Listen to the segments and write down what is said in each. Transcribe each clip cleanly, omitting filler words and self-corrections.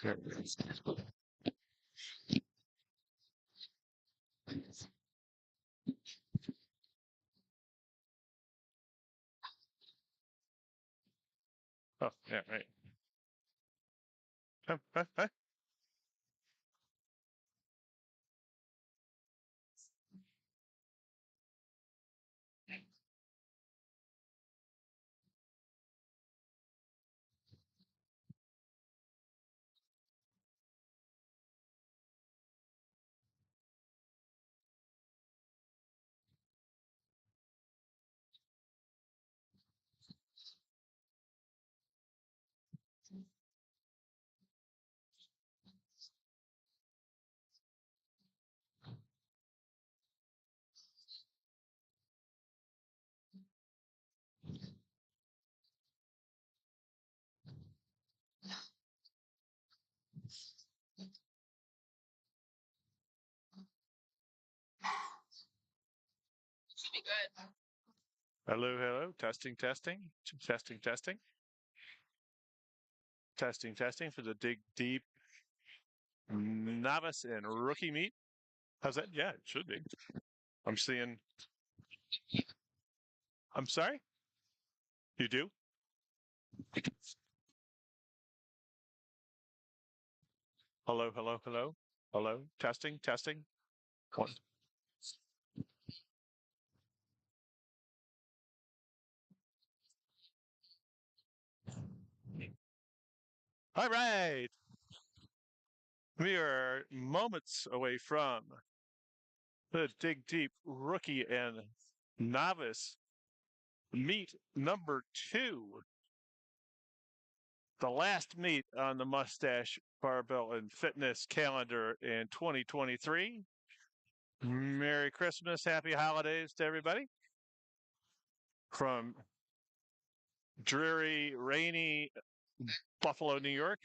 Oh, yeah, right. Huh? Hello, hello. Testing, testing, testing, testing, testing, testing for the Dig Deep novice and rookie meet. How's that? Yeah, it should be. I'm seeing. I'm sorry. You do? Hello, hello, hello, hello. Testing, testing. One. All right. We are moments away from the Dig Deep rookie and novice meet number 2. The last meet on the Mustache Barbell and Fitness calendar in 2023. Merry Christmas, happy holidays to everybody from dreary, rainy Buffalo, New York.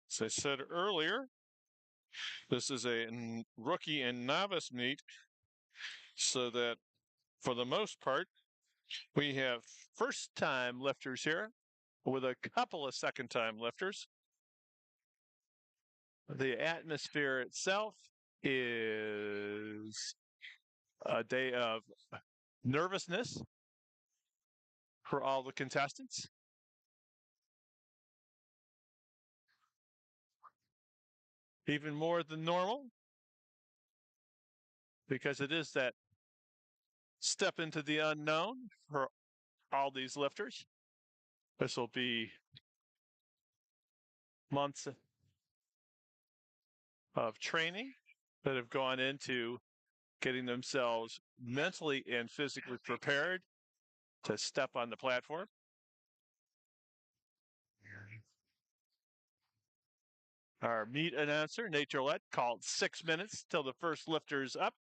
As I said earlier, this is a rookie and novice meet, so that for the most part, we have first time lifters here with a couple of second time lifters. The atmosphere itself is a day of nervousness for all the contestants. Even more than normal, because it is that step into the unknown for all these lifters. This will be months of training that have gone into getting themselves mentally and physically prepared to step on the platform. Our meet announcer, Nate Gillette, called 6 minutes till the first lifter's up.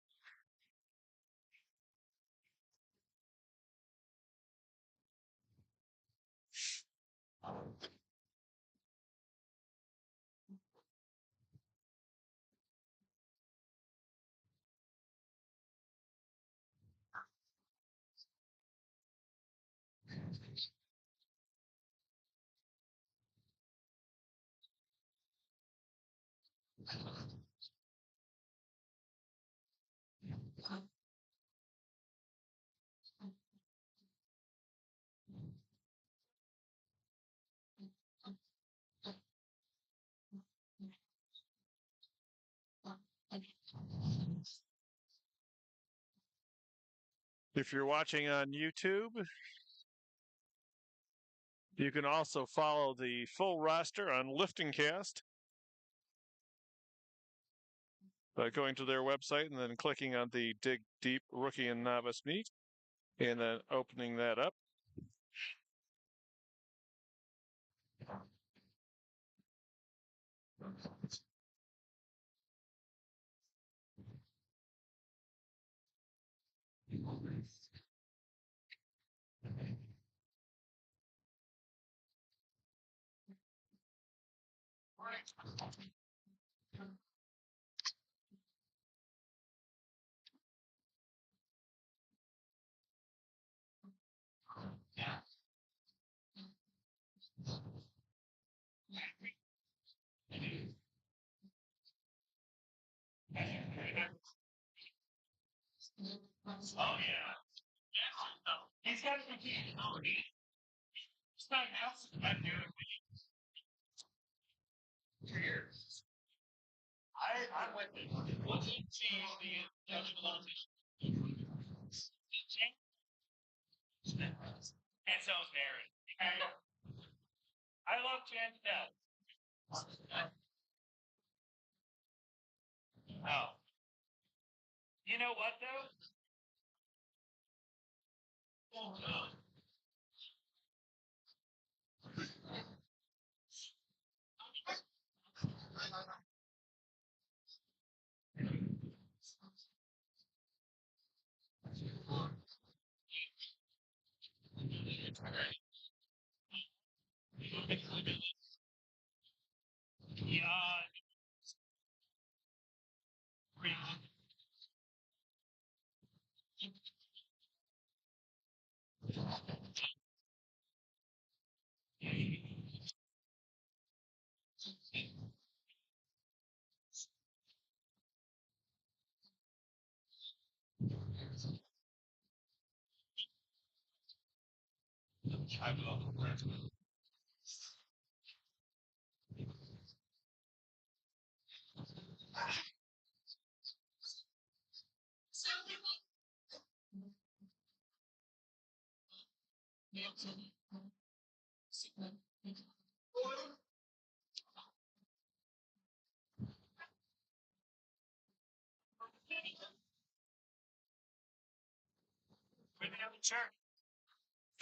If you're watching on YouTube, you can also follow the full roster on LiftingCast by going to their website and then clicking on the Dig Deep Rookie and Novice Meet and then opening that up.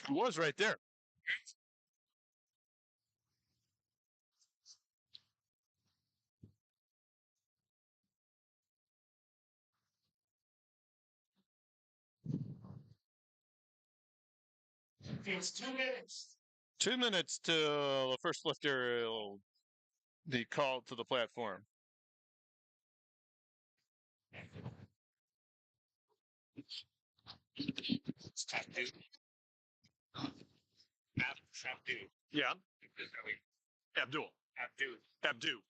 It was right there. It's 2 minutes. 2 minutes till the first lifter will be called to the platform. It's Abdu. Abdu. Yeah. Abdul. Abdu. Abdu.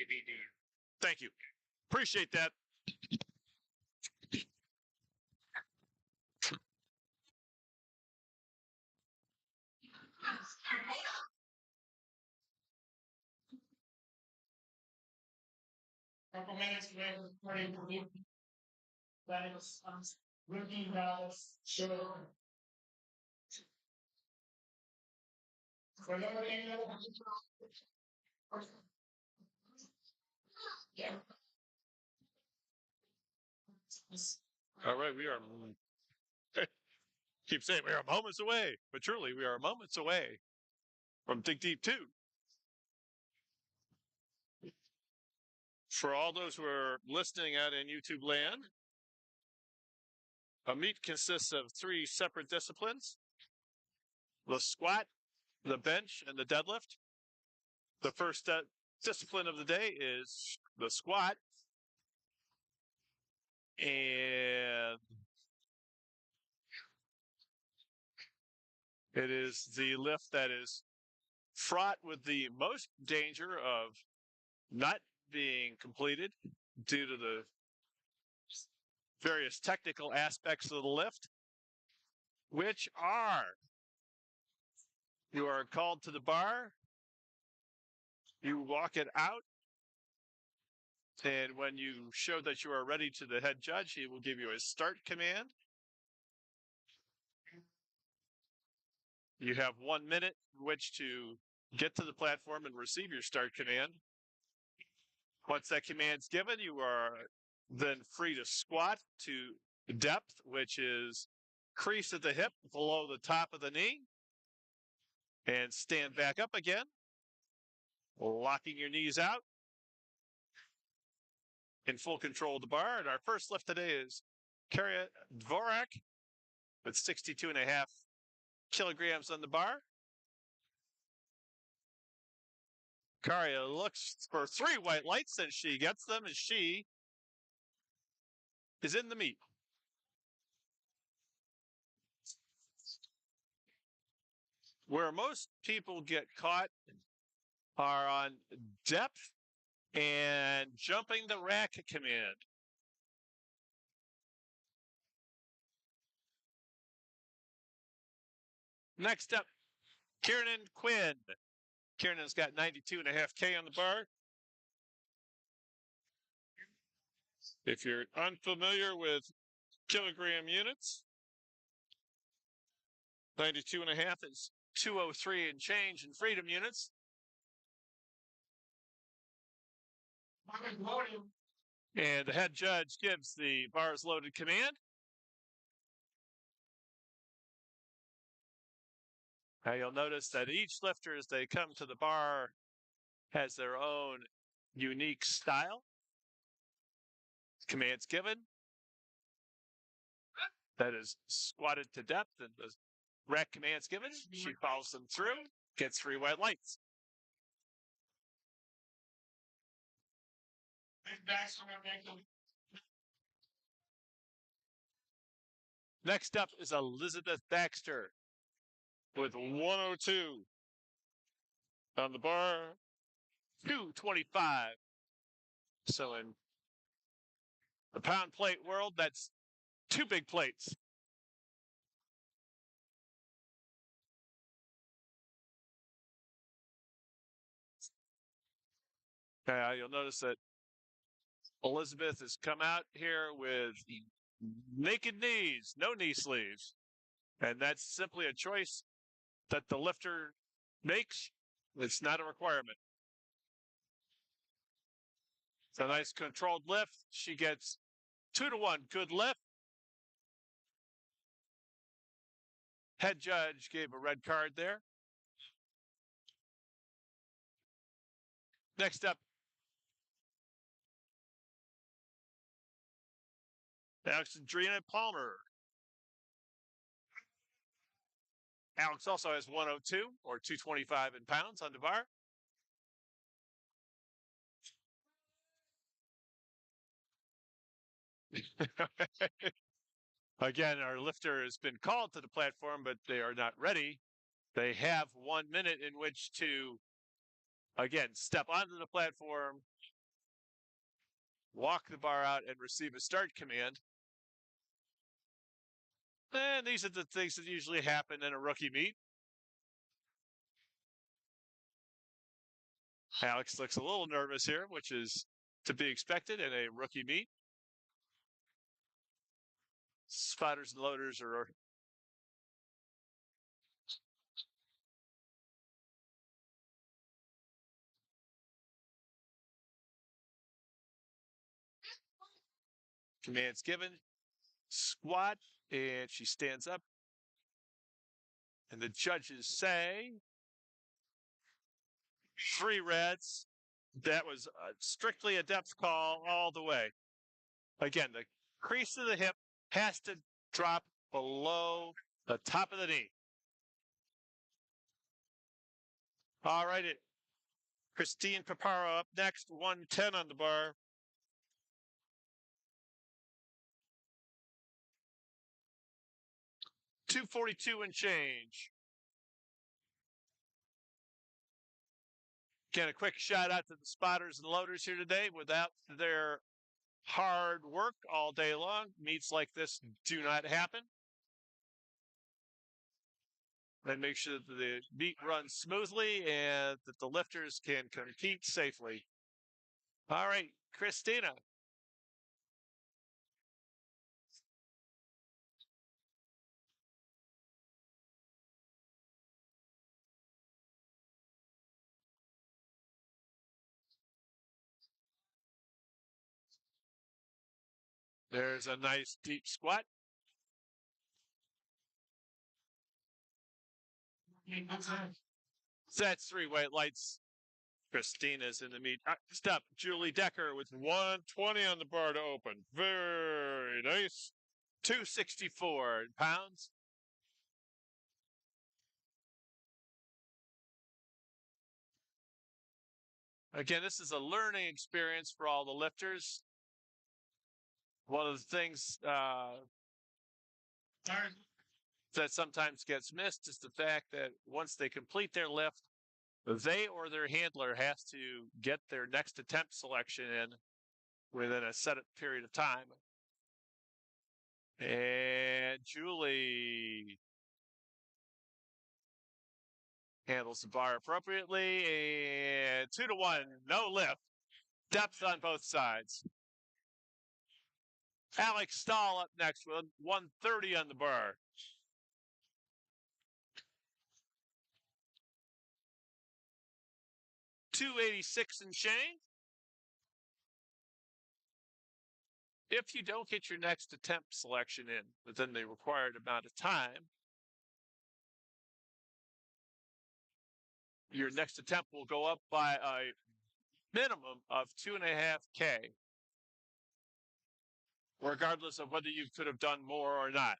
ABD. Thank you. Appreciate that. Couple minutes later, starting to leave. That is rookie rounds show. Yeah. All right, we are. Keep saying we are moments away, but truly we are moments away from Dig Deep 2. For all those who are listening out in YouTube land, a meet consists of 3 separate disciplines: the squat, the bench, and the deadlift. The first discipline of the day is the squat. And it is the lift that is fraught with the most danger of not being completed due to the various technical aspects of the lift, which are: you are called to the bar, you walk it out, and when you show that you are ready to the head judge, he will give you a start command. You have 1 minute in which to get to the platform and receive your start command. Once that command's given, you are then free to squat to depth, which is crease at the hip below the top of the knee, and stand back up again, locking your knees out in full control of the bar. And our first lift today is Kara Dvorak with 62.5 kilograms on the bar. Karia looks for 3 white lights and she gets them as she is in the meet. Where most people get caught are on depth and jumping the rack command. Next up, Kiernan Quinn. Kiernan's got 92.5K on the bar. If you're unfamiliar with kilogram units, 92.5 is 203 and change in freedom units. And the head judge gives the bars loaded command. Now you'll notice that each lifter, as they come to the bar, has their own unique style. Commands given. That is squatted to depth, and the rack commands given. She follows them through, gets 3 white lights. Next up is Elizabeth Baxter with 102 on the bar, 225. So in the pound plate world, that's 2 big plates. You'll notice that Elizabeth has come out here with naked knees, no knee sleeves. And that's simply a choice that the lifter makes. It's not a requirement. It's a nice controlled lift. She gets 2-1. Good lift. Head judge gave a red card there. Next up, Alexandrina Palmer. Alex also has 102 or 225 in pounds on the bar. Again, our lifter has been called to the platform, but they are not ready. They have 1 minute in which to, again, step onto the platform, walk the bar out, and receive a start command. And these are the things that usually happen in a rookie meet. Alex looks a little nervous here, which is to be expected in a rookie meet. Spotters and loaders are commands given. Squat, and she stands up. And the judges say 3 reds. That was strictly a depth call all the way. Again, the crease of the hip has to drop below the top of the knee. All right, Christine Paparo up next, 110 on the bar. $242 and change. Again, a quick shout out to the spotters and loaders here today. Without their hard work all day long, meets like this do not happen. And make sure that the meet runs smoothly and that the lifters can compete safely. All right, Christina. There's a nice deep squat. That's 3 white lights. Christina's in the meet. Next up, Julie Decker with 120 on the bar to open. Very nice. 264 in pounds. Again, this is a learning experience for all the lifters. One of the things that sometimes gets missed is the fact that once they complete their lift, they or their handler has to get their next attempt selection in within a set period of time. And Julie handles the bar appropriately. And 2-1, no lift. Depth on both sides. Alex Stahl up next with 130 on the bar. $286 and change. If you don't get your next attempt selection in within the required amount of time, your next attempt will go up by a minimum of $2.5K, regardless of whether you could have done more or not.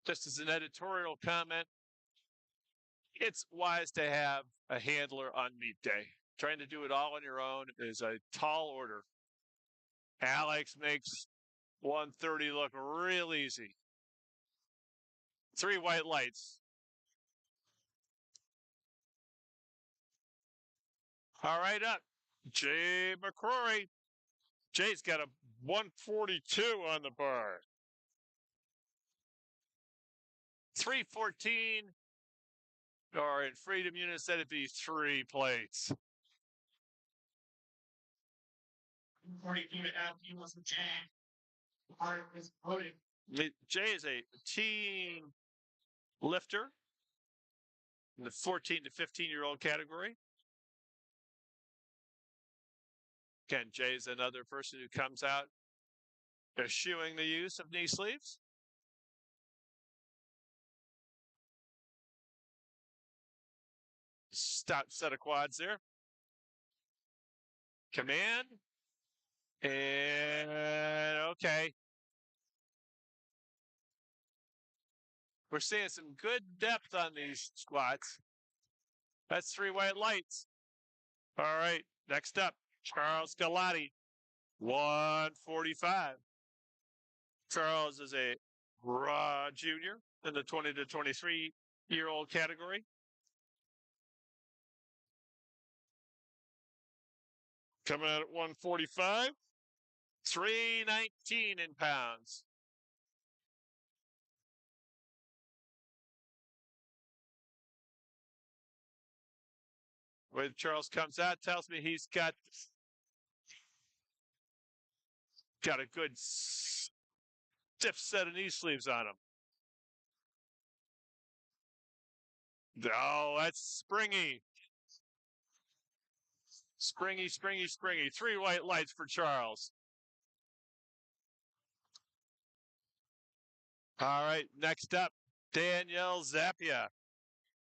Just as an editorial comment, it's wise to have a handler on meet day. Trying to do it all on your own is a tall order. Alex makes 130 look real easy. 3 white lights. All right, up. Jay McCrory. Jay's got a 142 on the bar. 314. Or in Freedom Units, that'd be 3 plates. 42 to add, he wasn't Jay. Part is voting. Jay is a team lifter in the 14 to 15-year-old category. Again, Jay's another person who comes out eschewing the use of knee sleeves. Stout set of quads there. Command. And okay. We're seeing some good depth on these squats. That's 3 white lights. All right. Next up, Charles Galati, 145. Charles is a raw junior in the 20 to 23-year-old category. Coming out at 145, 319 in pounds. When Charles comes out, tells me he's got a good stiff set of knee sleeves on him. Oh, that's springy. Springy, springy, springy. 3 white lights for Charles. All right, next up, Danielle Zappia.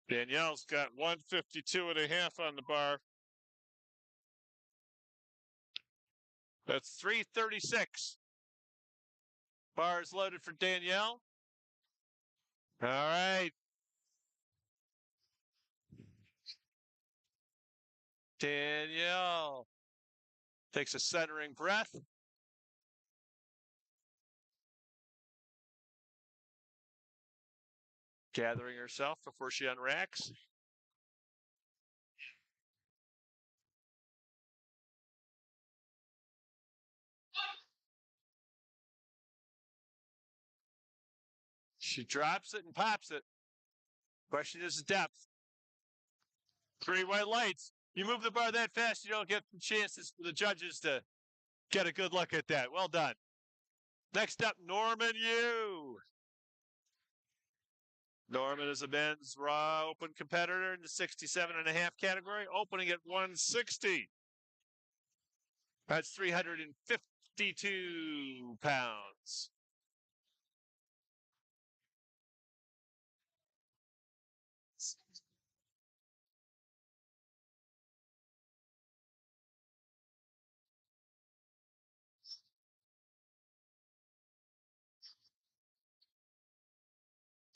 Danielle's got 152.5 on the bar. That's 336. Bars loaded for Danielle. All right. Danielle takes a centering breath. Gathering herself before she unracks. She drops it and pops it. Question is depth. 3 white lights. You move the bar that fast, you don't get the chances for the judges to get a good look at that. Well done. Next up, Norman Yu. Norman is a men's raw open competitor in the 67.5 category, opening at 160. That's 352 pounds.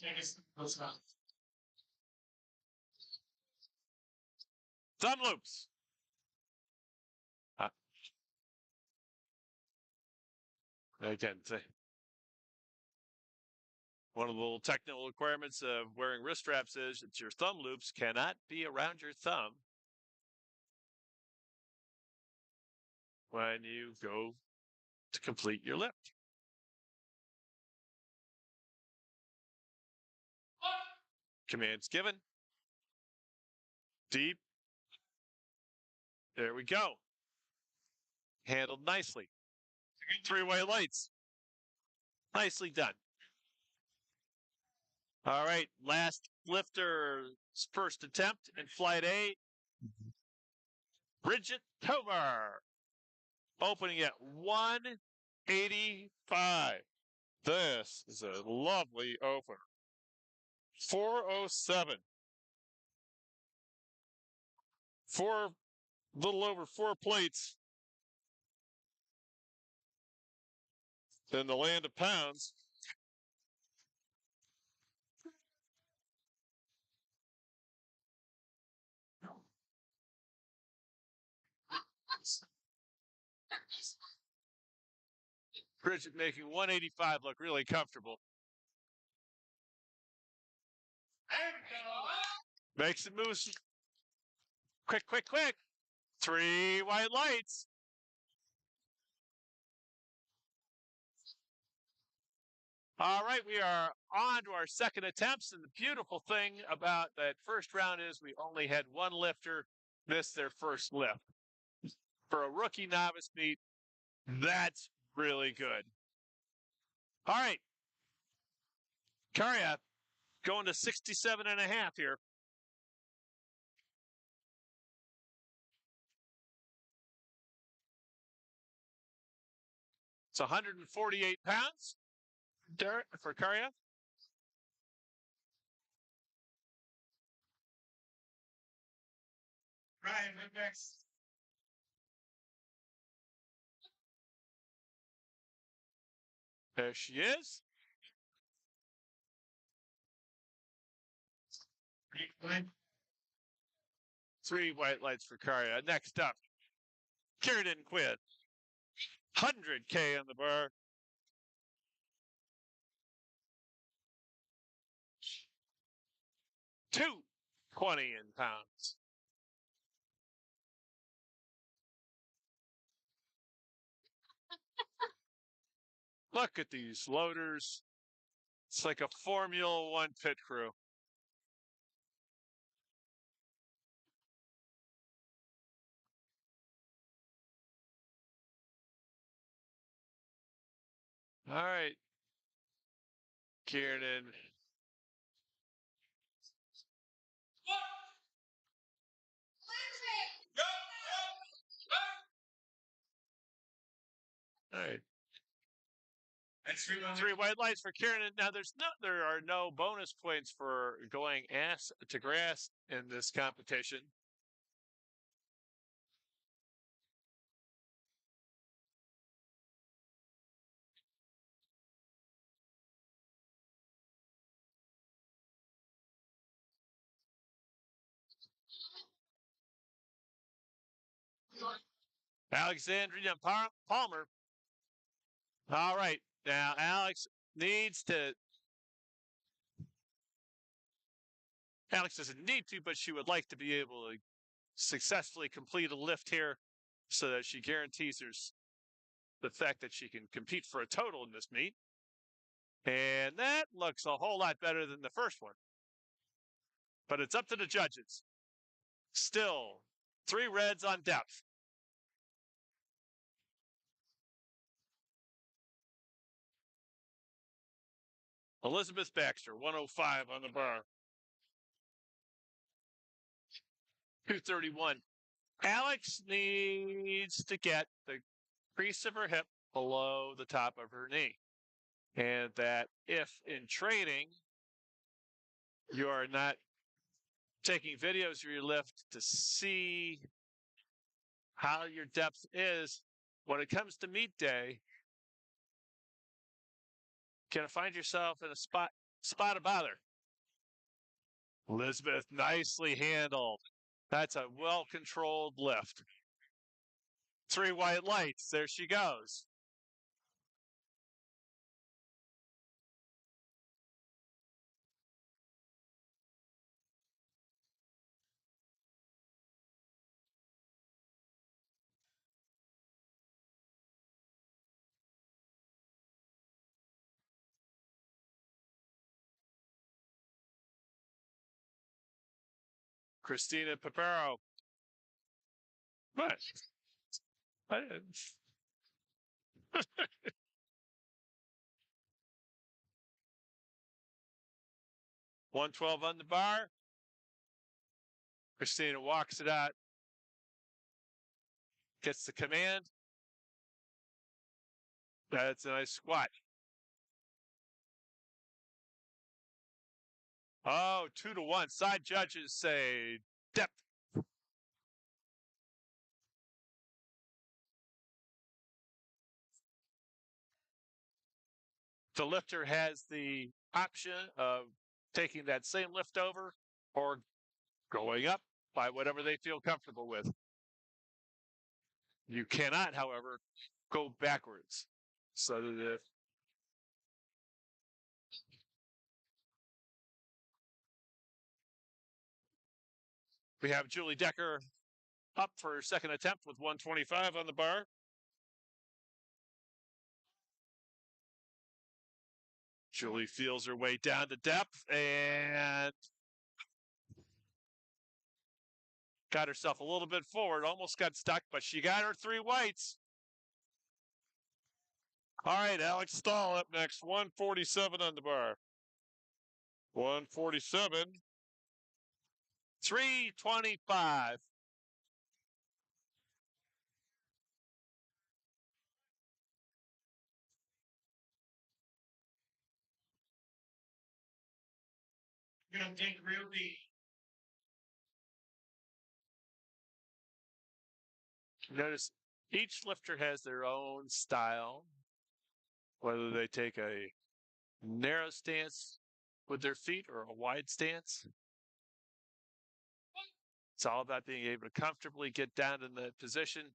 I guess those not. Thumb loops. Again, one of the little technical requirements of wearing wrist straps is that your thumb loops cannot be around your thumb when you go to complete your lift. Commands given. Deep. There we go. Handled nicely. 3 white lights. Nicely done. All right, last lifter's first attempt in flight A. Bridget Tovar, opening at 185. This is a lovely opener. 407. Little over 4 plates in the land of pounds. Bridget making 185 look really comfortable. Makes it move. Quick, quick, quick. 3 white lights. All right, we are on to our second attempts. And the beautiful thing about that first round is we only had one lifter miss their first lift. For a rookie novice meet, that's really good. All right. Karya going to 67 and a half here. It's 148 pounds for Karya. Ryan, what next? There she is. Three white lights for Karya. Next up, Kieran Quinn. 100K on the bar. $220 in pounds. Look at these loaders. It's like a Formula One pit crew. All right. Kieran. All right. Three white lights for Kieran. Now there are no bonus points for going ass to grass in this competition. Alexandria Palmer. All right. Now Alex doesn't need to, but she would like to be able to successfully complete a lift here so that she guarantees there's the fact that she can compete for a total in this meet. And that looks a whole lot better than the first one. But it's up to the judges. Still, 3 reds on depth. Elizabeth Baxter, 105 on the bar. 231. Alex needs to get the crease of her hip below the top of her knee. And that if in training you are not taking videos of your lift to see how your depth is, when it comes to meet day, you're going to find yourself in a spot of bother. Elizabeth nicely handled. That's a well-controlled lift. 3 white lights. There she goes. Christina Papero. What? I didn't. 112 on the bar. Christina walks it out. Gets the command. That's a nice squat. Oh, 2-1. Side judges say depth. The lifter has the option of taking that same lift over or going up by whatever they feel comfortable with. You cannot, however, go backwards. So we have Julie Decker up for her second attempt with 125 on the bar. Julie feels her way down to depth and got herself a little bit forward, almost got stuck, but she got her 3 whites. All right, Alex Stahl up next, 147 on the bar. 147. 325. You're gonna take real deep. Notice each lifter has their own style, whether they take a narrow stance with their feet or a wide stance. It's all about being able to comfortably get down in that position.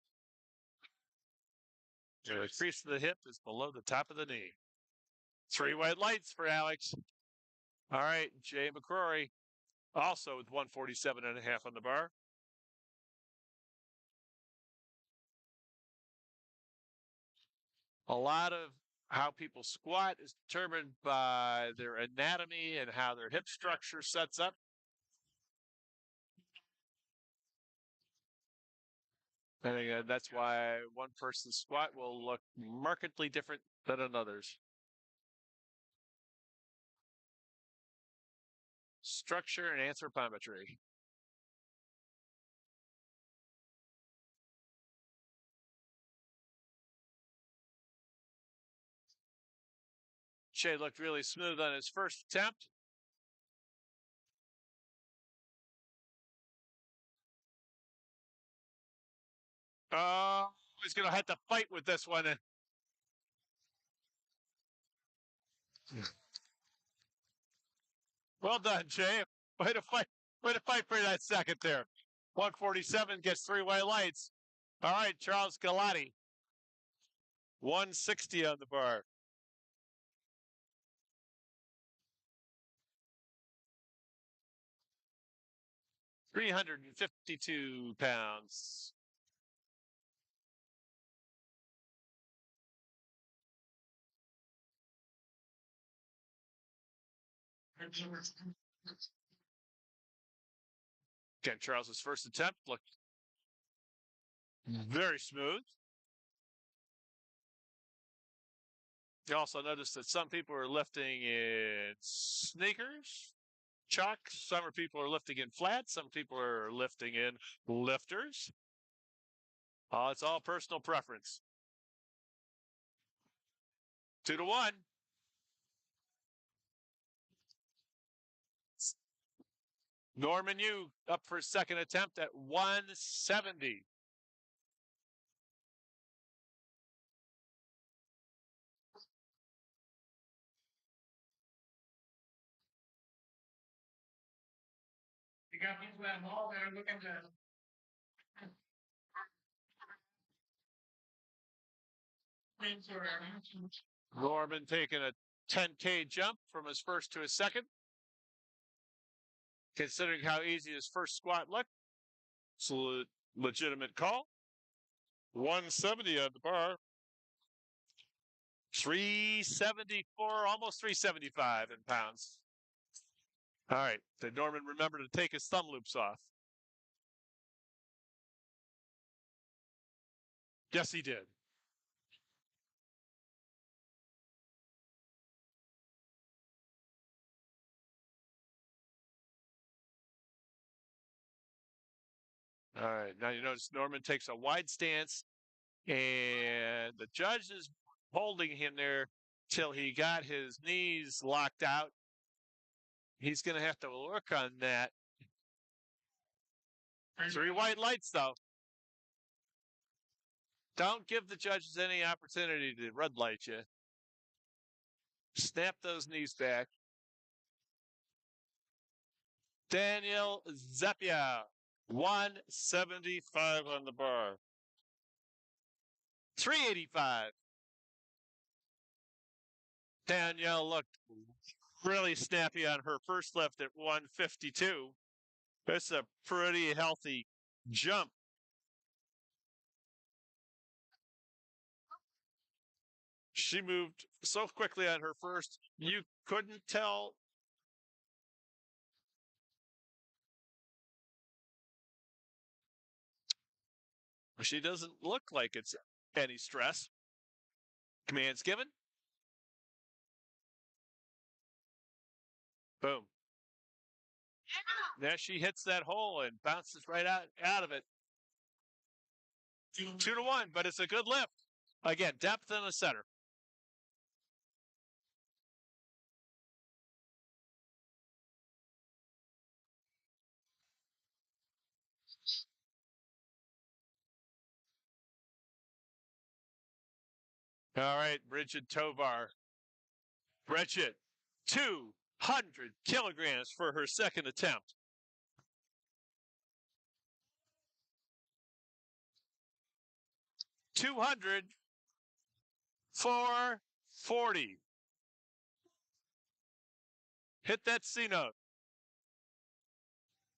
The crease of the hip is below the top of the knee. 3 white lights for Alex. All right, Jay McCrory, also with 147.5 on the bar. A lot of how people squat is determined by their anatomy and how their hip structure sets up. And again, that's why one person's squat will look markedly different than another's. Structure and anthropometry. Shea looked really smooth on his first attempt. Oh, he's going to have to fight with this one. Well done, Jay. Way to fight. Way to fight for that second there. 147 gets 3 white lights. All right, Charles Galati. 160 on the bar. £352. Again, Charles's first attempt looked very smooth. You also notice that some people are lifting in sneakers, chalk. Some people are lifting in flats. Some people are lifting in lifters. It's all personal preference. 2-1. Norman Yu up for his second attempt at 170. You got people at home that are looking to. Norman taking a 10K jump from his first to his second. Considering how easy his first squat looked, it's a legitimate call. 170 on the bar. 374, almost 375 in pounds. All right. Did Norman remember to take his thumb loops off? Yes, he did. All right. Now you notice Norman takes a wide stance, and the judge is holding him there till he got his knees locked out. He's going to have to work on that. 3 white lights, though. Don't give the judges any opportunity to red light you. Snap those knees back. Daniel Zappia, 175 on the bar. 385. Danielle looked really snappy on her first lift at 152. That's a pretty healthy jump. She moved so quickly on her first, you couldn't tell. She doesn't look like it's any stress. Commands given. Boom. There she hits that hole and bounces right out of it. 2-1, but it's a good lift. Again, depth in the center. All right, Bridget Tovar. Bridget, 200 kilograms for her second attempt. $200 for 40. Hit that C note.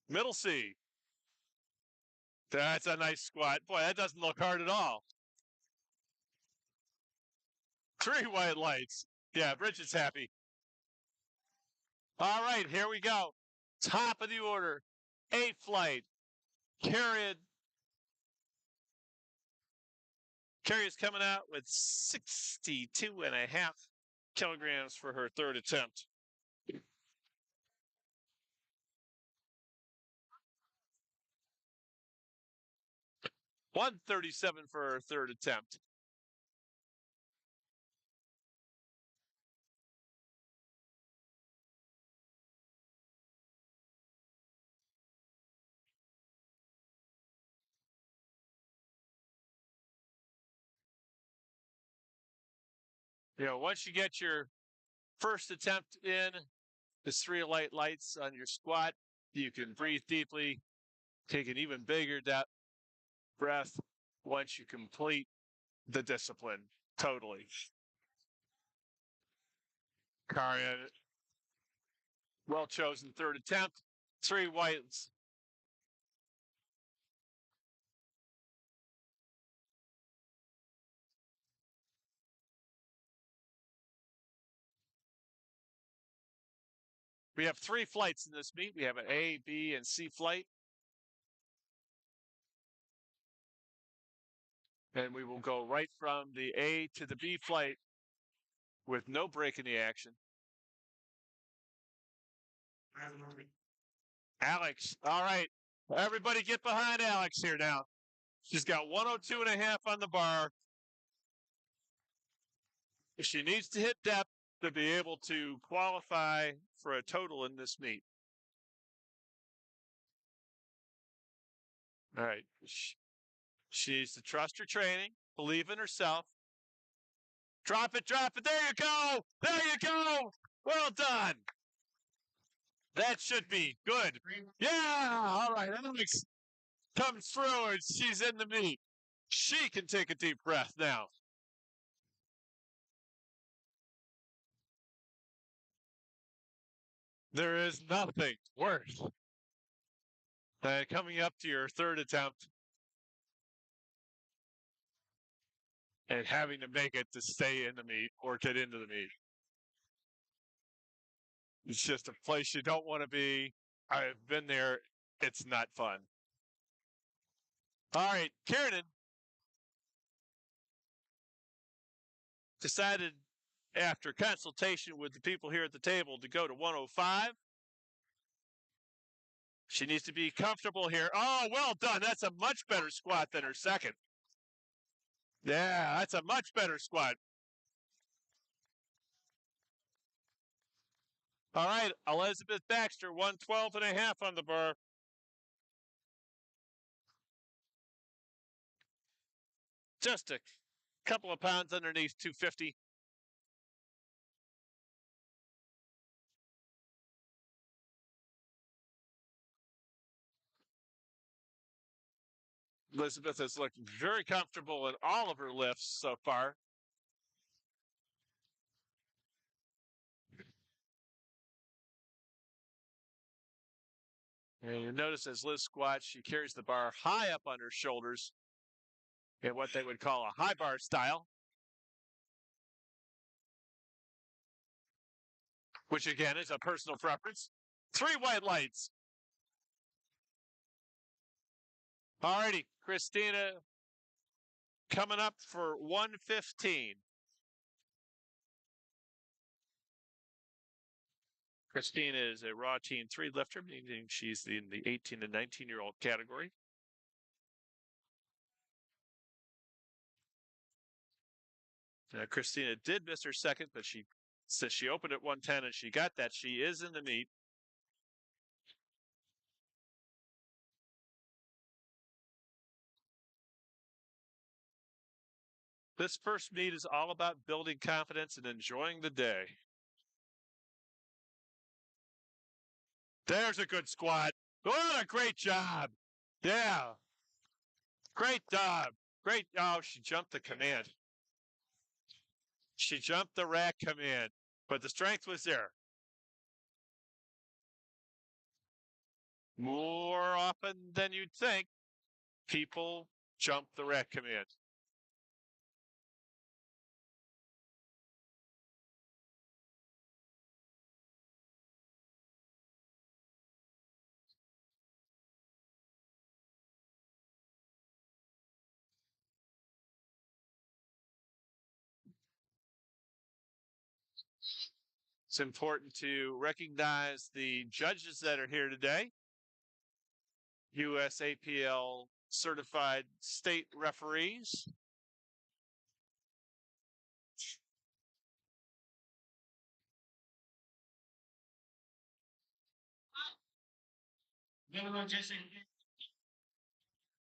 Middle C. That's a nice squat. Boy, that doesn't look hard at all. 3 white lights. Yeah, Bridget's happy. All right, here we go. Top of the order. 8th flight. Carrie is coming out with 62.5 kilograms for her third attempt. $137 for her third attempt. You know, once you get your first attempt in, there's 3 light lights on your squat. You can breathe deeply, take an even bigger breath once you complete the discipline totally. Karia, well chosen third attempt. 3 whites. We have 3 flights in this meet. We have an A, B, and C flight. And we will go right from the A to the B flight with no break in the action. Alex, all right. Everybody get behind Alex here now. She's got 102.5 on the bar. She needs to hit depth to be able to qualify for a total in this meet. All right. She needs to trust her training, believe in herself. Drop it, drop it. There you go. There you go. Well done. That should be good. Yeah, all right. Alex comes through and she's in the meat. She can take a deep breath now. There is nothing worse than coming up to your third attempt and having to make it to stay in the meat or get into the meat. It's just a place you don't want to be. I've been there. It's not fun. All right, Kiernan decided after consultation with the people here at the table to go to 105. She needs to be comfortable here. Oh, well done. That's a much better squat than her second. Yeah, that's a much better squat. All right, Elizabeth Baxter, 112.5 on the bar. Just a couple of pounds underneath 250. Elizabeth has looked very comfortable in all of her lifts so far. And you notice as Liz squats, she carries the bar high up on her shoulders in what they would call a high bar style, which again is a personal preference. 3 white lights. All righty, Christina coming up for 115. Christina is a Raw Team 3 lifter, meaning she's in the 18 to 19-year-old category. Christina did miss her second, but since she opened at 110 and she got that, she is in the meet. This first meet is all about building confidence and enjoying the day. There's a good squat. What a great job. Yeah. Great job. Great. Oh, she jumped the command. She jumped the rack command, but the strength was there. More often than you'd think, people jump the rack command. It's important to recognize the judges that are here today. USAPL certified state referees.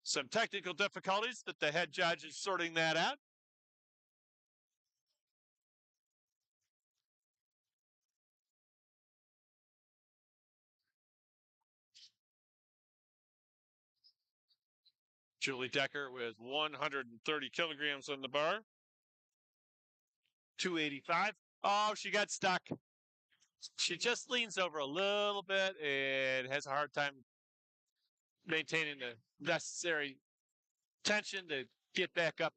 Some technical difficulties, but the head judge is sorting that out. Julie Decker with 130 kilograms on the bar. 285. Oh, she got stuck. She just leans over a little bit and has a hard time maintaining the necessary tension to get back up.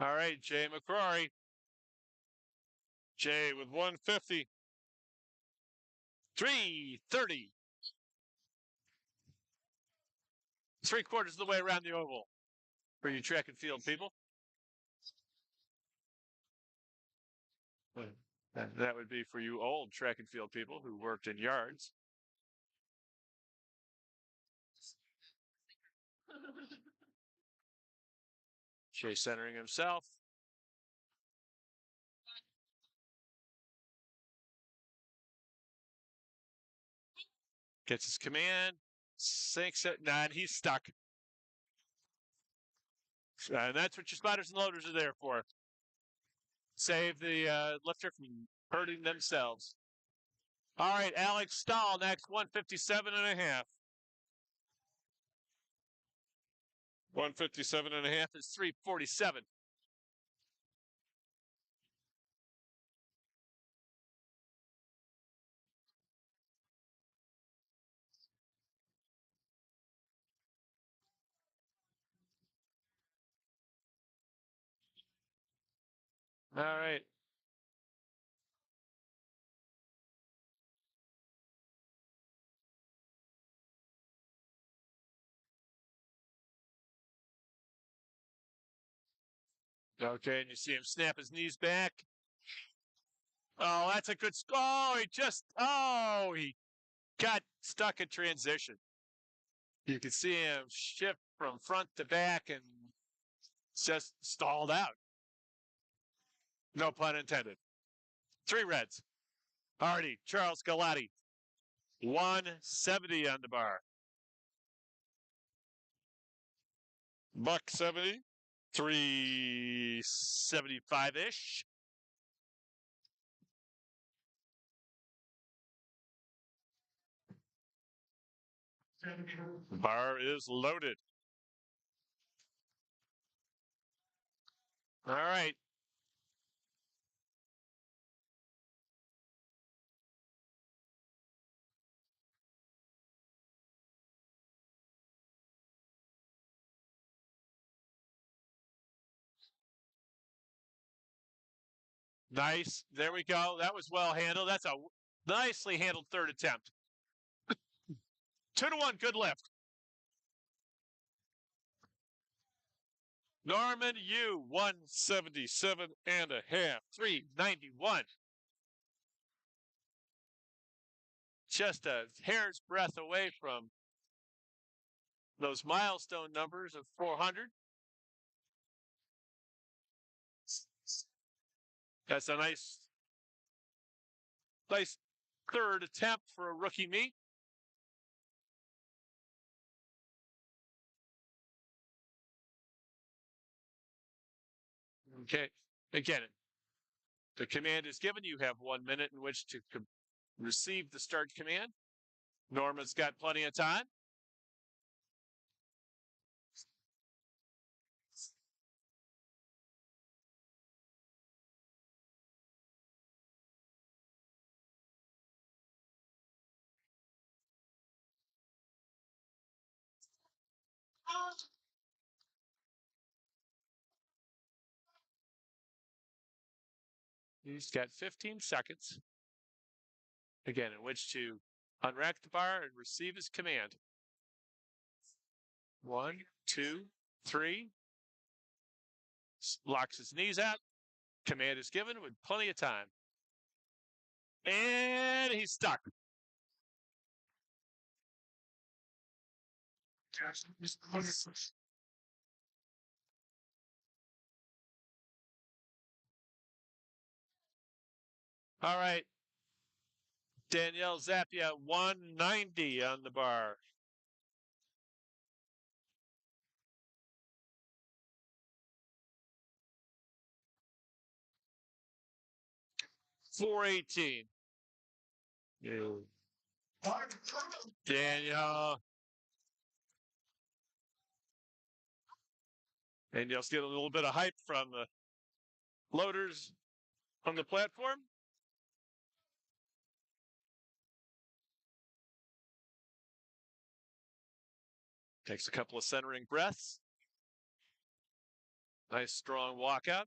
All right, Jay McCrory. Jay with 150. 330. 3/4 of the way around the oval for you track and field people. That would be for you old track and field people who worked in yards. Jay centering himself. Gets his command. Sinks it. 9. He's stuck. And that's what your spotters and loaders are there for. Save the lifter from hurting themselves. All right, Alex Stahl next, 157.5. 157.5 is 347. All right. Okay, and you see him snap his knees back. Oh, that's a good score. Oh, he got stuck in transition. You can see him shift from front to back and just stalled out. No pun intended. 3 reds. Hardy, Charles Galati, 170 on the bar. Buck 70. 375-ish. Bar is loaded. All right. Nice. There we go. That was well handled. That's a nicely handled third attempt. 2-1. Good lift. Norman Yu, 177.5. 391. Just a hair's breadth away from those milestone numbers of 400. That's a nice third attempt for a rookie meet. Okay. Again, the command is given. You have 1 minute in which to receive the start command. Norma's got plenty of time. He's got 15 seconds, again, in which to unrack the bar and receive his command. 1, 2, 3. Locks his knees out. Command is given with plenty of time. And he's stuck. All right. Danielle Zappia, 190 on the bar. $418. Danielle. Danielle's getting a little bit of hype from the loaders on the platform. Takes a couple of centering breaths. Nice strong walkout.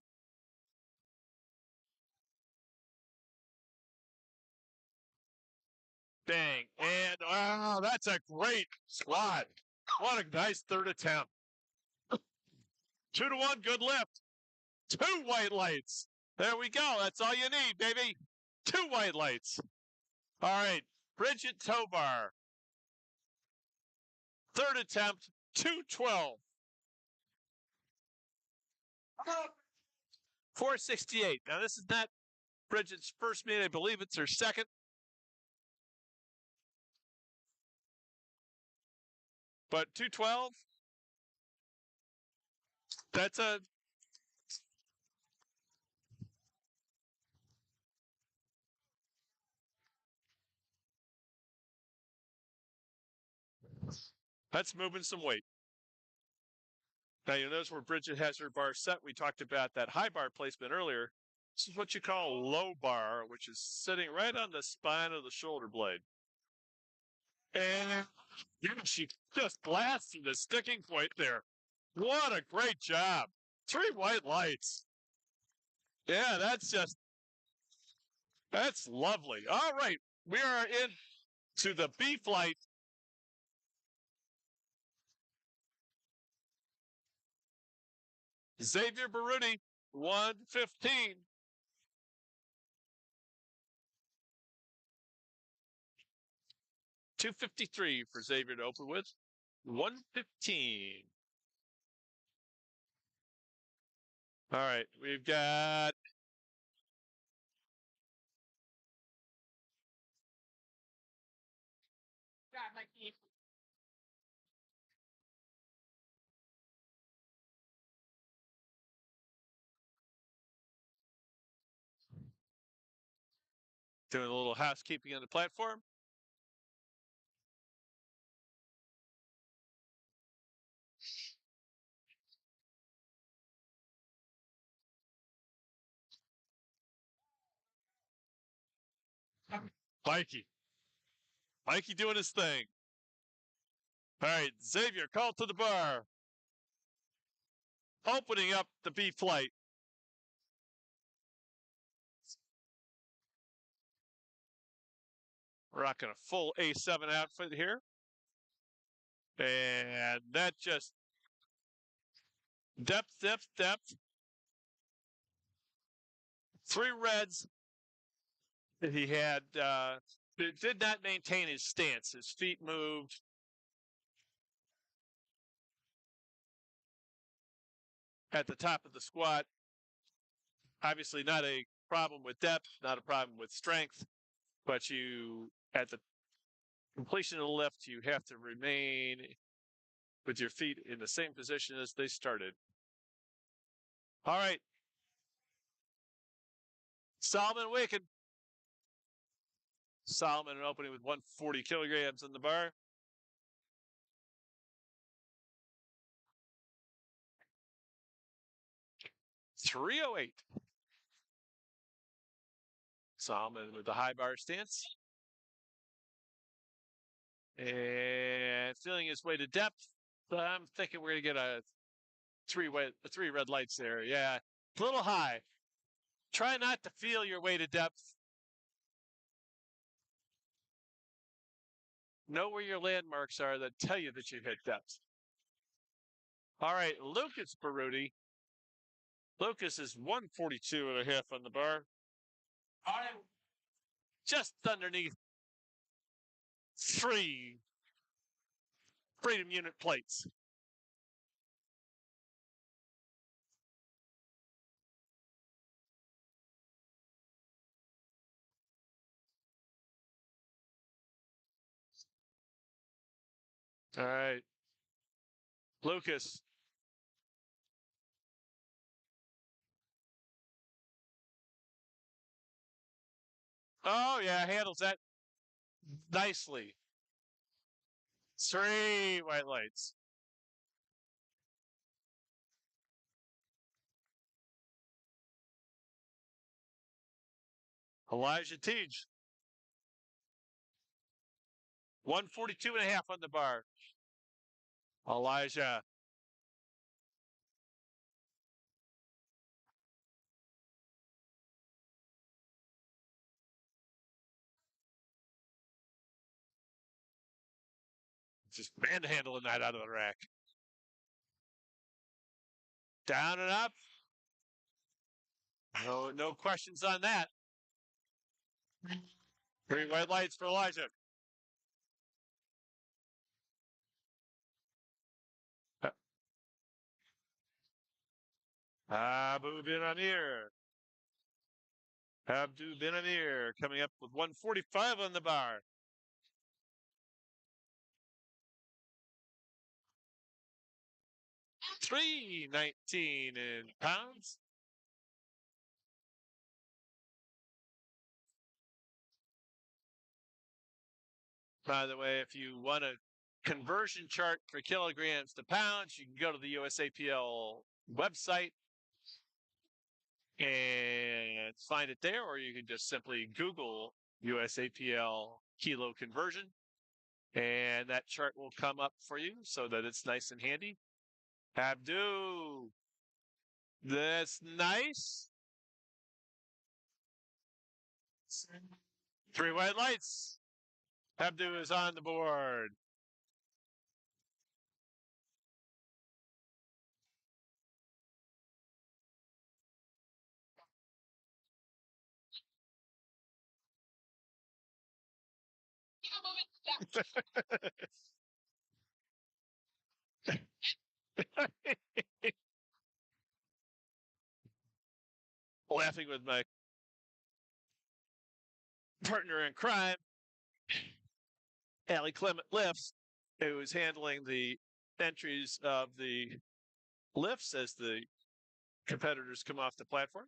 Bang. And wow, that's a great squat. What a nice third attempt. 2-1, good lift. 2 white lights. There we go. That's all you need, baby. 2 white lights. All right. Bridget Tobar. Third attempt, 212. 468. Now, this is not Bridget's first meet. I believe it's her second. But 212, That's a that's moving some weight. Now you notice where Bridget has her bar set. We talked about that high bar placement earlier. This is what you call low bar, which is sitting right on the spine of the shoulder blade. And yeah, she just blasted the sticking point there. What a great job. 3 white lights. Yeah, that's lovely. All right. We are in to the B flight. Xavier Baruti, 115. $253 for Xavier to open with. 115. All right, we've got doing a little housekeeping on the platform. Mikey. Mikey doing his thing. All right, Xavier, call to the bar. Opening up the B flight. Rocking a full A7 outfit here. And that just depth. 3 reds. He had did not maintain his stance. His feet moved. At the top of the squat. Obviously not a problem with depth, not a problem with strength, but you, at the completion of the lift, you have to remain with your feet in the same position as they started. All right. Solomon Wicken. Solomon opening with 140 kilograms on the bar. $308. Solomon with the high bar stance. And feeling his way to depth. I'm thinking we're going to get a 3 red lights there. Yeah, a little high. Try not to feel your way to depth. Know where your landmarks are that tell you that you've hit depth. All right, Lucas Baruti. Lucas is 142.5 on the bar. All right. Just underneath 3 Freedom Unit plates. All right. Lucas. Oh, yeah, handles that nicely. 3 white lights. Elijah Teague. 142.5 on the bar. Elijah. Just manhandling that out of the rack. Down and up. No questions on that. 3 white lights for Elijah. Abu Binamir. Abdu Binamir coming up with 145 on the bar. 319 in pounds. By the way, if you want a conversion chart for kilograms to pounds, you can go to the USAPL website and find it there, or you can just simply Google USAPL kilo conversion, and that chart will come up for you so that it's nice and handy. Abdu, that's nice. 3 white lights. Abdu is on the board. Laughing with my partner in crime, Allie Clement Lifts, who is handling the entries of the lifts as the competitors come off the platform.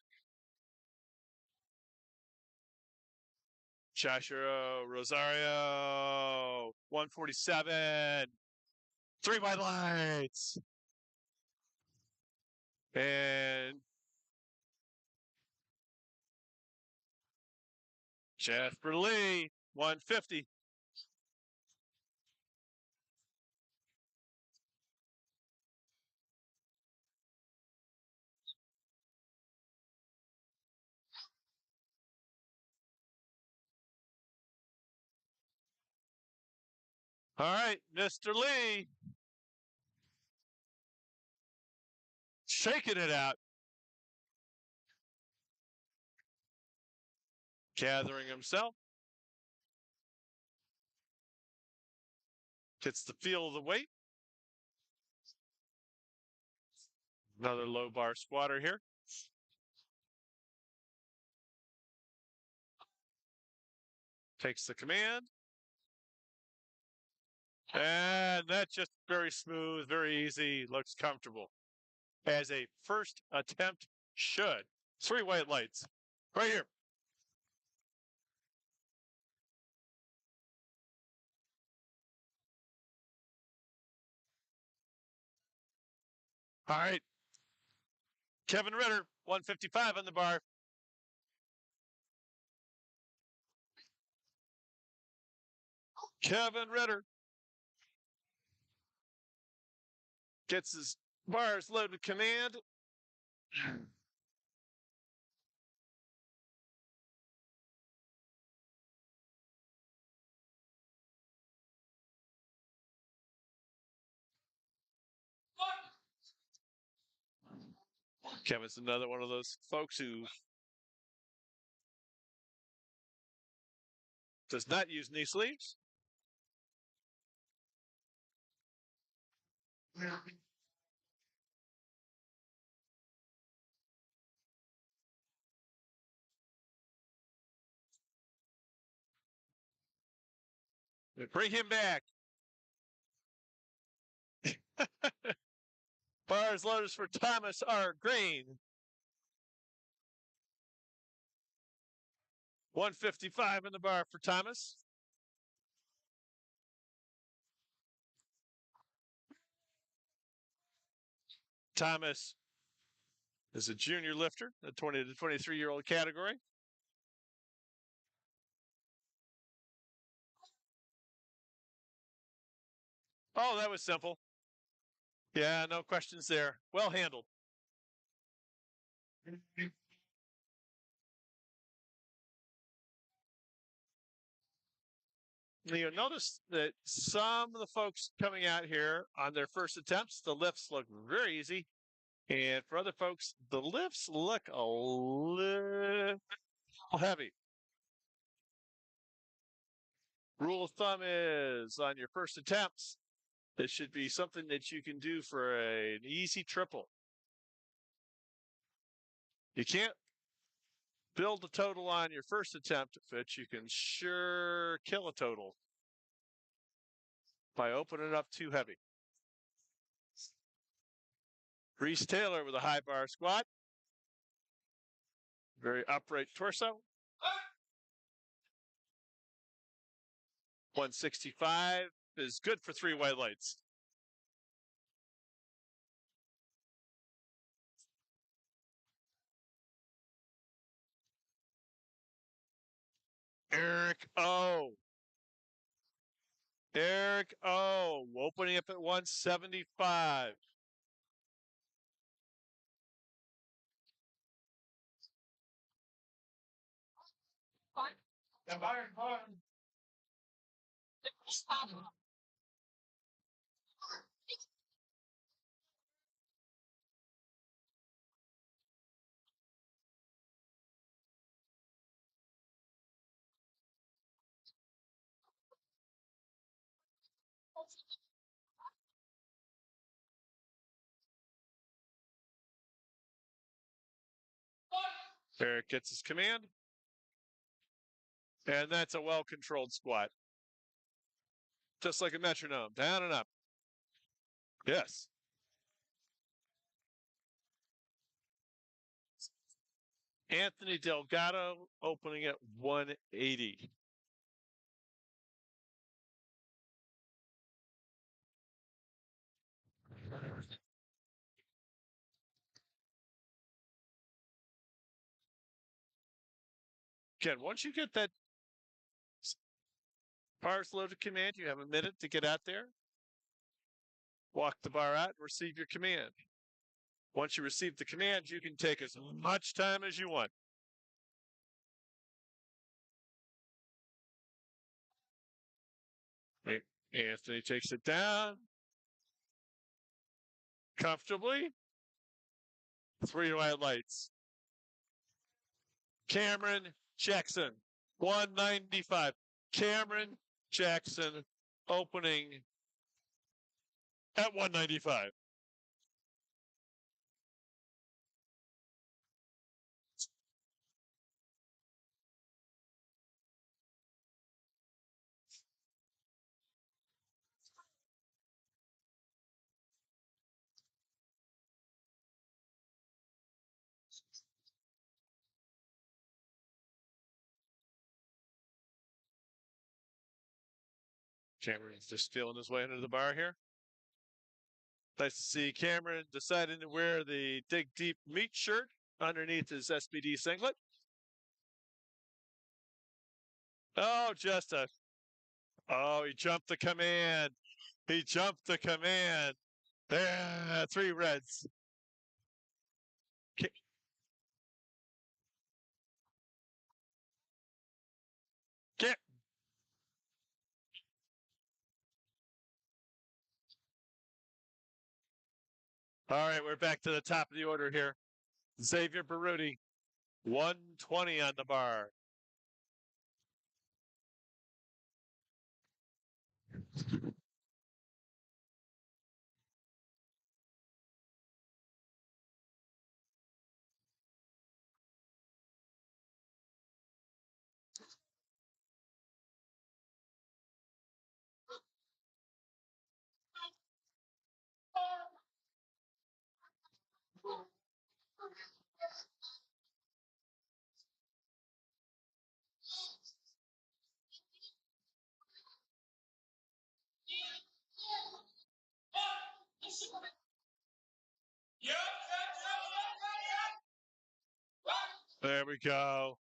Joshua Rosario, 147. 3 white lights. And Jasper Lee, 150. All right, Mr. Lee. Shaking it out. Gathering himself. Gets the feel of the weight. Another low bar squatter here. Takes the command. And that's just very smooth, very easy, looks comfortable. As a first attempt should. 3 white lights. Right here. All right. Kevin Ritter, 155 on the bar. Kevin Ritter gets his bars loaded command. Kevin's another one of those folks who does not use knee sleeves. Bring him back. Bars loaders for Thomas R. Green. 155 in the bar for Thomas. Thomas is a junior lifter, the 20 to 23-year-old category. Oh, that was simple. Yeah, no questions there. Well handled. You'll notice that some of the folks coming out here on their first attempts, the lifts look very easy. And for other folks, the lifts look a little heavy. Rule of thumb is on your first attempts, it should be something that you can do for an easy triple. You can't build a total on your first attempt, but you can sure kill a total by opening it up too heavy. Reese Taylor with a high bar squat. Very upright torso. 165 is good for 3 white lights. Eric O. Eric O. Opening up at 175. The bar one. Eric gets his command. And that's a well-controlled squat. Just like a metronome, down and up. Yes. Anthony Delgado opening at 180. Again, once you get that bars loaded command, you have a minute to get out there, walk the bar out, and receive your command. Once you receive the command, you can take as much time as you want. Anthony takes it down comfortably. 3 white lights. Cameron Jackson, 195. Cameron Jackson opening at 195. Cameron's just feeling his way under the bar here. Nice to see Cameron deciding to wear the Dig Deep Meat shirt underneath his SBD singlet. Oh, he jumped the command. He jumped the command. There, 3 reds. Get. All right, we're back to the top of the order here. Xavier Baruti, 120 on the bar. There we go.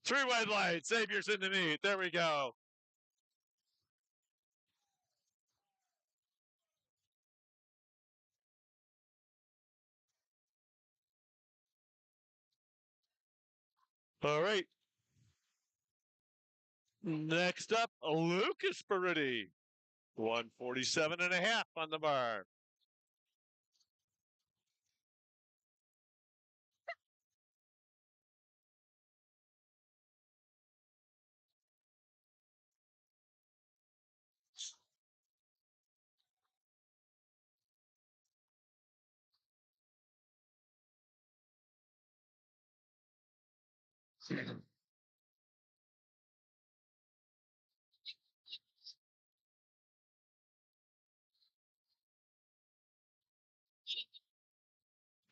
3 white lights. Xavier's in the meat. There we go. All right. Next up, Lucas Baruti, 147.5 on the bar.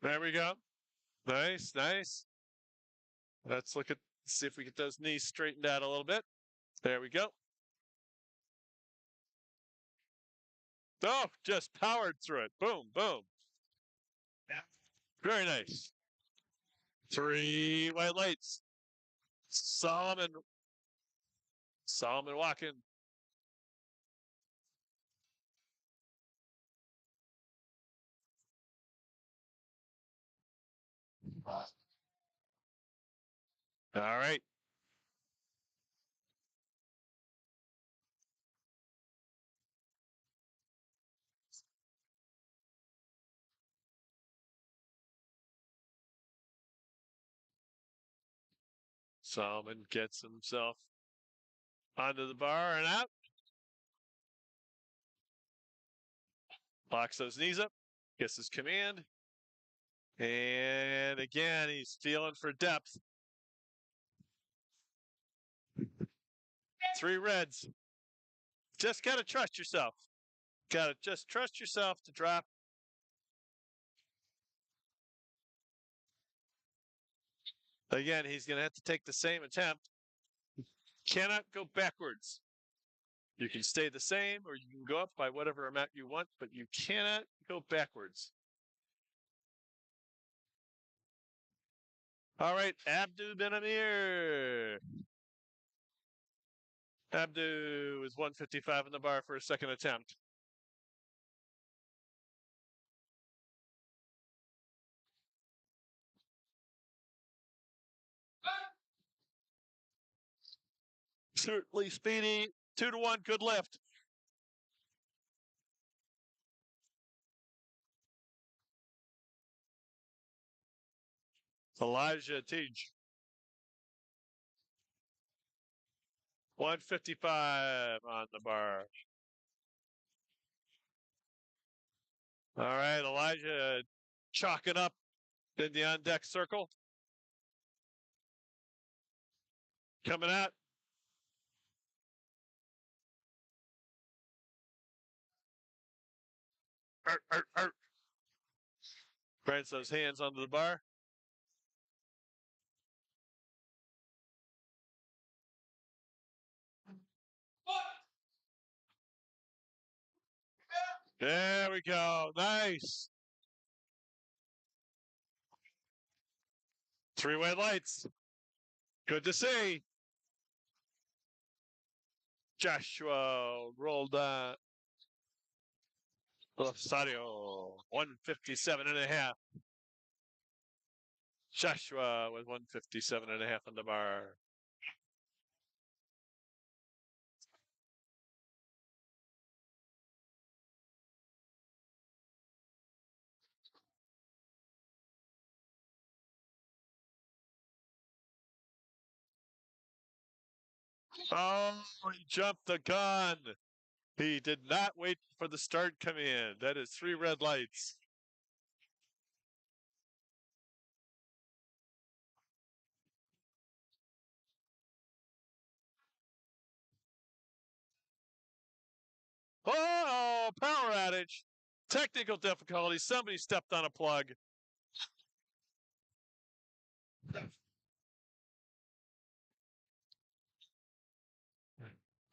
There we go. Nice, nice. Let's see if we get those knees straightened out a little bit. There we go. Oh, just powered through it. Boom, boom. Very nice. 3 white lights. Solomon walking. All right. Solomon gets himself onto the bar and out. Locks those knees up. Gets his command. And again, he's feeling for depth. 3 reds. Just got to trust yourself. Got to just trust yourself to drop. Again, he's going to have to take the same attempt. Cannot go backwards. You can stay the same or you can go up by whatever amount you want, but you cannot go backwards. All right, Abdu Ben Amir. Abdu is 155 in the bar for a second attempt. Certainly speedy. 2-1, good lift. Elijah Teach. 155 on the bar. All right, Elijah chalking up in the on deck circle. Coming out. Grants those hands onto the bar. There we go. Nice. 3 white lights. Good to see. Joshua rolled Rosario 157.5. Joshua with 157.5 on the bar. Oh, he jumped the gun. He did not wait for the start come in. That is 3 red lights. Oh, power outage. Technical difficulty. Somebody stepped on a plug.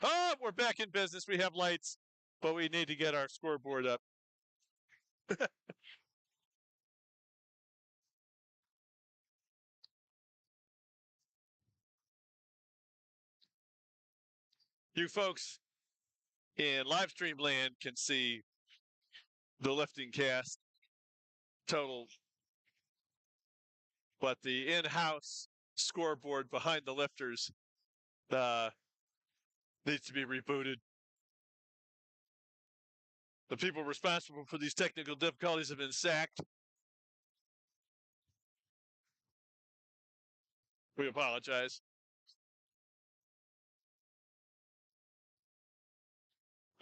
Oh, we're back in business. We have lights, but we need to get our scoreboard up. You folks in live stream land can see the lifting cast total, but the in-house scoreboard behind the lifters needs to be rebooted. The people responsible for these technical difficulties have been sacked. We apologize.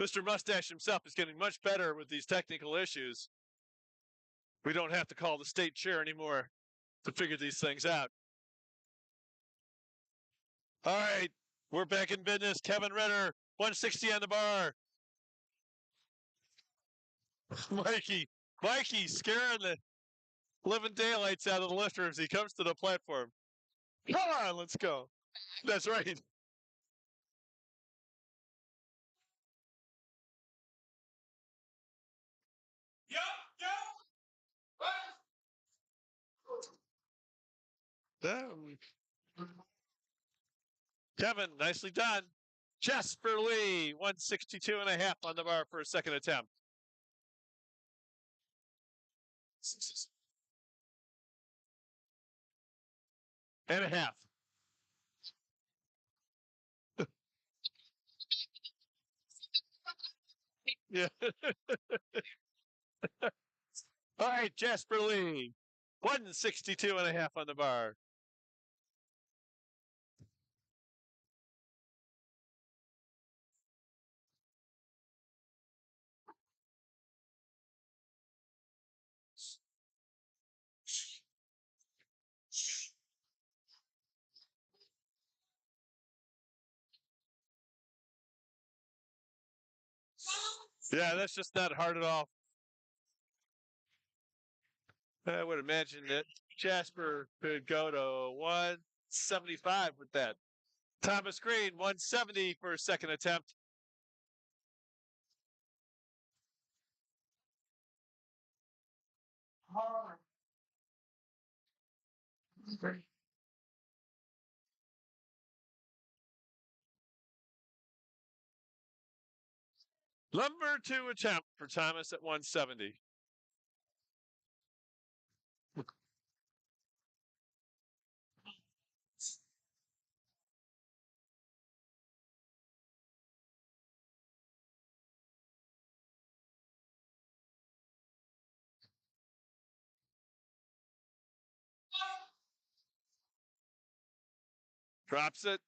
Mr. Mustache himself is getting much better with these technical issues. We don't have to call the state chair anymore to figure these things out. All right, we're back in business. Kevin Ritter, 160 on the bar. Mikey scaring living daylights out of the lifter as he comes to the platform. Come on, let's go. That's right. Um, Kevin, nicely done. Jasper Lee, 162.5 on the bar for a second attempt. And a half. Yeah. All right, Jasper Lee, 162.5 on the bar. Yeah, that's just not hard at all. I would imagine that Jasper could go to 175 with that. Thomas Green, 170 for a second attempt. Hard. Number 2 attempt for Thomas at 170. Drops it.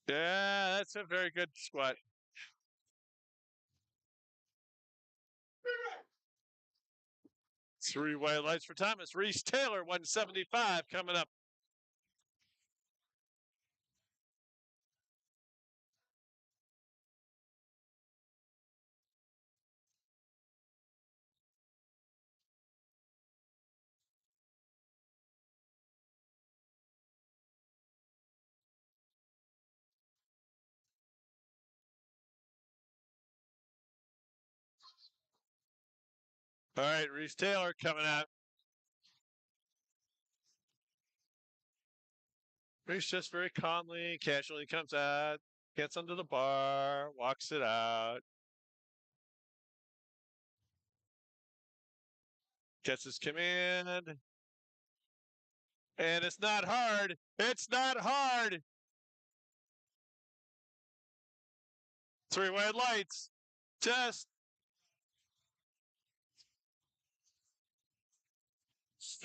Yeah, that's a very good squat. Three white lights for Thomas. Reese Taylor, 175 coming up. All right, Reese Taylor coming out. Reese just very calmly, casually comes out, gets under the bar, walks it out, gets his command. And it's not hard. It's not hard. Three white lights. Just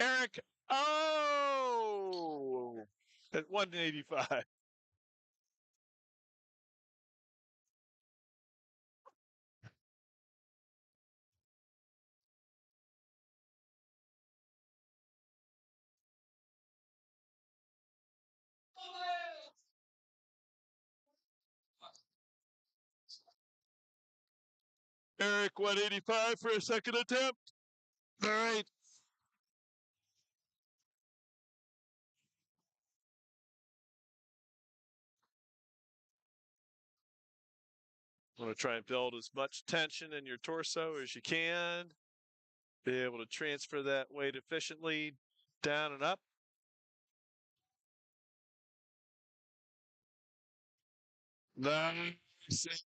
Eric. Oh, at 185. Eric, 185 for a second attempt. All right. Want to try and build as much tension in your torso as you can. Be able to transfer that weight efficiently down and up. Nice.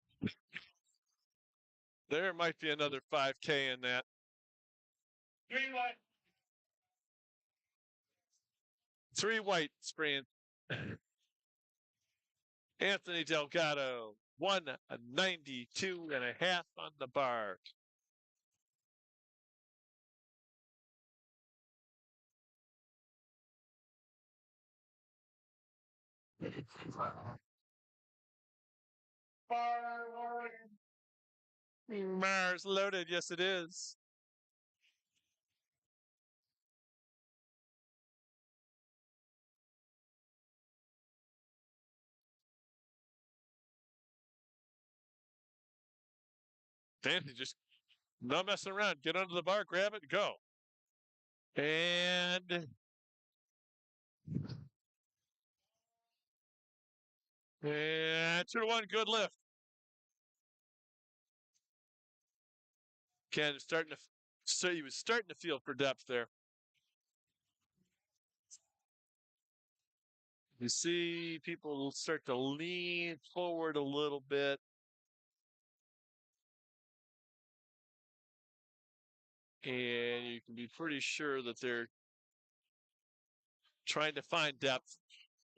There might be another 5K in that. Green light. Three white spraying. Anthony Delgado, 192.5 on the bar. Bar loaded. Mars loaded. Yes, it is. Anthony just no messing around. Get under the bar, grab it, go. And 2-1, good lift. Ken is starting to, so he was starting to feel for depth there. You see people start to lean forward a little bit. And you can be pretty sure that they're trying to find depth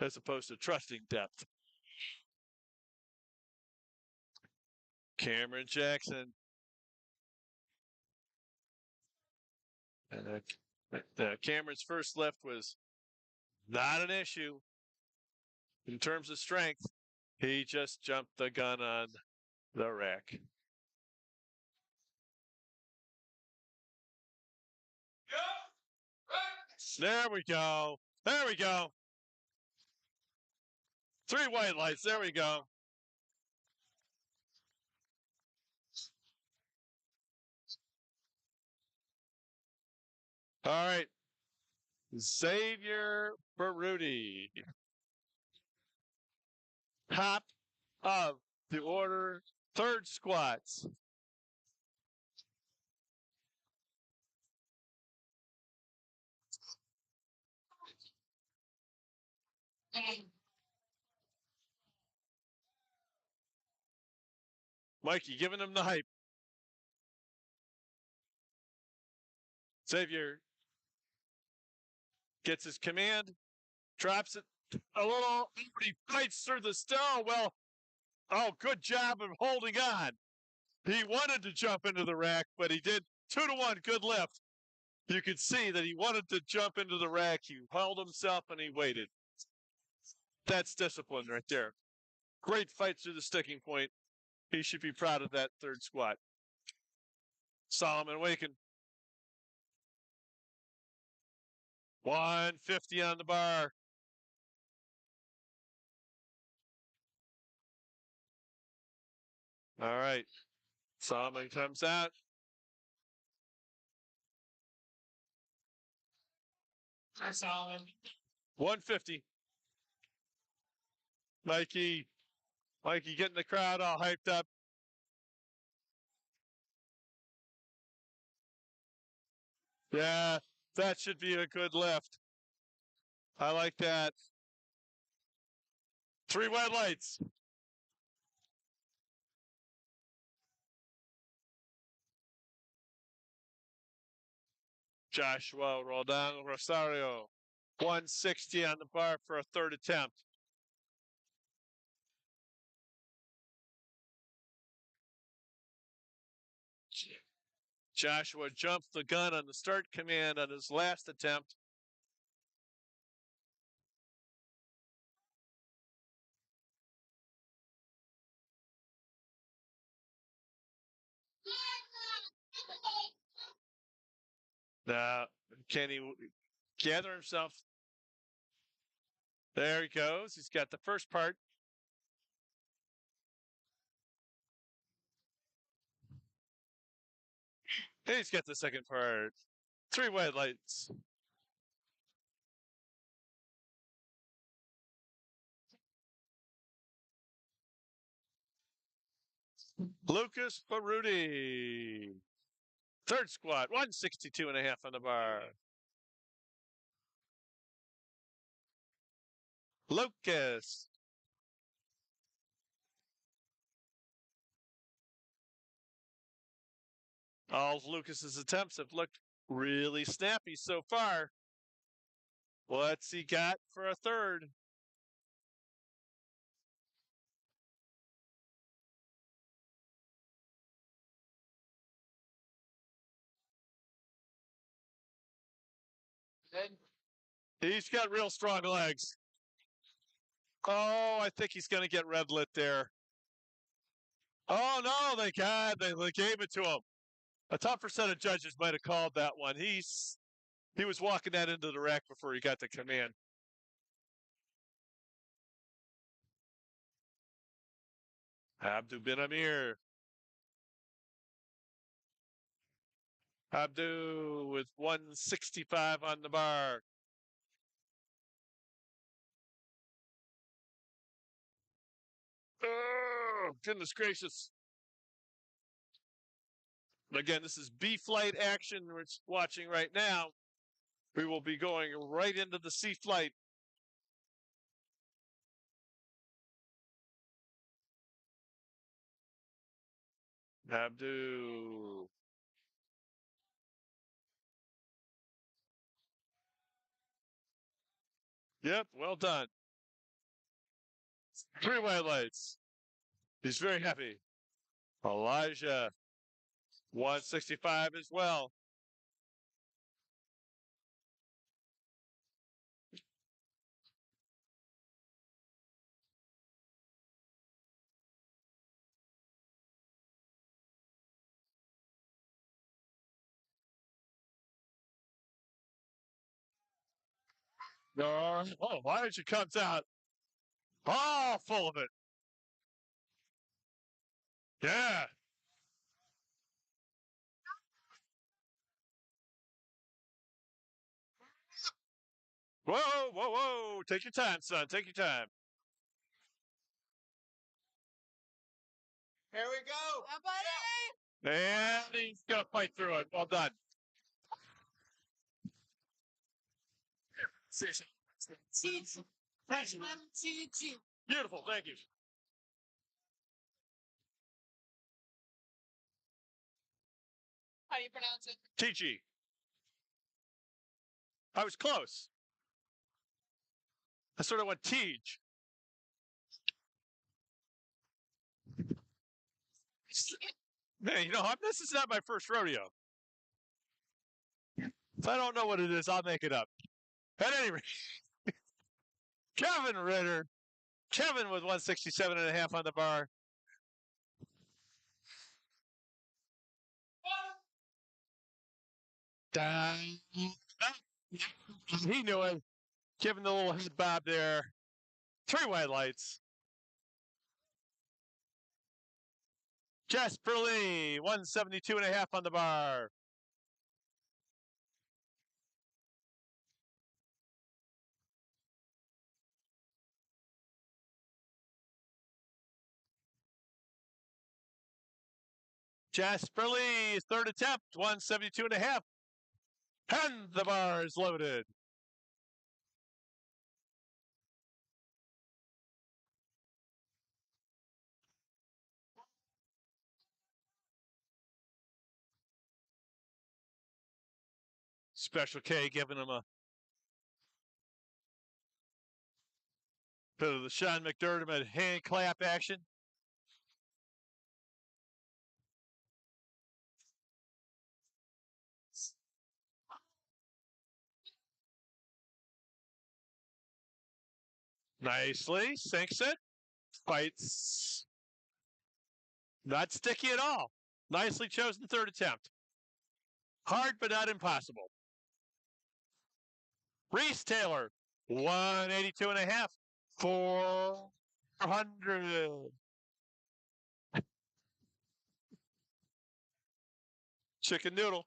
as opposed to trusting depth. Cameron Jackson. And Cameron's first lift was not an issue in terms of strength. He just jumped the gun on the rack. There we go. There we go. 3 white lights. There we go. All right. Xavier Baruti. Top of the order, third squats. Mikey giving him the hype. Xavier gets his command, drops it a little, he fights through the stairwell. Oh, good job of holding on. He wanted to jump into the rack, but he did 2-1, good lift. You could see that he wanted to jump into the rack. He held himself and he waited. That's discipline right there. Great fight through the sticking point. He should be proud of that third squat. Solomon Waken. 150 on the bar. All right. Solomon comes out. Solomon. 150. Mikey getting the crowd all hyped up. Yeah, that should be a good lift. I like that. 3 white lights. Joshua Roldan Rosario. 160 on the bar for a third attempt. Joshua jumped the gun on the start command on his last attempt. Now, can he gather himself? There he goes. He's got the first part. He's got the second part. 3 white lights. Lucas Baruti. Third squat, 162.5 on the bar. Lucas. All of Lucas's attempts have looked really snappy so far. What's he got for a third? He's got real strong legs. Oh, I think he's going to get red lit there. Oh, no, they gave it to him. A tougher set of judges might have called that one. He was walking that into the rack before he got the command. Abdou Ben Amir. Abdu with 165 on the bar. Oh, goodness gracious. Again, this is B flight action we're watching right now. We will be going right into the C flight. Abdu. Yep, well done. 3 white lights. He's very happy. Elijah, 165 as well. No, oh, Elijah comes out. Oh, full of it. Yeah. Whoa, whoa, whoa. Take your time, son. Take your time. Here we go. And he's going to fight through it. Well done. Beautiful. Thank you. How do you pronounce it? TG. I was close. I sort of went Tej. Man, you know, this is not my first rodeo. If I don't know what it is, I'll make it up. At any rate, Kevin Ritter. Kevin with 167.5 on the bar. He knew it. Giving the little head bob there. 3 white lights. Jasper Lee, 172.5 on the bar. Jasper Lee, third attempt, 172.5. And the bar is loaded. Special K giving him a bit of the Sean McDermott hand clap action. Nicely, sinks it, fights. Not sticky at all. Nicely chosen third attempt. Hard, but not impossible. Reese Taylor, 182.5. 400. Chicken noodle.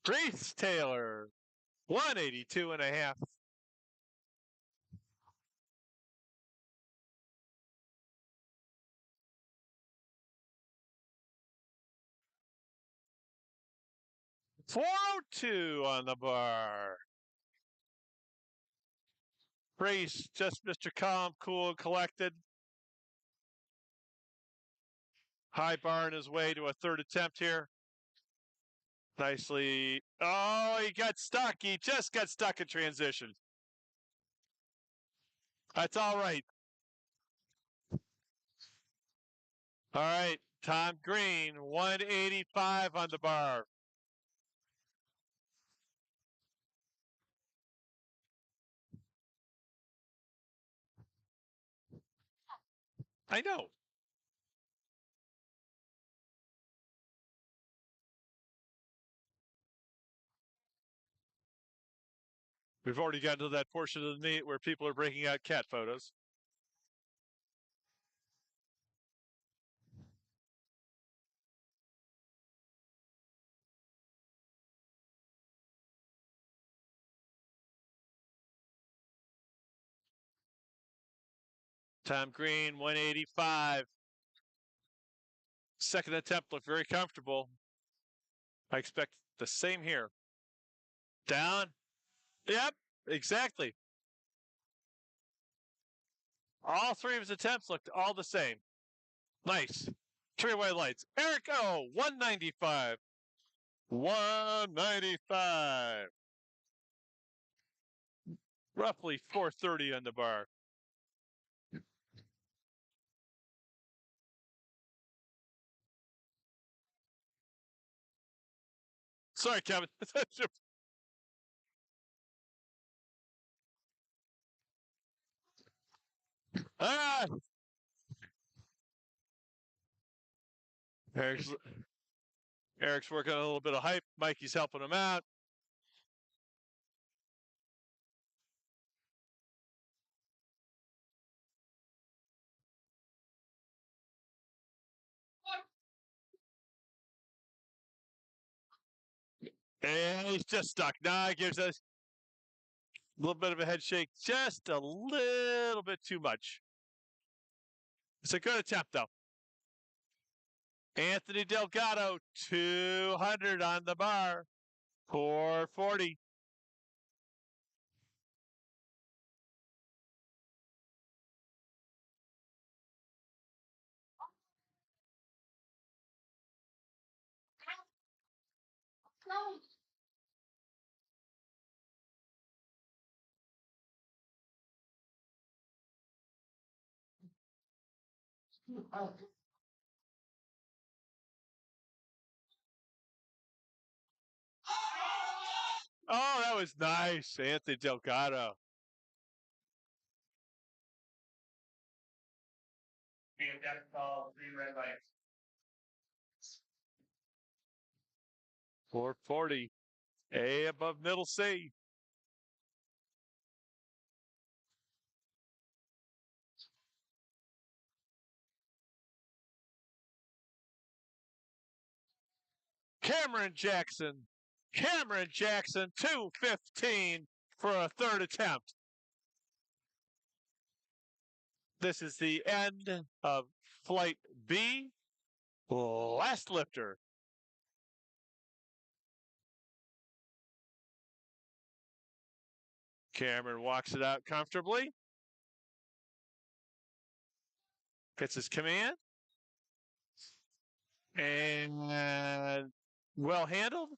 Reese Taylor, 182.5. $402 on the bar. Reese, just Mr. Calm, cool, and collected. High bar on his way to a third attempt here. Nicely. Oh, he got stuck. He just got stuck in transition. That's all right. All right. Tom Green, 185 on the bar. I know. We've already gotten to that portion of the meet where people are breaking out cat photos. Tom Green, 185. Second attempt looked very comfortable. I expect the same here. Down. Yep, exactly. All three of his attempts looked all the same. Nice. Three white lights. Eric O, 195. 195. Roughly 430 on the bar. Sorry, Kevin. ah! Eric's, Eric's working on a little bit of hype. Mikey's helping him out. And he's just stuck. Now he gives us a little bit of a head shake, just a little bit too much. It's a good attempt, though. Anthony Delgado, 200 on the bar, 440. Oh, that was nice, Anthony Delgado. And got called 3 red lights. 440. A above middle C. Cameron Jackson. Cameron Jackson, 215 for a third attempt. This is the end of flight B. Last lifter. Cameron walks it out comfortably. Gets his command. And well handled.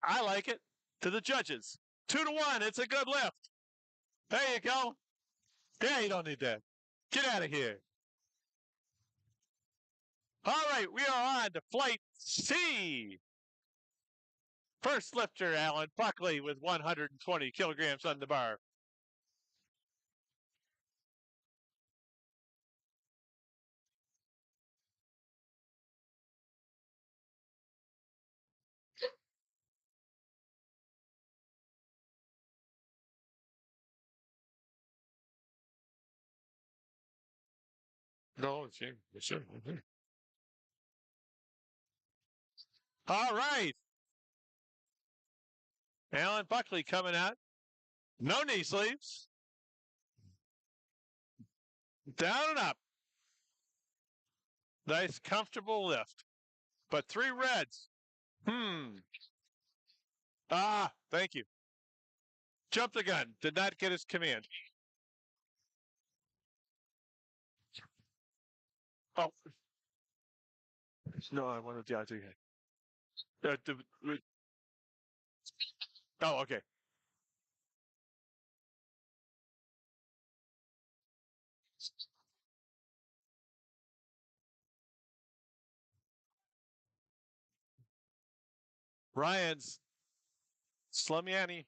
I like it. To the judges. 2-1. It's a good lift. There you go. Yeah, you don't need that. Get out of here. All right, we are on to flight C. First lifter, Alan Buckley, with 120 kilograms on the bar. No, sure. All right. Alan Buckley coming out. No knee sleeves. Down and up. Nice, comfortable lift. But 3 reds. Thank you. Jumped the gun. Did not get his command. Oh. No, I wanted the idea. Oh, okay. Ryan's Slumiani.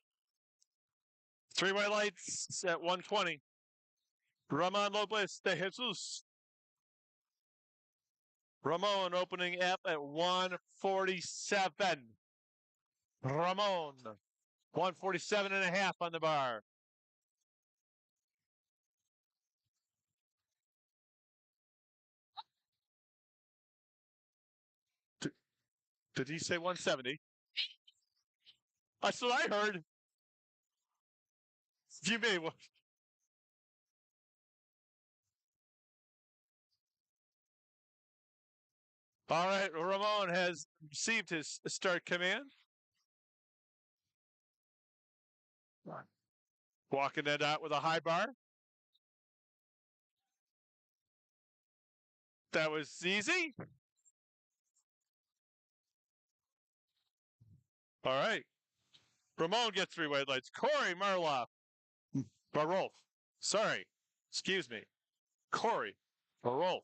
3 white lights at 120. Ramon Lopez de Jesus. Ramon opening up at 147. Ramon. 147 and a half on the bar. Did he say 170? That's what I heard. You may. All right, Ramon has received his start command. Walking it out with a high bar. That was easy. All right. Ramon gets 3 white lights. Corey Marloff. Barolf. Sorry. Excuse me. Corey Barolf.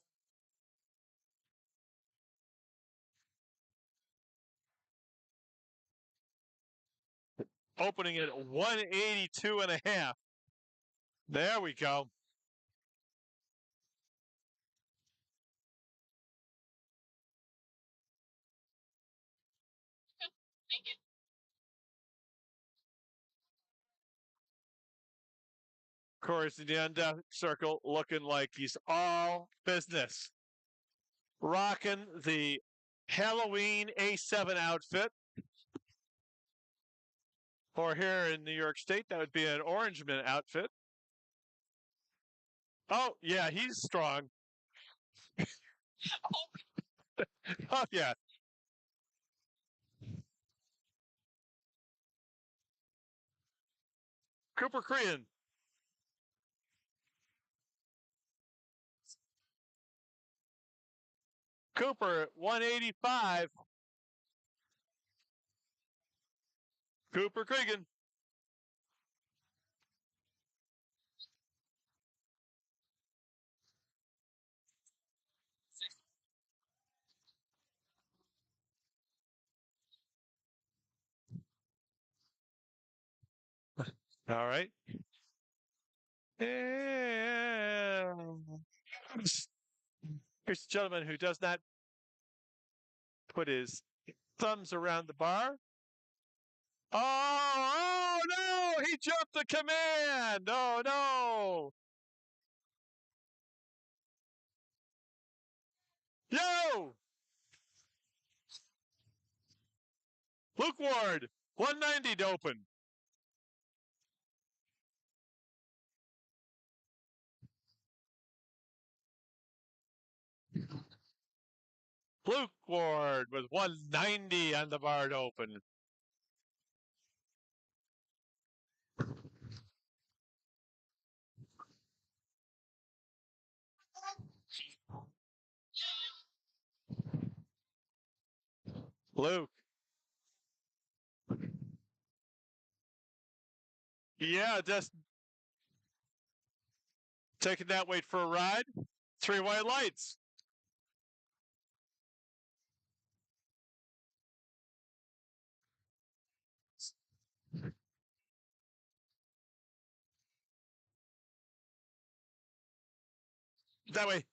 Opening at 182 and a half. There we go. Corey's in the end circle looking like he's all business. Rocking the Halloween A7 outfit. Or here in New York State, that would be an Orangeman outfit. Oh, yeah, he's strong. Oh, yeah. Cooper Crean. Cooper, 185. Cooper Cregan. All right. And here's a gentleman who does not put his thumbs around the bar. Oh no! He jumped the command! Oh no! Yo! Luke Ward, 190 to open. Luke Ward with 190 on the bar to open. Luke. Yeah, just taking that weight for a ride. 3 white lights. That way.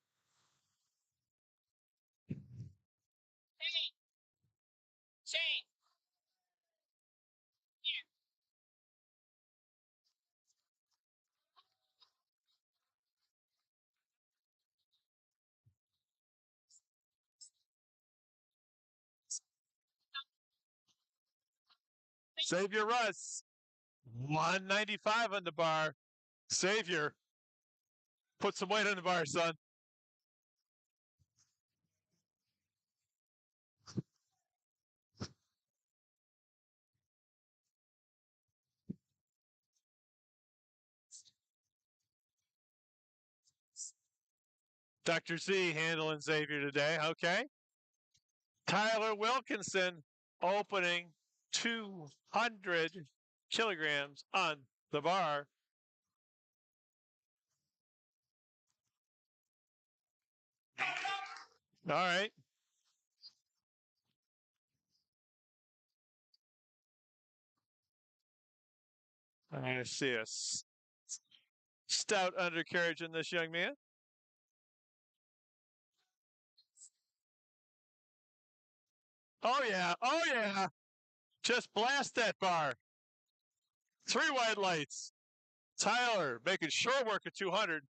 Xavier Russ, 195 on the bar. Xavier, put some weight on the bar, son. Dr. Z handling Xavier today. Okay. Tyler Wilkinson opening 200 kilograms on the bar. All right. I see a stout undercarriage in this young man. Oh, yeah. Oh, yeah. Just blast that bar. 3 white lights. Tyler making short work at 200.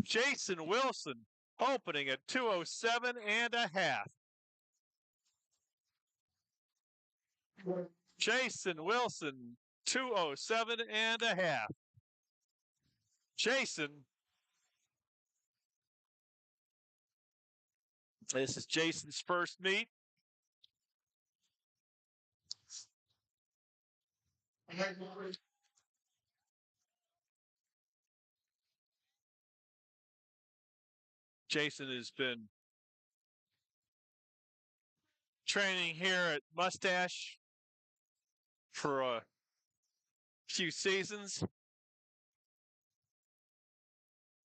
Jason Wilson opening at 207 and a half. Jason Wilson, 207 and a half. Jason This is Jason's first meet. Jason has been training here at Mustache for a few seasons.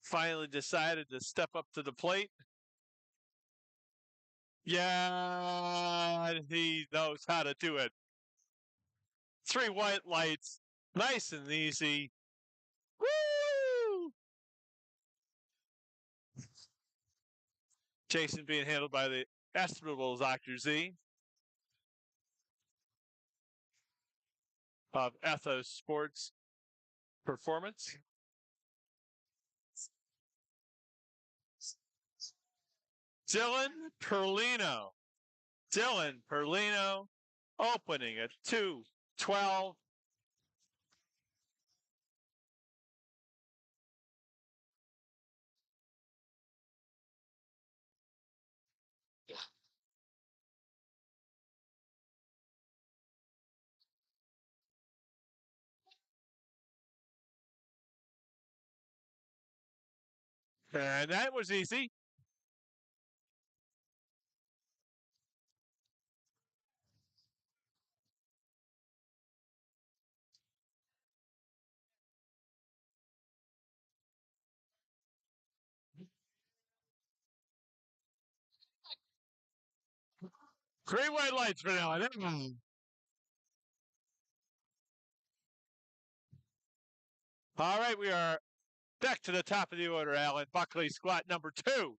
Finally decided to step up to the plate. Yeah, he knows how to do it. 3 white lights, nice and easy. Woo! Jason being handled by the estimable Dr. Z of Ethos Sports Performance. Dylan Perlino. Dylan Perlino opening at 212. And that was easy. Three white lights for now. All right, we are back to the top of the order, Alan. Buckley squat number 2.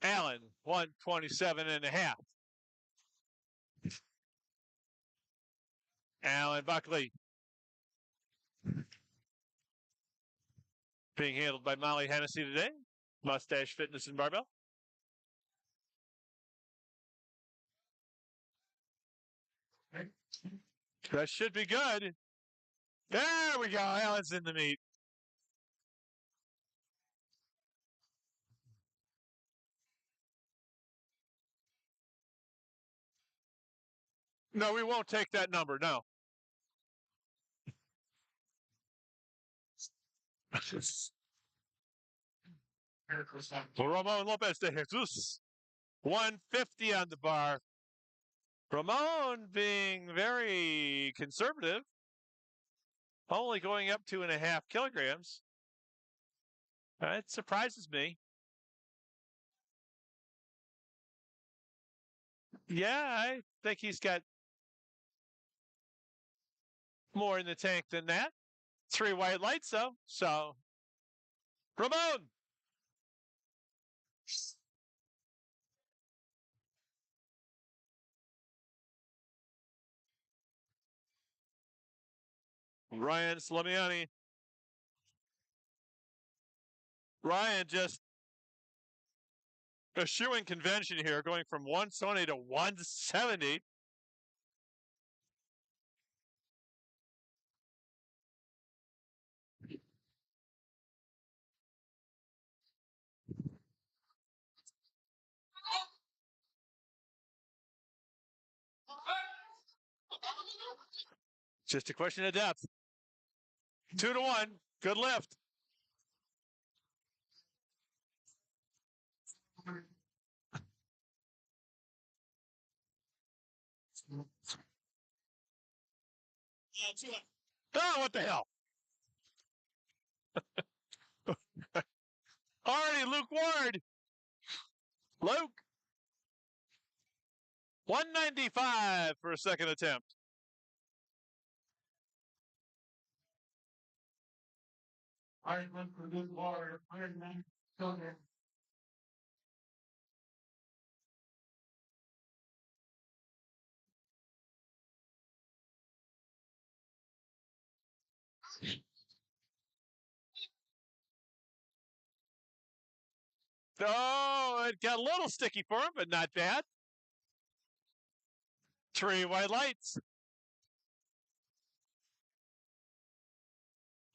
Allen, 127.5. Alan Buckley being handled by Molly Hennessy today. Mustache Fitness and Barbell. That should be good. There we go. Allen's in the meet. No, we won't take that number. No. Ramon Lopez de Jesus. 150 on the bar. Ramon being very conservative. Only going up 2.5 kilograms. It surprises me. Yeah, I think he's got more in the tank than that. 3 white lights, though. So, Ramon. Ryan Slamiani. Ryan just eschewing convention here, going from 120 to 170. Just a question of depth. 2-1. Good lift. Oh, what the hell? Already, Luke Ward. Luke. 195 for a second attempt. I went for Luke Ward, 109 children. Oh, it got a little sticky for him, but not bad. 3 white lights.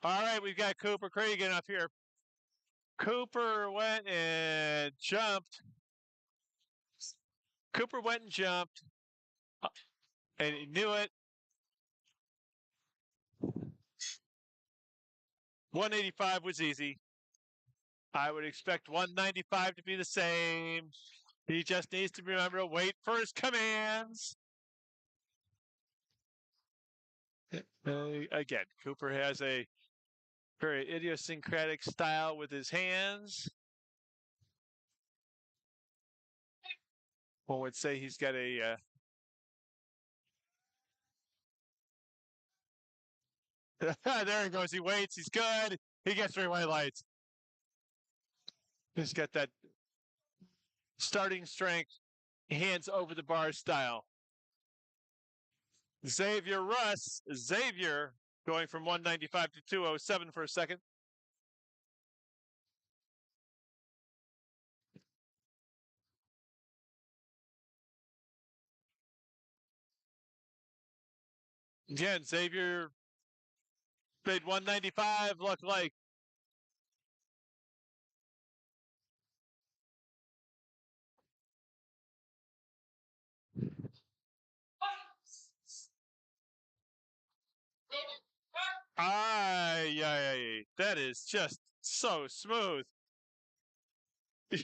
All right, we've got Cooper Cregan up here. Cooper went and jumped Cooper went and jumped, and he knew it. 185 was easy. I would expect 195 to be the same. He just needs to remember to wait for his commands. Again, Cooper has a very idiosyncratic style with his hands. One would say he's got a there he goes. He waits. He's good. He gets 3 white lights. He's got that starting strength, hands over the bar style. Xavier Russ. Xavier going from 195 to 207 for a second. Again, Xavier made 195 look like that is just so smooth.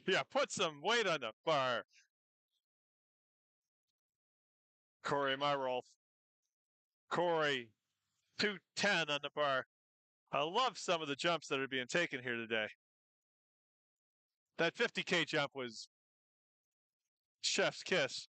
Yeah, put some weight on the bar. Corey Myrolf. Corey, 210 on the bar. I love some of the jumps that are being taken here today. That 50K jump was chef's kiss.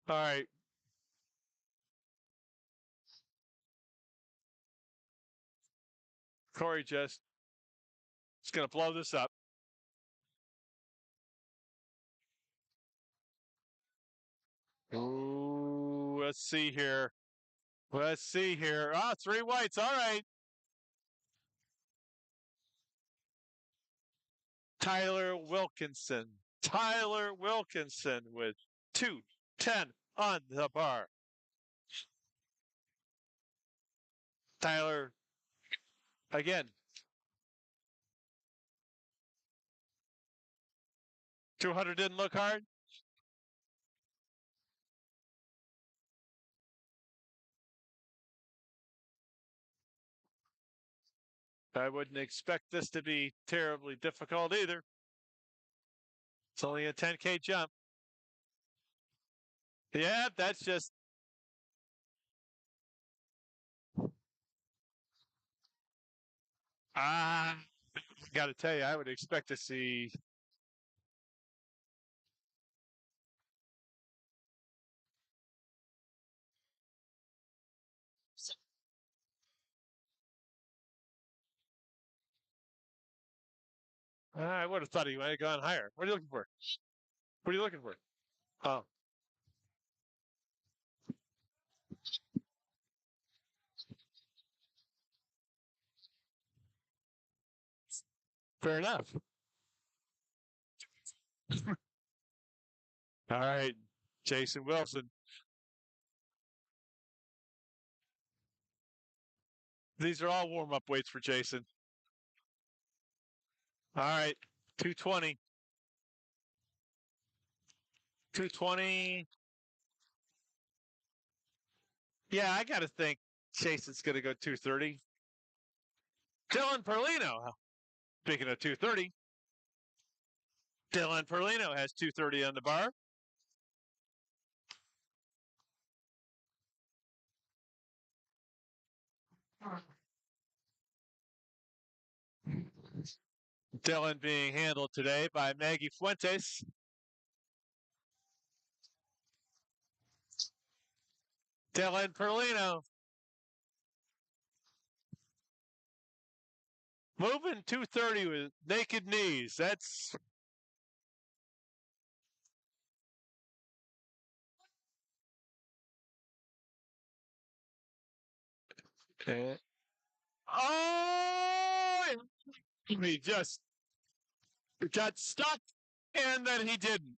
All right. Corey just is going to blow this up. Ooh, let's see here. Let's see here. Ah, 3 whites. All right. Tyler Wilkinson. Tyler Wilkinson with 210 on the bar. Tyler, again, 200 didn't look hard. I wouldn't expect this to be terribly difficult either. It's only a 10K jump. Yeah, that's just. Got to tell you, I would expect to see. I would have thought he might have gone higher. What are you looking for? What are you looking for? Oh. Fair enough. All right, Jason Wilson. These are all warm-up weights for Jason. All right, 220. 220. Yeah, I got to think Jason's going to go 230. Dylan Perlino. Speaking of 230, Dylan Perlino has 230 on the bar. Dylan being handled today by Maggie Fuentes. Dylan Perlino. Moving 230 with naked knees. That's. Oh! He just got stuck, and then he didn't.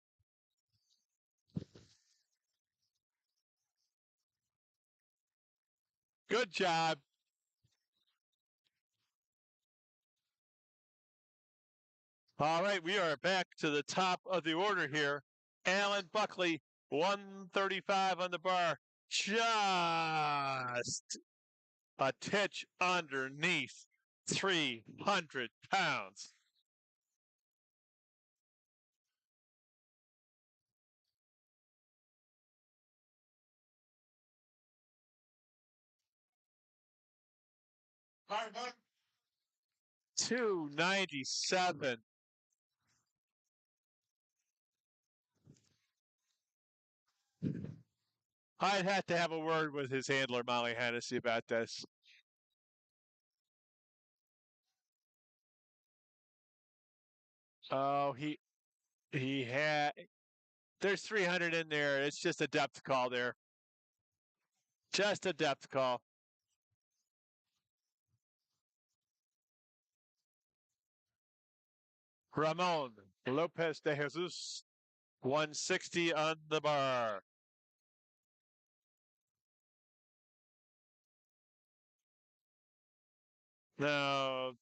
Good job. All right, we are back to the top of the order here. Alan Buckley, 135 on the bar. Just a titch underneath 300 pounds. Hard luck. 297. I'd have to have a word with his handler, Molly Hennessy, about this. Oh, he had. There's 300 in there. It's just a depth call there. Just a depth call. Ramon Lopez de Jesus, 160 on the bar. Now,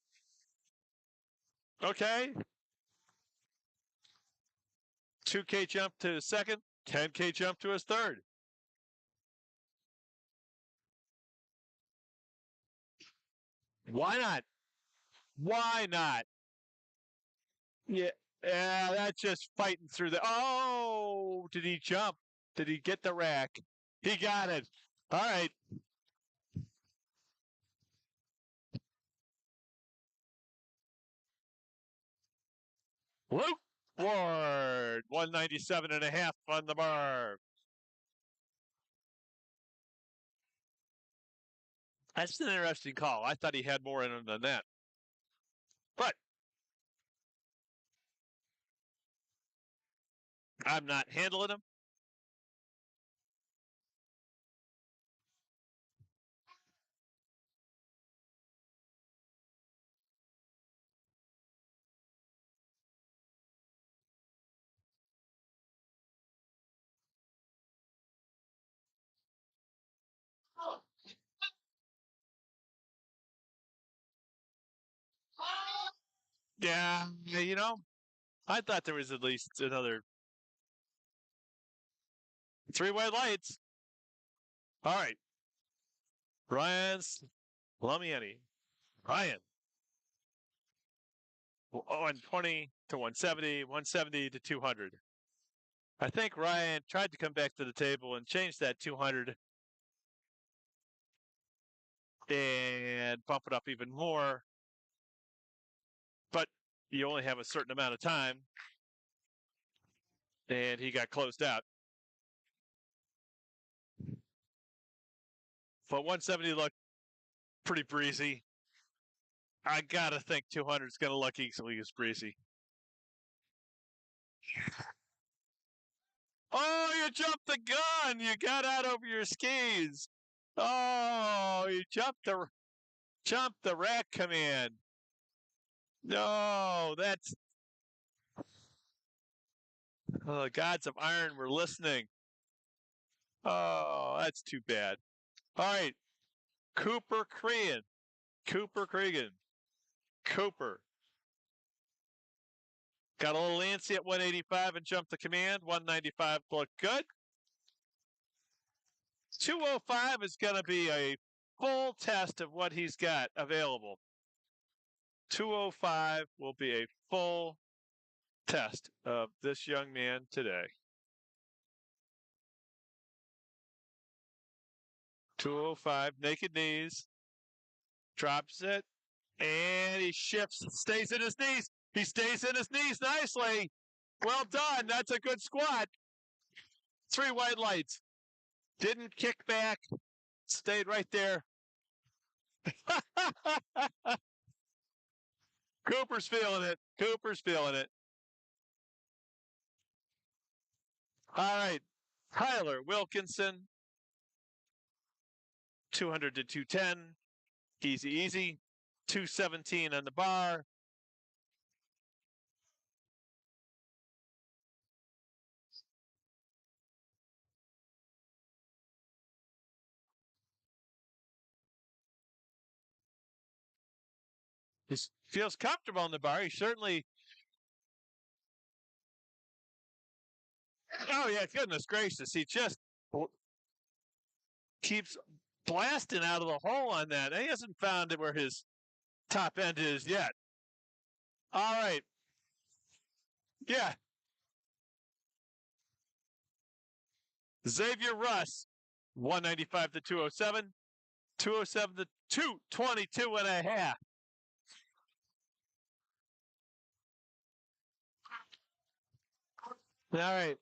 okay. 2K jump to his second, 10K jump to his third. Why not? Why not? Yeah, that's just fighting through the. Oh, did he jump? Did he get the rack? He got it. All right. Luke Ward, 197.5 on the bar. That's an interesting call. I thought he had more in him than that. But I'm not handling him. Yeah, I thought there was at least another 3 white lights. All right. Ryan Lamiani. Ryan. 120 to 170, 170 to 200. I think Ryan tried to come back to the table and change that 200 and bump it up even more. But you only have a certain amount of time. And he got closed out. But 170 looked pretty breezy. I gotta think 200 is gonna look equally as breezy. Oh, you jumped the gun! You got out over your skis. Oh, you jumped the rack command. No, that's the gods of iron were listening. Oh, that's too bad. All right, Cooper Cregan. Cooper. Got a little antsy at 185 and jumped the command. 195 looked good. 205 is going to be a full test of what he's got available. 205 will be a full test of this young man today. 205, naked knees, drops it, and he shifts, stays in his knees. He stays in his knees nicely. Well done. That's a good squat. 3 white lights. Didn't kick back. Stayed right there. Cooper's feeling it. All right. Tyler Wilkinson. 200 to 210. Easy. 217 on the bar. He feels comfortable on the bar. He certainly. Oh yeah, goodness gracious! He just keeps blasting out of the hole on that. He hasn't found it where his top end is yet. All right. Yeah. Xavier Russ, 195 to 207. 207 to 222 and a half. All right.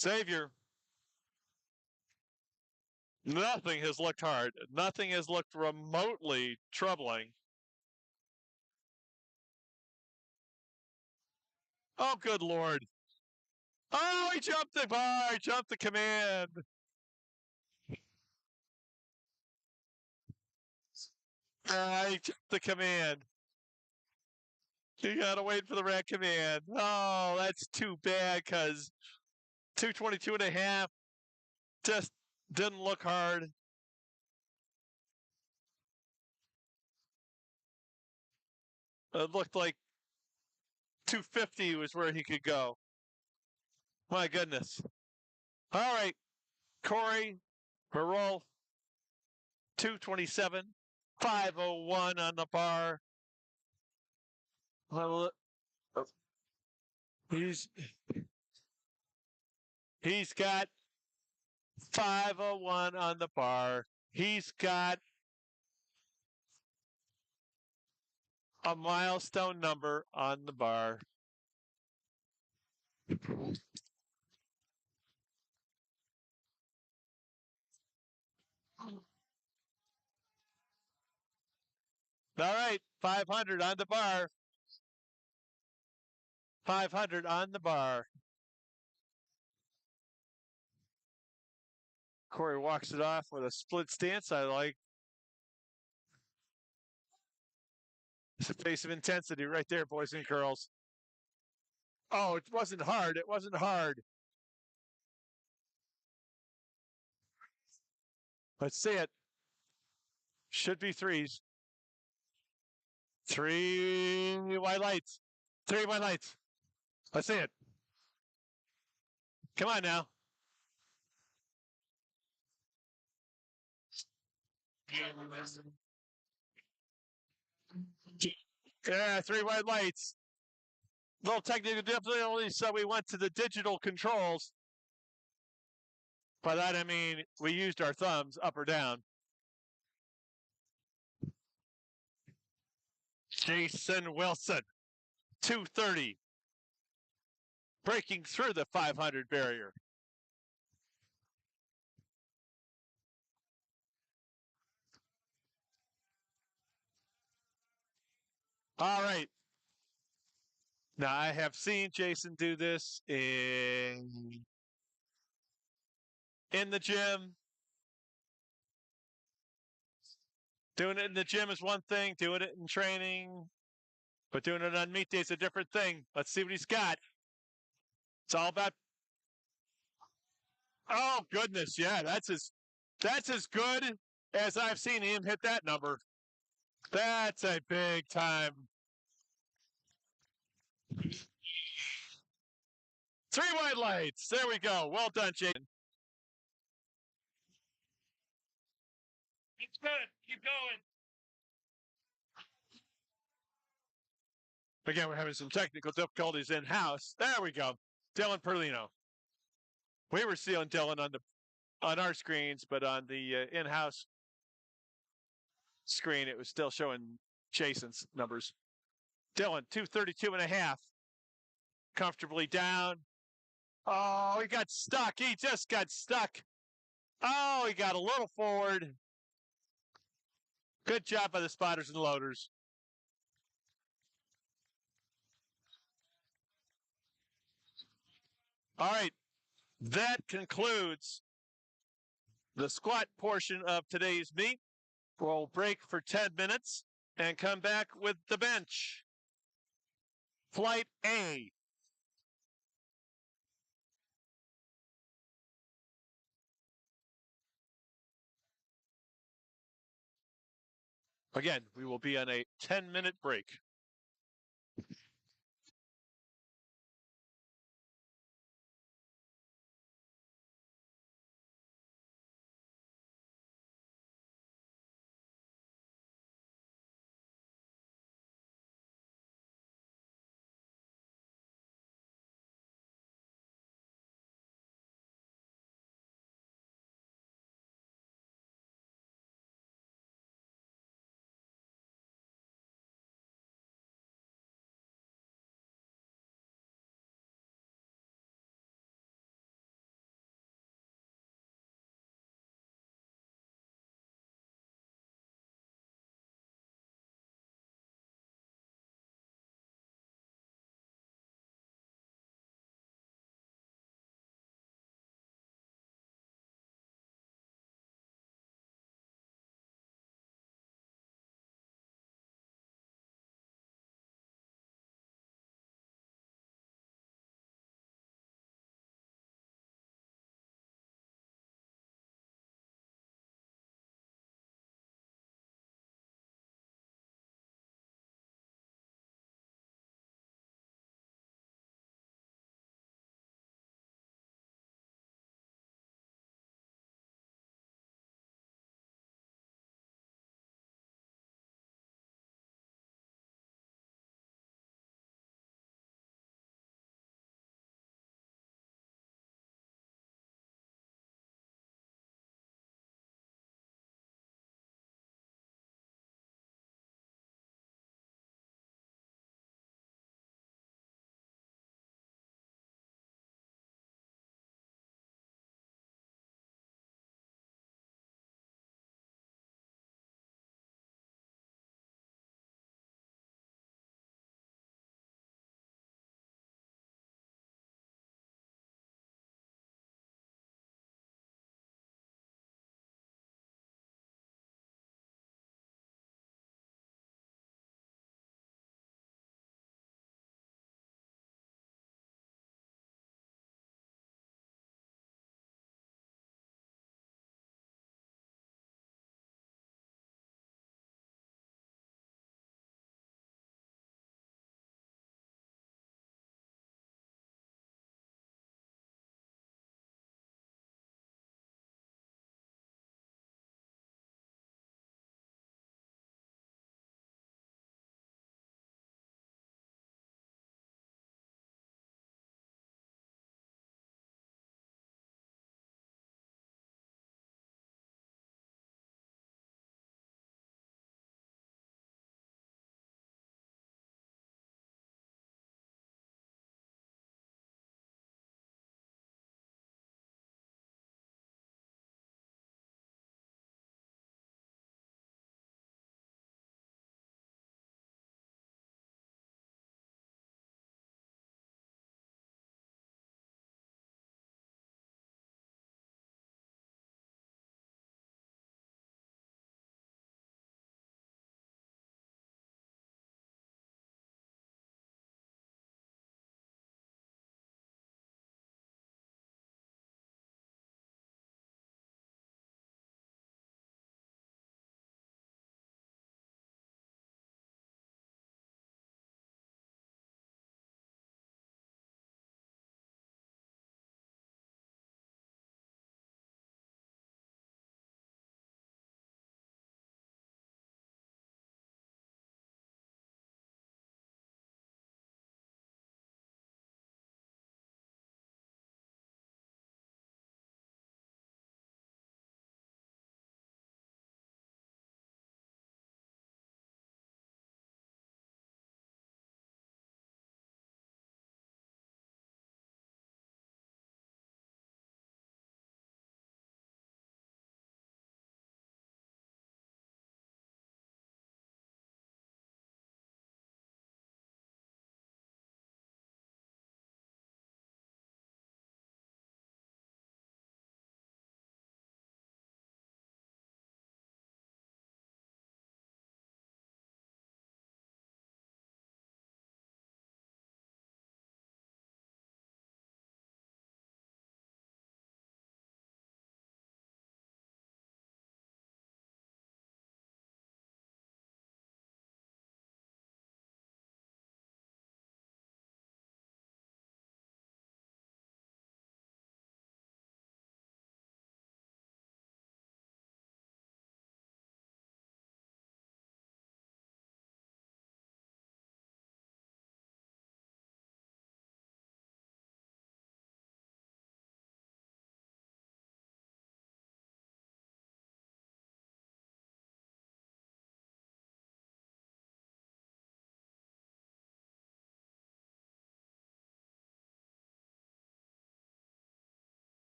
Xavier. Nothing has looked hard. Nothing has looked remotely troubling. Oh, good Lord. Oh, he jumped the bar. He jumped the command. He jumped the command. You got to wait for the rat command. Oh, that's too bad because 222 and a half just didn't look hard. It looked like 250 was where he could go. My goodness. All right, Corey Barol, 227, 501 on the bar. Well, he's got 501 on the bar. He's got a milestone number on the bar. All right, 500 on the bar. 500 on the bar. Corey walks it off with a split stance I like. It's a face of intensity right there, boys and girls. Oh, it wasn't hard. It wasn't hard. Let's see it. Should be threes. 3 white lights. 3 white lights. Let's see it. Come on now. Yeah, 3 white lights. Little technical difficulty, so we went to the digital controls. By that I mean we used our thumbs up or down. Jason Wilson, 230. Breaking through the 500 barrier. All right. Now, I have seen Jason do this in the gym. Doing it in the gym is one thing, doing it in training, but doing it on meet day is a different thing. Let's see what he's got. It's all about. Oh goodness, yeah, that's as good as I've seen him hit that number. That's a big time. 3 white lights. There we go. Well done, Jason. It's good. Keep going. Again, we're having some technical difficulties in house. There we go. Dylan Perlino. We were seeing Dylan on our screens, but on the in-house screen, it was still showing Jason's numbers. Dylan, 232 and a half. Comfortably down. Oh, he got stuck. He just got stuck. Oh, he got a little forward. Good job by the spotters and loaders. All right. That concludes the squat portion of today's meet. We'll break for 10 minutes and come back with the bench. Flight A. Again, we will be on a 10-minute break.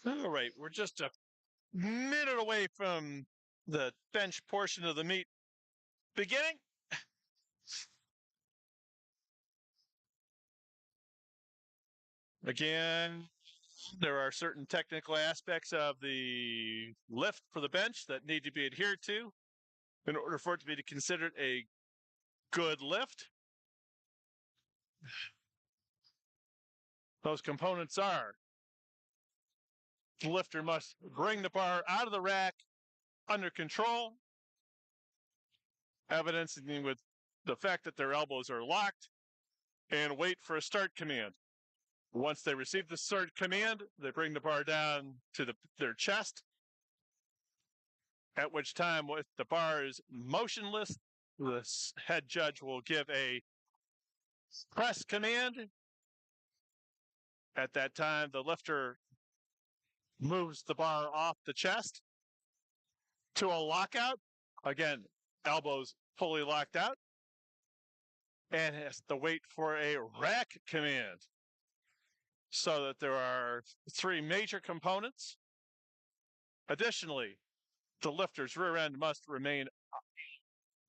All right, we're just a minute away from the bench portion of the meet beginning. Again, there are certain technical aspects of the lift for the bench that need to be adhered to in order for it to be considered a good lift. Those components are: the lifter must bring the bar out of the rack under control, evidencing with the fact that their elbows are locked, and wait for a start command. Once they receive the start command, they bring the bar down to their chest, at which time, if the bar is motionless, the head judge will give a press command. At that time, the lifter moves the bar off the chest to a lockout. Again, elbows fully locked out, and has to wait for a rack command. So that there are 3 major components. Additionally, the lifter's rear end must remain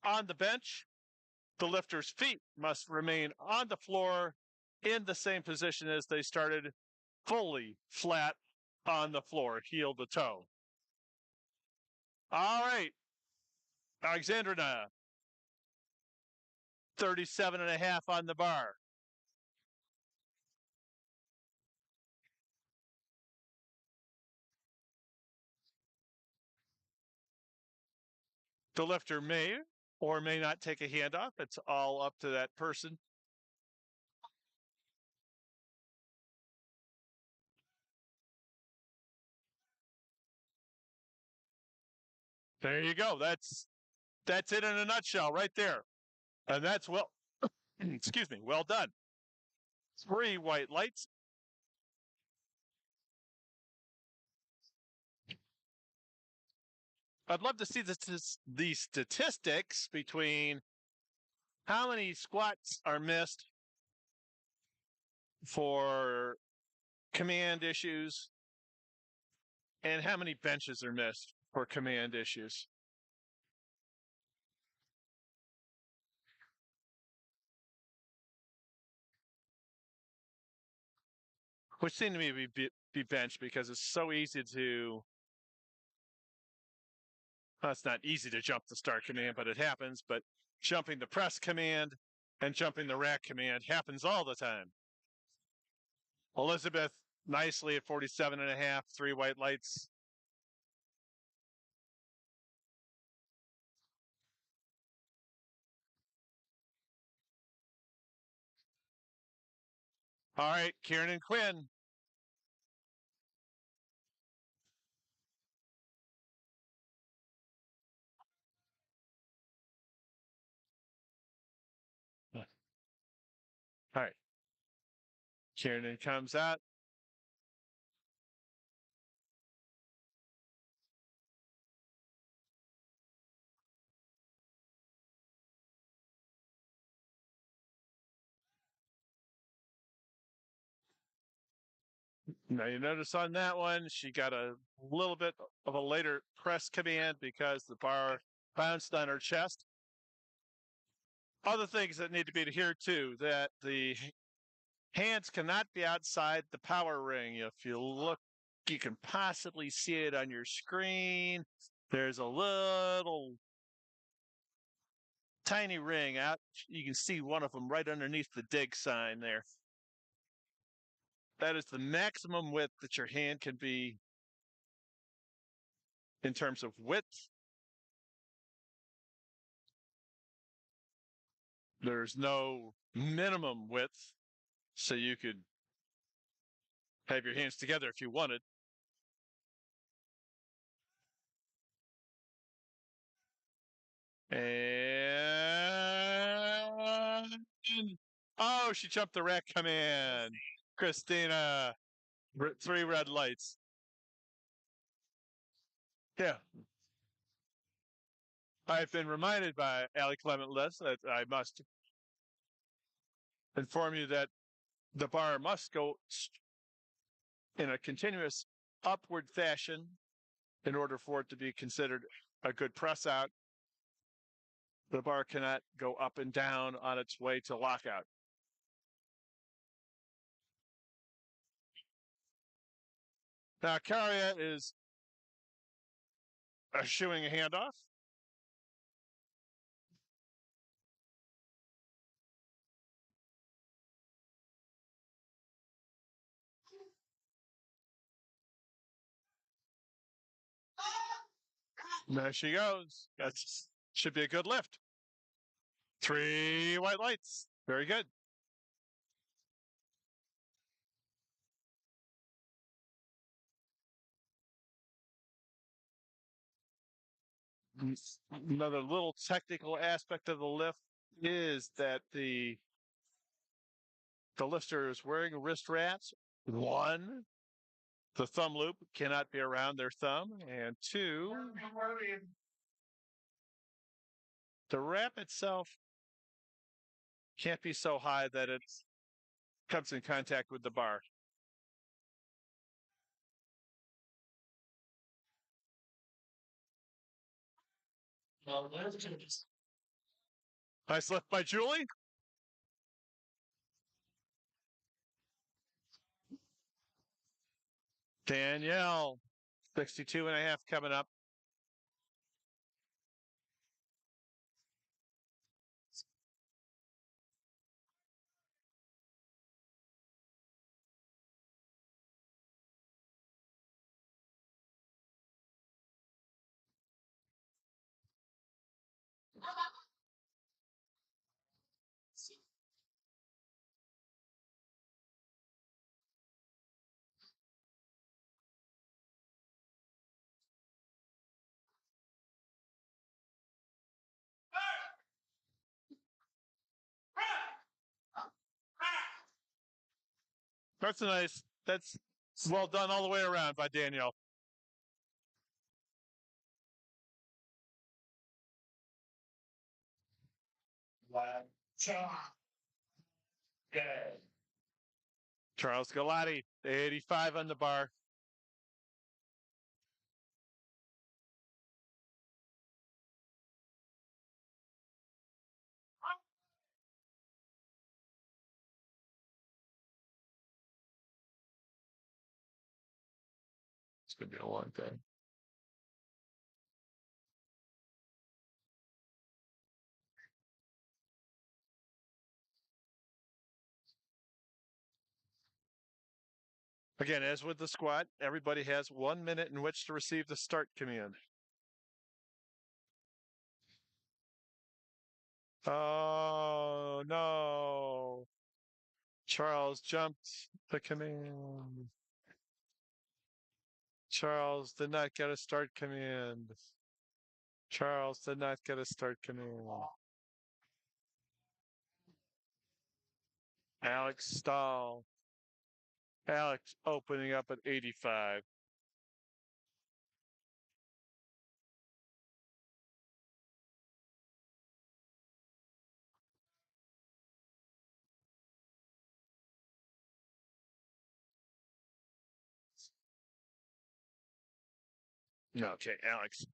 on the bench. The lifter's feet must remain on the floor in the same position as they started, fully flat on the floor, heel to toe. All right. Alexandrina, 37.5 on the bar. The lifter may or may not take a hand off. It's all up to that person. There you go. That's it in a nutshell right there. And that's excuse me, well done. 3 white lights. I'd love to see the statistics between how many squats are missed for command issues and how many benches are missed for command issues. Which seem to me to be bench because it's so easy to. Well, it's not easy to jump the start command, but it happens. But jumping the press command and jumping the rack command happens all the time. Elizabeth nicely at 47.5, 3 white lights. All right, Kieran and Quinn. All right. Kieran comes out. Now you notice on that one, she got a little bit of a later press command because the bar bounced on her chest. Other things that need to be adhered to, that the hands cannot be outside the power ring. If you look, you can possibly see it on your screen. There's a little tiny ring out. You can see one of them right underneath the dig sign there. That is the maximum width that your hand can be in terms of width. There's no minimum width, so you could have your hands together if you wanted. And oh, she jumped the rack command. Christina, 3 red lights. Yeah. I've been reminded by Allie Clement Liss that I must inform you that the bar must go in a continuous upward fashion in order for it to be considered a good press out. The bar cannot go up and down on its way to lockout. Now, Carrier is eschewing a handoff. There she goes. That should be a good lift. 3 white lights. Very good. Another little technical aspect of the lift is that the lifter is wearing wrist wraps. One, the thumb loop cannot be around their thumb, and two, the wrap itself can't be so high that it comes in contact with the bar. Nice lift by Julie. Danielle, 62.5 coming up. That's well done all the way around by Danielle. Charles Galati, 85 on the bar. It's going to be a long day. Again, as with the squat, everybody has 1 minute in which to receive the start command. Oh, no. Charles jumped the command. Charles did not get a start command. Charles did not get a start command. Alex Stahl. Alex opening up at 85. Okay, Alex.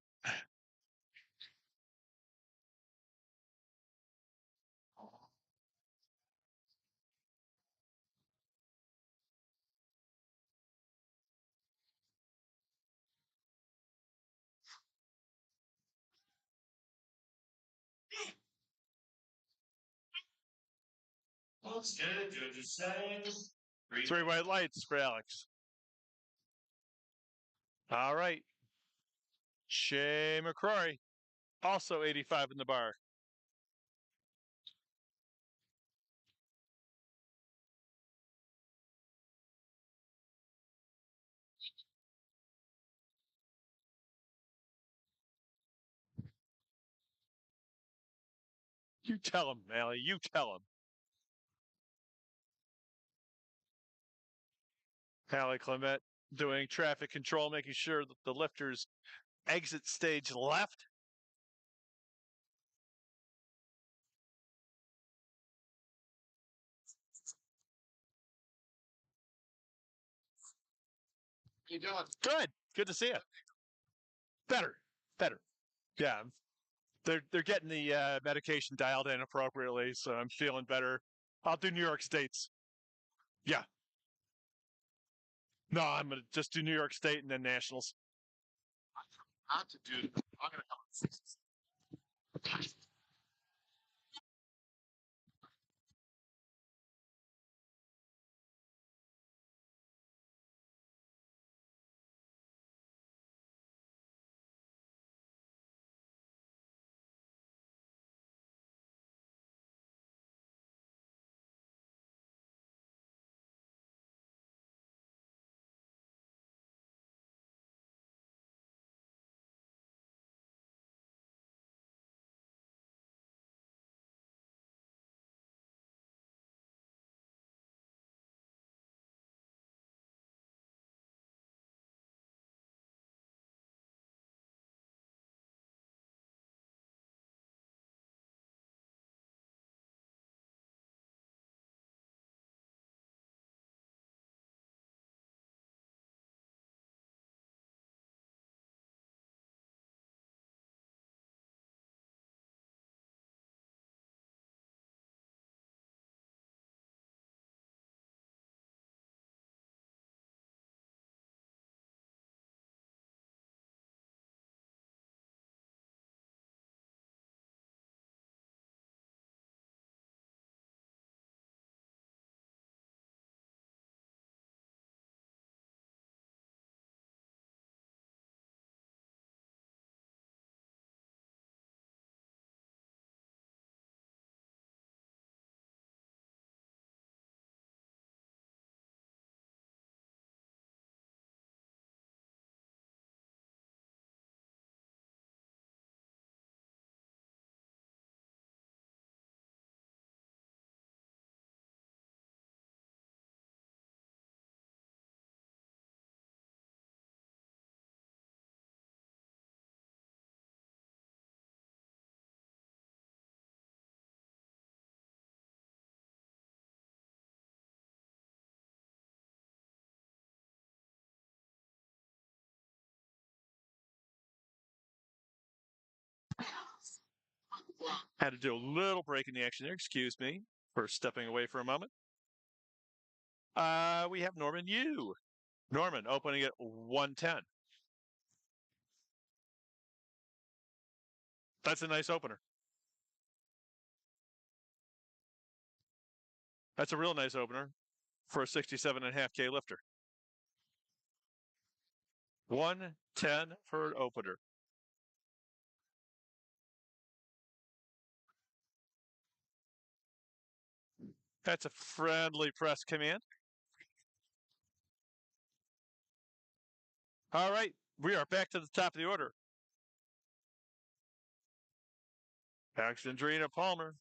Looks good, judges say. 3 white lights for Alex. All right. Shay McCrory, also 85 in the bar. You tell him, Allie. You tell him. Allie Clement doing traffic control, making sure that the lifters exit stage left. you doing? Good. Good to see you. Better. Yeah. They're getting the medication dialed in appropriately, so I'm feeling better. I'll do New York States. Yeah. No, I'm gonna just do New York State and then Nationals. Not to do. I'm gonna come. Had to do a little break in the action there. Excuse me for stepping away for a moment. We have Norman Yu. Norman opening at 110. That's a nice opener. That's a real nice opener for a 67.5K lifter. 110 for an opener. That's a friendly press command. All right, we are back to the top of the order. Alexandrina Palmer,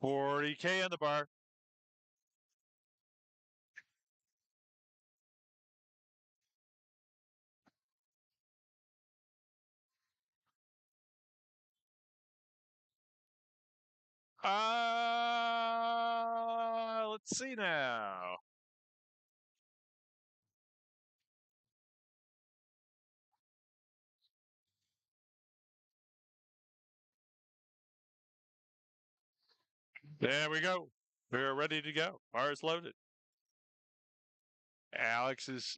40K on the bar. Let's see now. There we go. We're ready to go. Bar is loaded. Alex is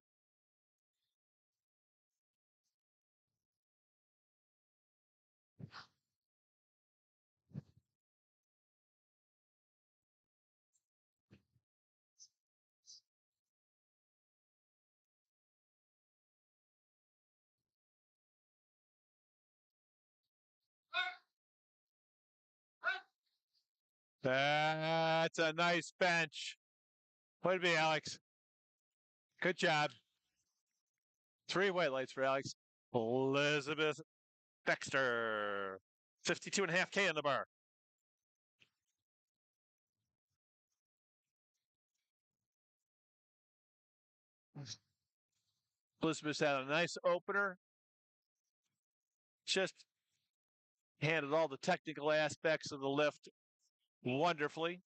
That's a nice bench. Way to be, Alex. Good job. 3 white lights for Alex. Elizabeth Dexter. 52.5K on the bar. Elizabeth had a nice opener. Just handled all the technical aspects of the lift wonderfully.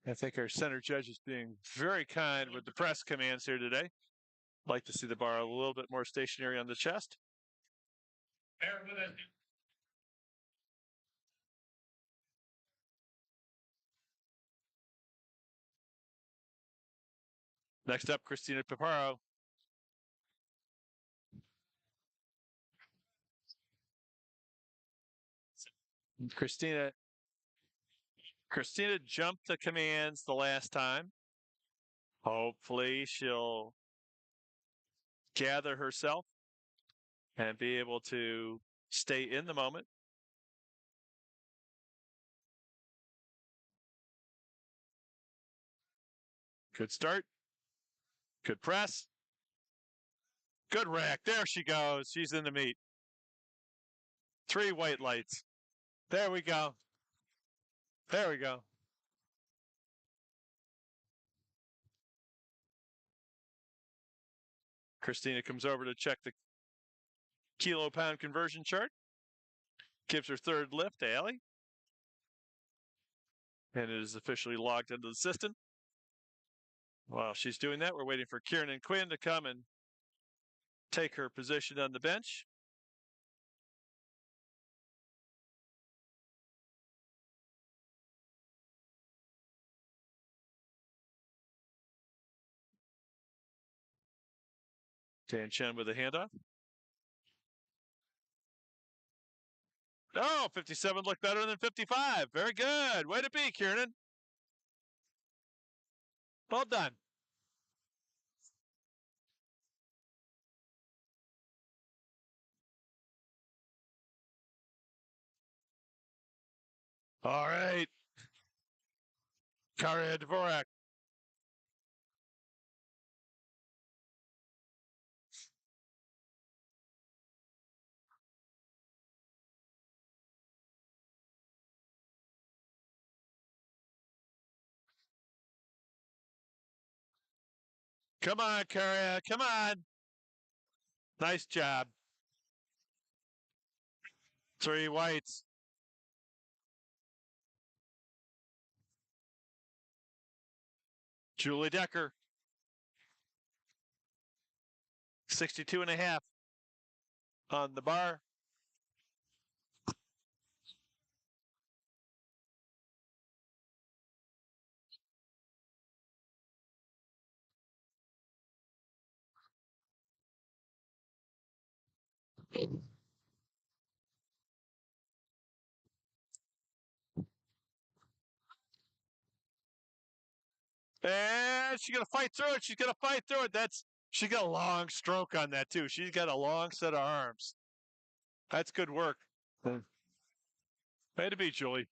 I think our center judge is being very kind with the press commands here today. Like to see the bar a little bit more stationary on the chest. Bear with it. Next up, Christina Paparo. Christina jumped the commands the last time. Hopefully she'll gather herself and be able to stay in the moment. Good start. Good press. Good rack. There she goes. She's in the meat. 3 white lights. There we go. There we go. Christina comes over to check the kilo pound conversion chart. Gives her third lift to Allie. And it is officially logged into the system. While she's doing that, we're waiting for Kieran and Quinn to come and take her position on the bench. Dan Chen with a handoff. Oh, 57 looked better than 55. Very good. Way to be, Kieran. Well done. All right. Karia Dvorak. Come on, Karia. Come on. Nice job. 3 whites. Julie Decker. 62.5 on the bar. And she's gonna fight through it. She's gonna fight through it. She got a long stroke on that too. She's got a long set of arms. That's good work. Way to be, Julie.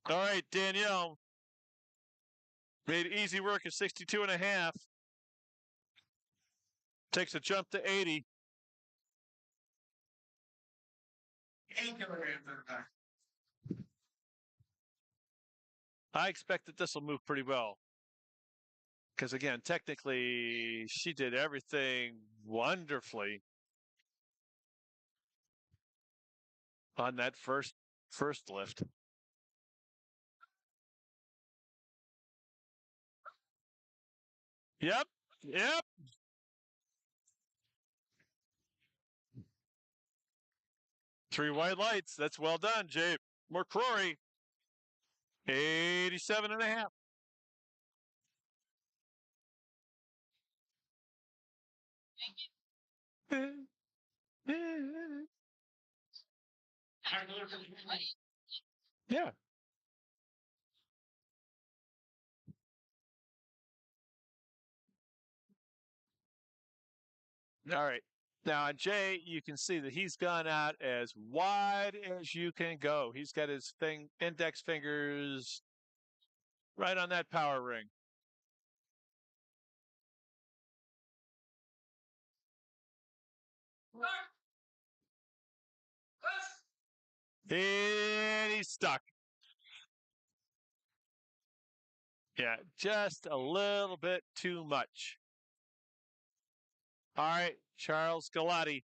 All right, Danielle. Made easy work at 62.5. Takes a jump to 80. I expect that this will move pretty well. Because again, technically, she did everything wonderfully on that first lift. Yep. 3 white lights. That's well done, Jay McCrory. 87.5. Yeah. All right. Now, on Jay, you can see that he's gone out as wide as you can go. He's got his index fingers right on that power ring. stuck. Yeah, just a little bit too much. All right, Charles Galati.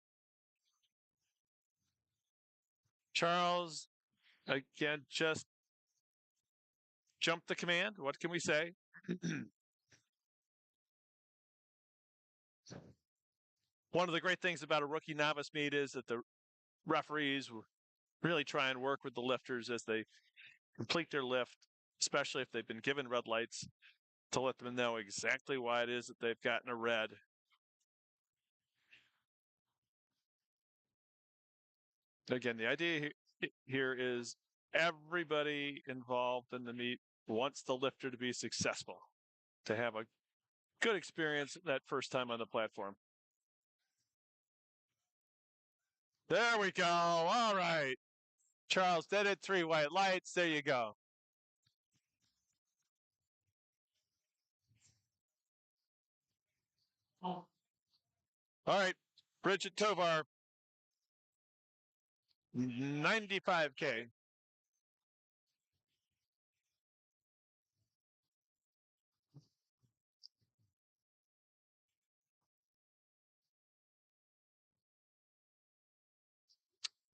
Charles, again, just jumped the command. What can we say? One of the great things about a rookie novice meet is that the referees really try and work with the lifters as they complete their lift, especially if they've been given red lights, to let them know exactly why it is that they've gotten a red. Again, the idea here is everybody involved in the meet wants the lifter to be successful, to have a good experience that first time on the platform. There we go. All right. Charles did it. 3 white lights. There you go. Oh, All right. Bridget Tovar, 95K.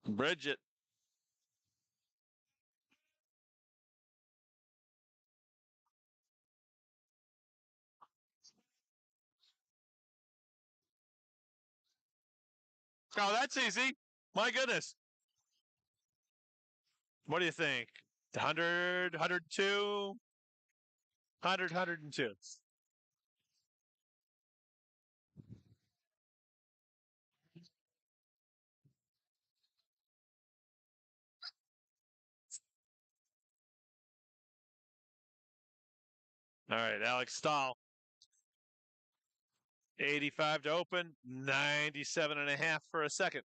Bridget. Oh, that's easy. My goodness. What do you think? 100, 102, 100, 102. All right, Alex Stahl. 85 to open, 97.5 for a second.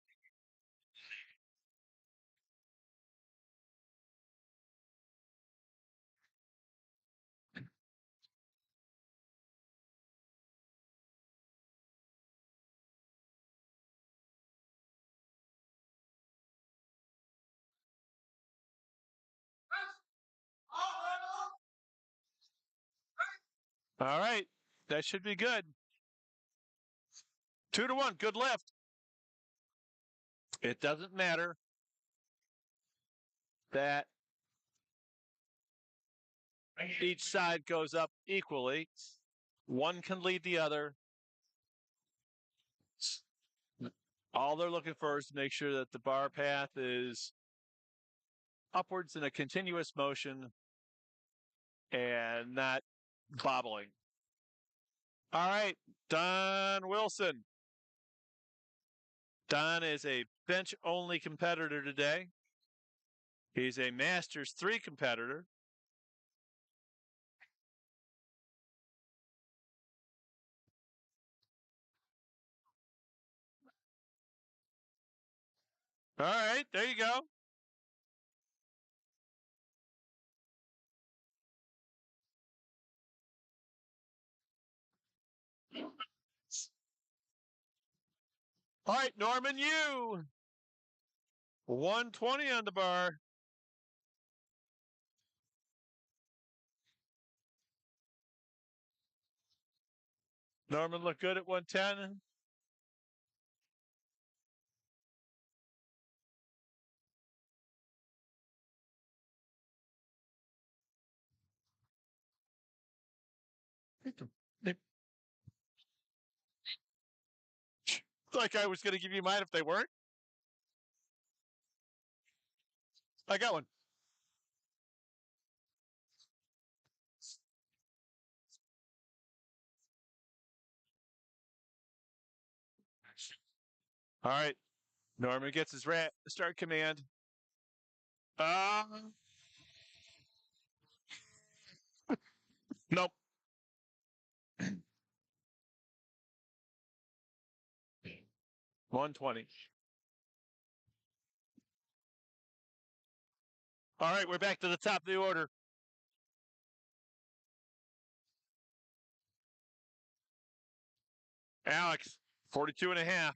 All right, that should be good. 2 to 1, good lift. It doesn't matter that each side goes up equally. One can lead the other. All they're looking for is to make sure that the bar path is upwards in a continuous motion and not bobbling. All right, Don Wilson. Don is a bench-only competitor today. He's a Masters 3 competitor. All right, there you go. All right, Norman Yu. 120 on the bar. Norman looked good at 110. Like I was going to give you mine if they weren't. I got one. All right. Norman gets his start command. Nope. $120. All right, we're back to the top of the order. Alex, 42.5.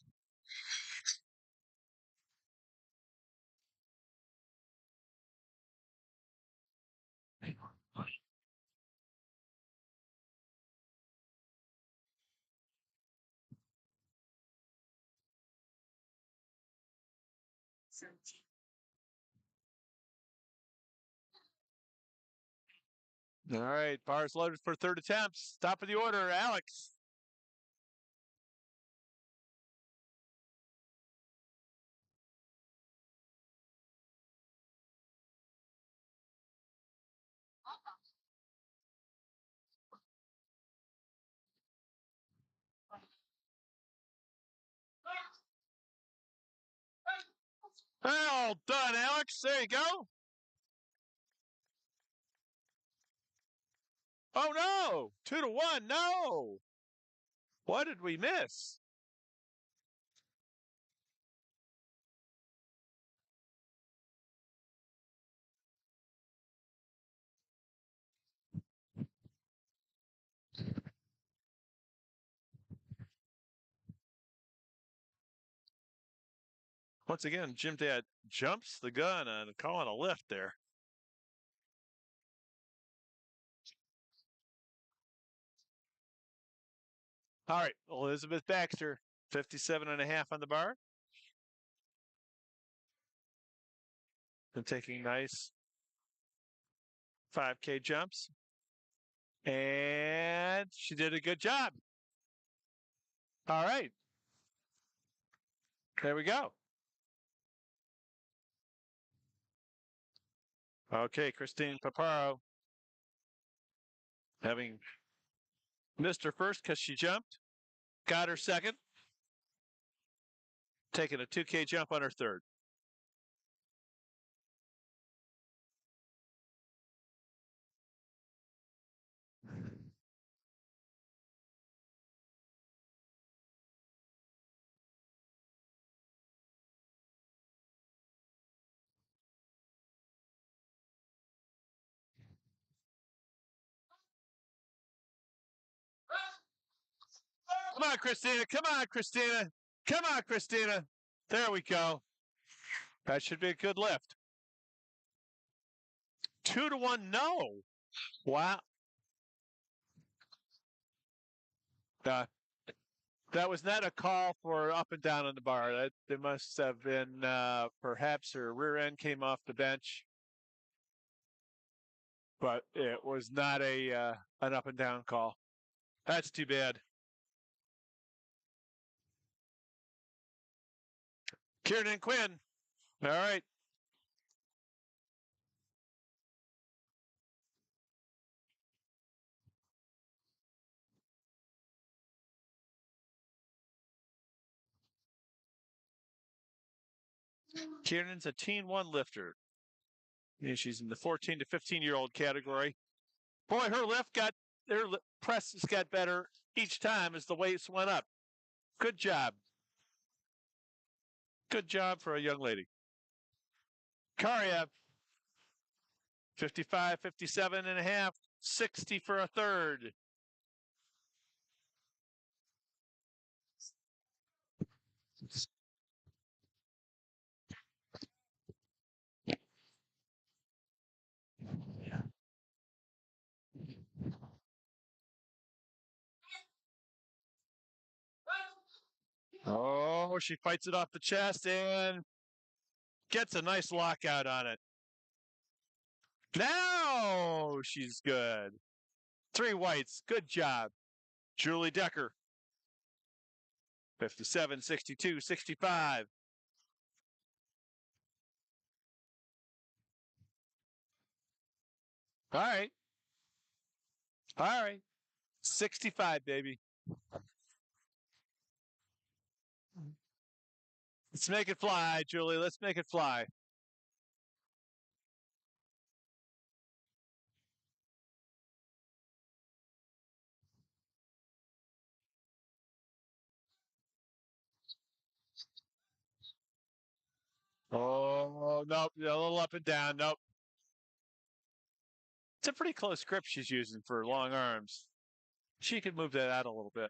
All right, bars loaded for third attempts. Top of the order, Alex. Well done, Alex. There you go. Oh no! 2-1. No. What did we miss? Once again, Jim Dad jumps the gun on calling a lift there. All right, Elizabeth Baxter, 57.5 on the bar. And taking nice 5K jumps. And she did a good job. All right. There we go. Okay, Christine Paparo having missed her first because she jumped, got her second, taking a 2K jump on her third. Come on, Christina. Come on, Christina. Come on, Christina. There we go. That should be a good lift. 2-1, no. Wow. That was not a call for up and down on the bar. That there must have been perhaps her rear end came off the bench, but it was not a an up and down call. That's too bad. Kieran Quinn. All right. Kieran's a teen one lifter. Yeah, she's in the 14 to 15-year-old category. Boy, her presses got better each time as the weights went up. Good job. Good job for a young lady. Karyev, 55, 57.5, 60 for a third. Oh, she fights it off the chest and gets a nice lockout on it. Now she's good. 3 whites. Good job. Julie Decker. 57, 62, 65. All right. All right. 65, baby. Let's make it fly, Julie. Let's make it fly. Oh, nope. A little up and down. Nope. It's a pretty close grip she's using for long arms. She could move that out a little bit.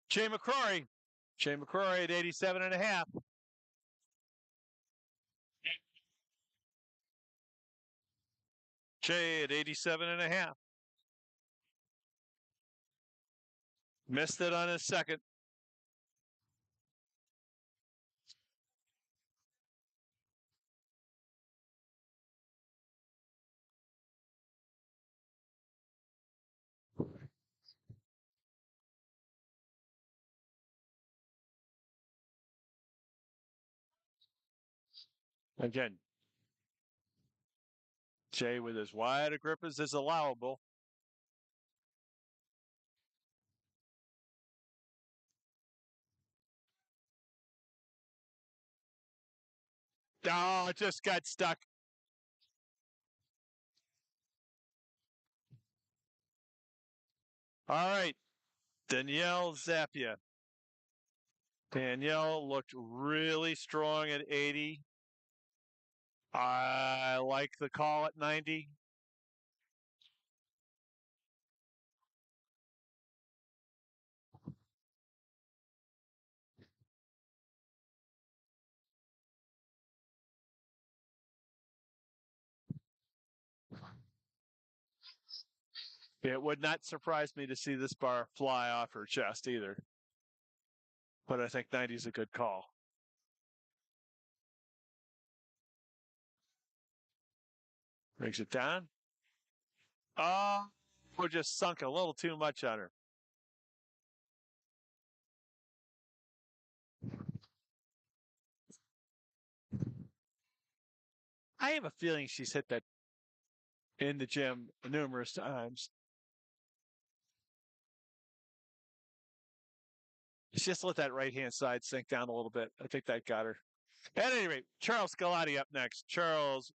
Jay McCrory. Jay McCrory at 87.5. Jay at 87.5. Missed it on his second. Again, Jay with as wide a grip as is allowable. Oh, it just got stuck. All right. Danielle Zapia. Danielle looked really strong at 80. I like the call at 90. It would not surprise me to see this bar fly off her chest either. But I think 90 is a good call. Brings it down. Oh, we just sunk a little too much on her. I have a feeling she's hit that in the gym numerous times. Just let that right hand side sink down a little bit. I think that got her. At any rate, Charles Galati up next. Charles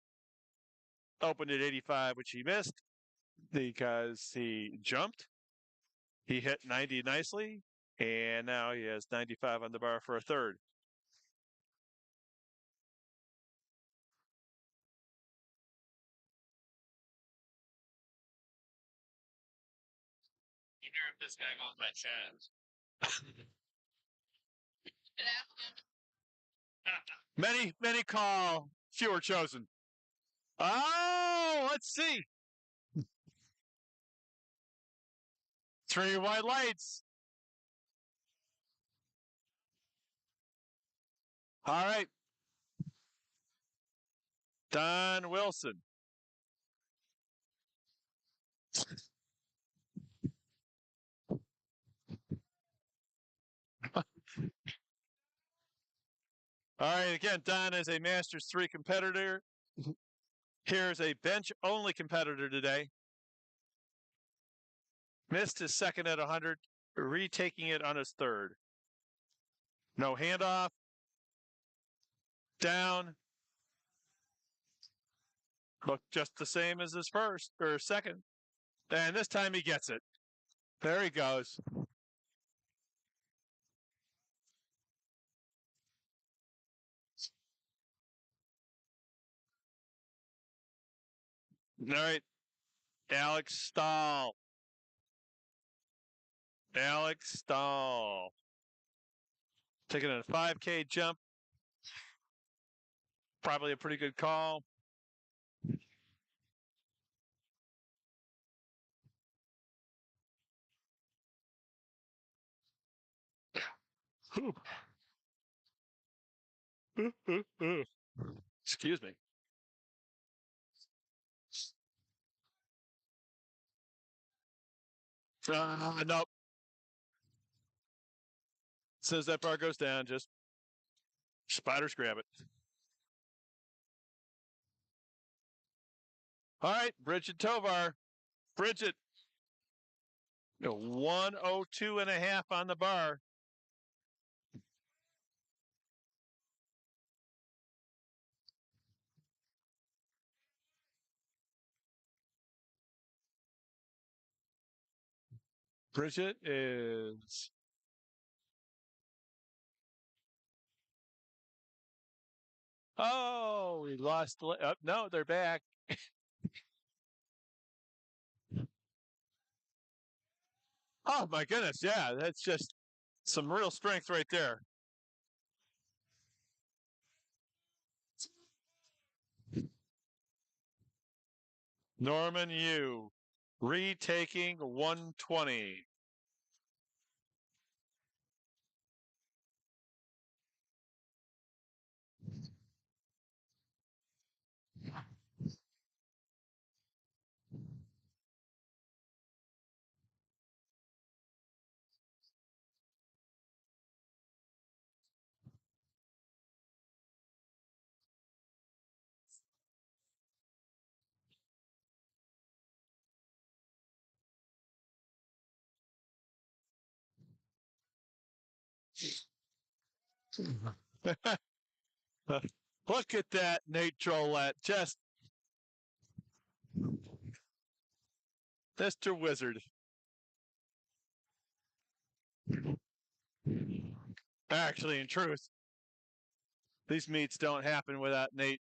opened at 85, which he missed because he jumped. He hit 90 nicely, and now he has 95 on the bar for a third. If this guy goes by chance. Many call, fewer chosen. Oh, let's see. 3 white lights. All right. Don Wilson. All right, again, Don is a Masters 3 competitor. Here's a bench-only competitor today. Missed his second at 100, retaking it on his third. No handoff. Down. Looked just the same as his first or second. And this time he gets it. There he goes. All right. Alex Stahl. Alex Stahl. Taking a 5K jump. Probably a pretty good call. Excuse me. Nope. As soon as that bar goes down, just spiders grab it. All right, Bridget Tovar. Bridget, 102.5 on the bar. Bridget is. Oh, we lost. No, they're back. Oh, my goodness. Yeah, that's just some real strength right there. Norman Yu retaking 120. Look at that, Nate Trollet. Just Mr. Wizard. Actually, in truth, these meets don't happen without Nate's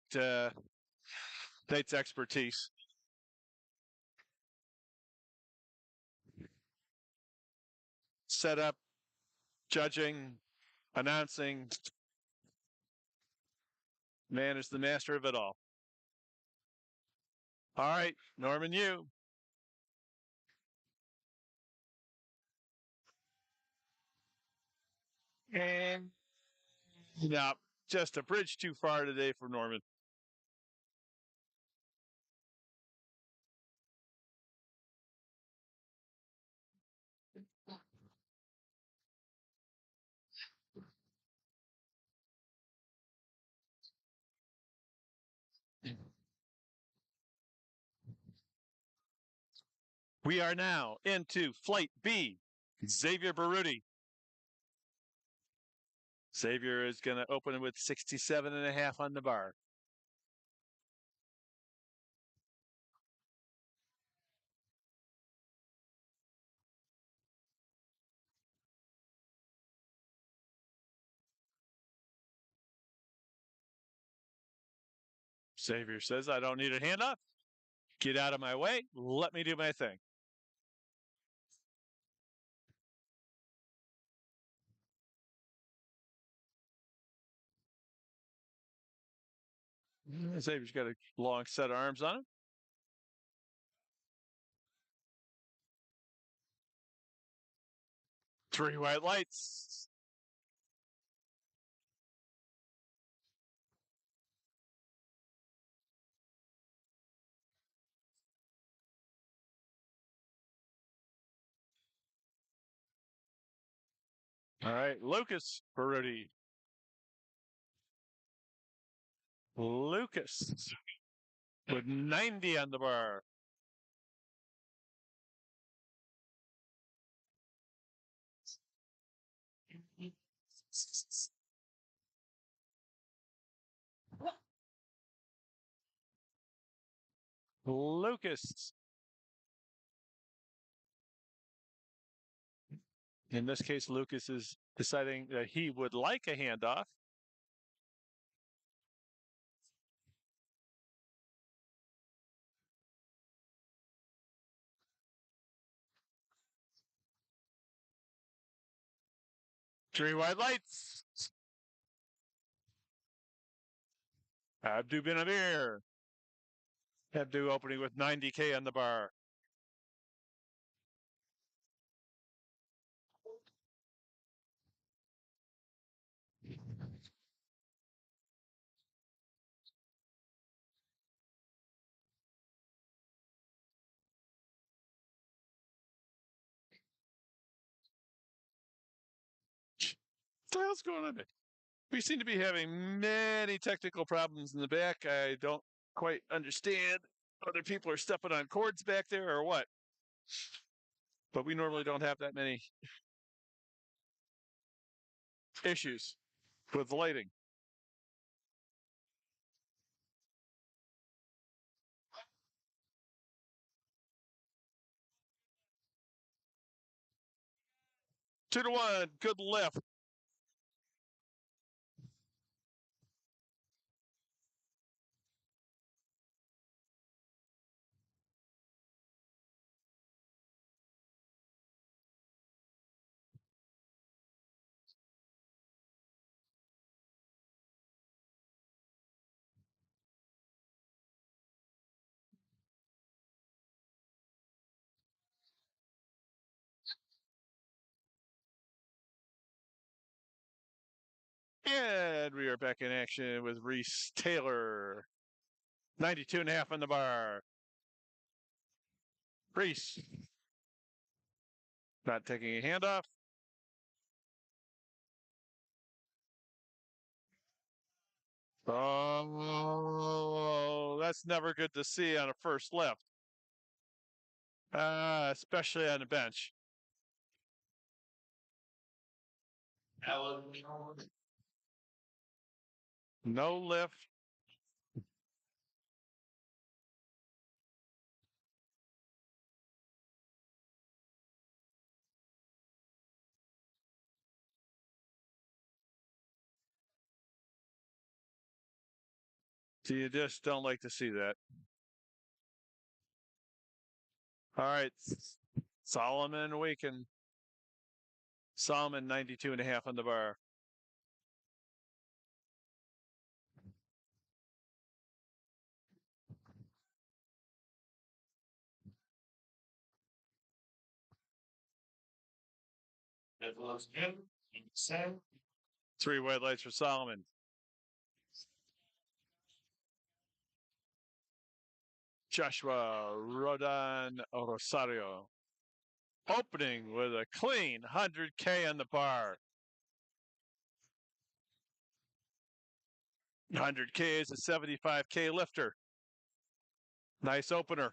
expertise. Setup, judging, announcing. Man is the master of it all. All right, Norman, you. And no, just a bridge too far today for Norman. We are now into Flight B. Xavier Baruti. Xavier is going to open with 67.5 on the bar. Xavier says, I don't need a handoff. Get out of my way. Let me do my thing. Xavier's got a long set of arms on him. Three white lights. All right, Lucas Baruti. Lucas with 90 on the bar. Lucas. In this case, Lucas is deciding that he would like a handoff. Three white lights. Abdu bin Amir. Abdu opening with 90K on the bar. What the hell's going on there? We seem to be having many technical problems in the back. I don't quite understand. Other people are stepping on cords back there or what? But we normally don't have that many issues with lighting. Two to one. Good lift. And we are back in action with Reese Taylor. 92.5 on the bar. Reese. Not taking a handoff. Oh, that's never good to see on a first lift. Especially on the bench. No lift. So you just don't like to see that. All right. Solomon Awaken. Solomon 92.5 on the bar. That looks good. Seven. 3 white lights for Solomon. Joshua Rodan Rosario. Opening with a clean 100K on the bar. 100K is a 75K lifter. Nice opener.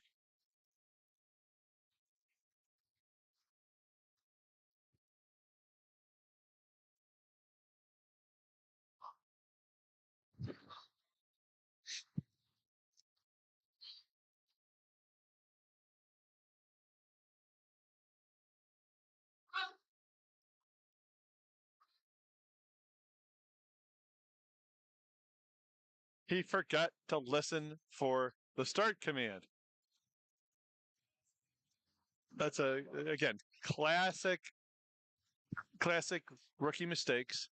He forgot to listen for the start command. That's again, classic rookie mistakes.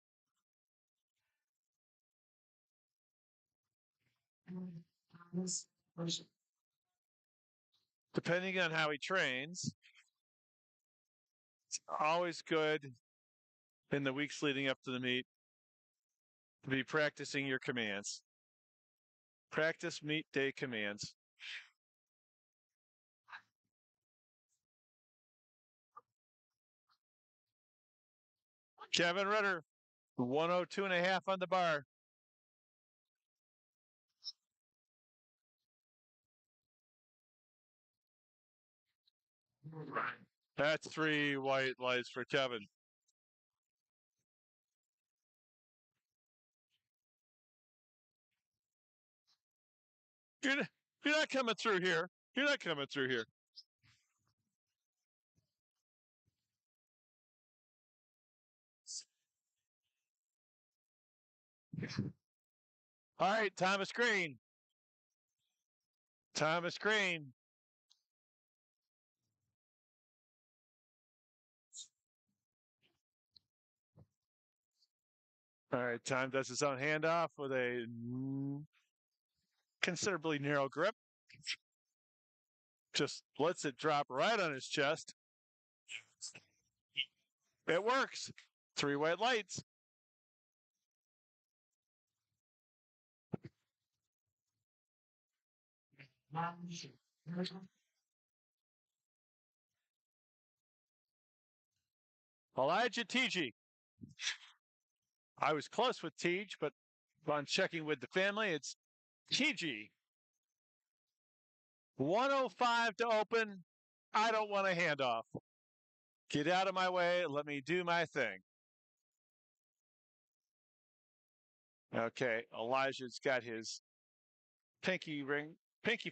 Depending on how he trains, it's always good in the weeks leading up to the meet to be practicing your commands. Practice meet day commands. Kevin Ritter, 102.5 on the bar. That's 3 white lights for Kevin. You're not coming through here. You're not coming through here. All right, Thomas Green. Thomas Green. All right, Tom does his own handoff with a considerably narrow grip. Just lets it drop right on his chest. It works. 3 white lights. Elijah Teege. I was close with Teege, but on checking with the family, it's Teege. 105 to open. I don't want a handoff. Get out of my way. Let me do my thing. Okay, Elijah's got his pinky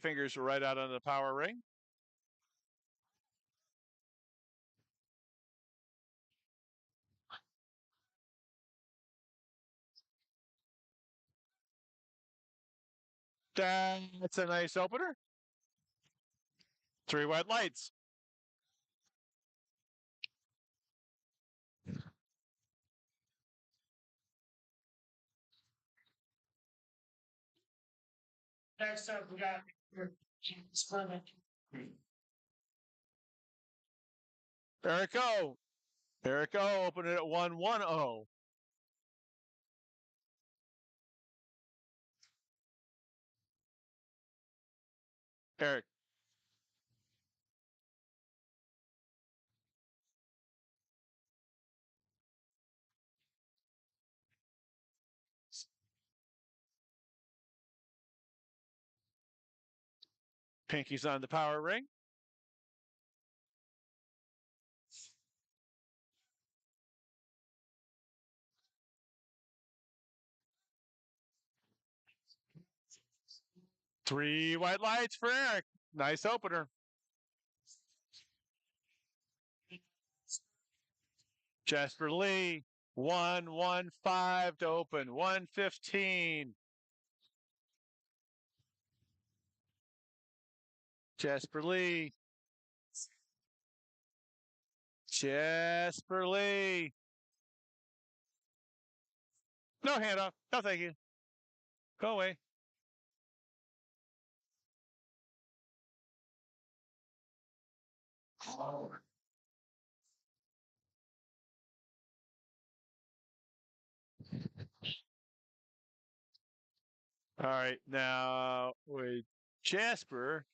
fingers right out on the power ring. That's a nice opener. 3 white lights. Next up, we got Sperman. Eric O. Eric O opening at 1-1-0. Eric. Pinky's on the power ring. 3 white lights for Eric. Nice opener. Jasper Lee, 115 to open, 115. Jasper Lee. Jasper Lee. No handoff. No, thank you. Go away. All right, now with Jasper,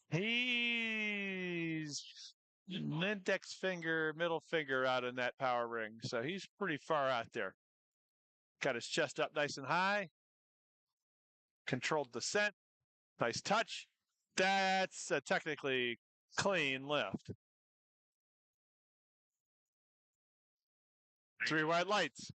he's index finger, middle finger out in that power ring, so he's pretty far out there. Got his chest up nice and high. Controlled descent. Nice touch. That's a technically clean lift. 3 white lights.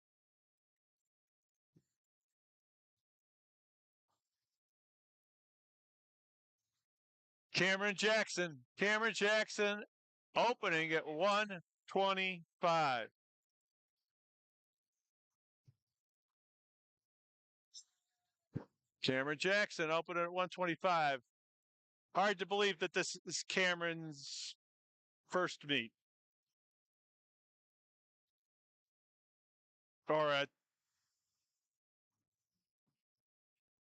Cameron Jackson. Cameron Jackson opening at 125. Cameron Jackson opening at 125. Hard to believe that this is Cameron's first meet. Or at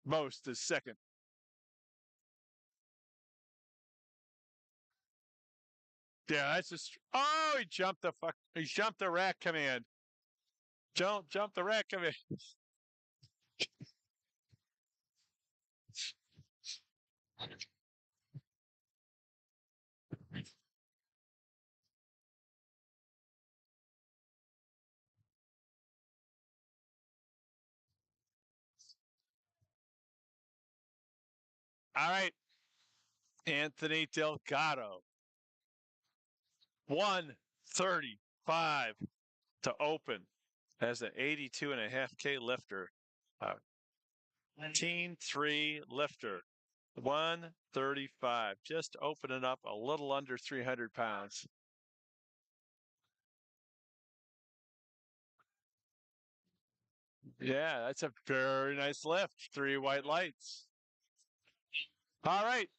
most is second. Yeah, that's just. Oh, he jumped the fuck. He jumped the rack command. Jump the rack command. All right. Anthony Delgado. 135 to open as an 82.5K lifter. Teen 3 lifter. 135. Just opening up a little under 300 pounds. Yeah, that's a very nice lift. 3 white lights. All right.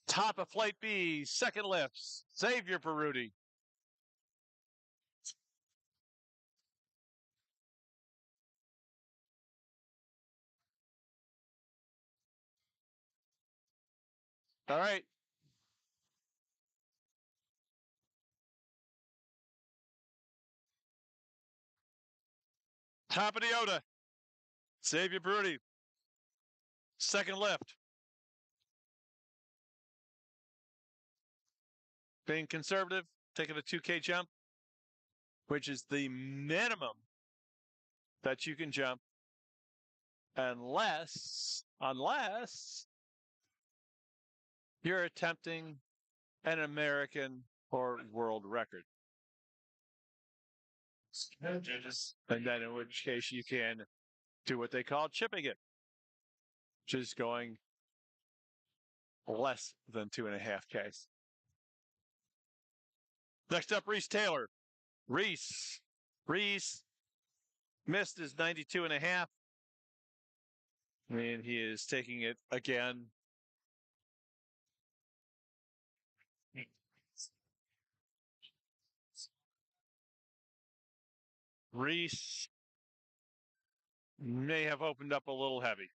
Top of flight B, second lifts. Xavier Baruti. All right. Top of the Oda. Xavier Baruti. Second lift. Being conservative, taking a 2K jump, which is the minimum that you can jump unless you're attempting an American or world record. And then in which case you can do what they call chipping it, which is going less than 2.5Ks. Next up, Reese Taylor. Reese missed his 92.5. And he is taking it again. Reese may have opened up a little heavy.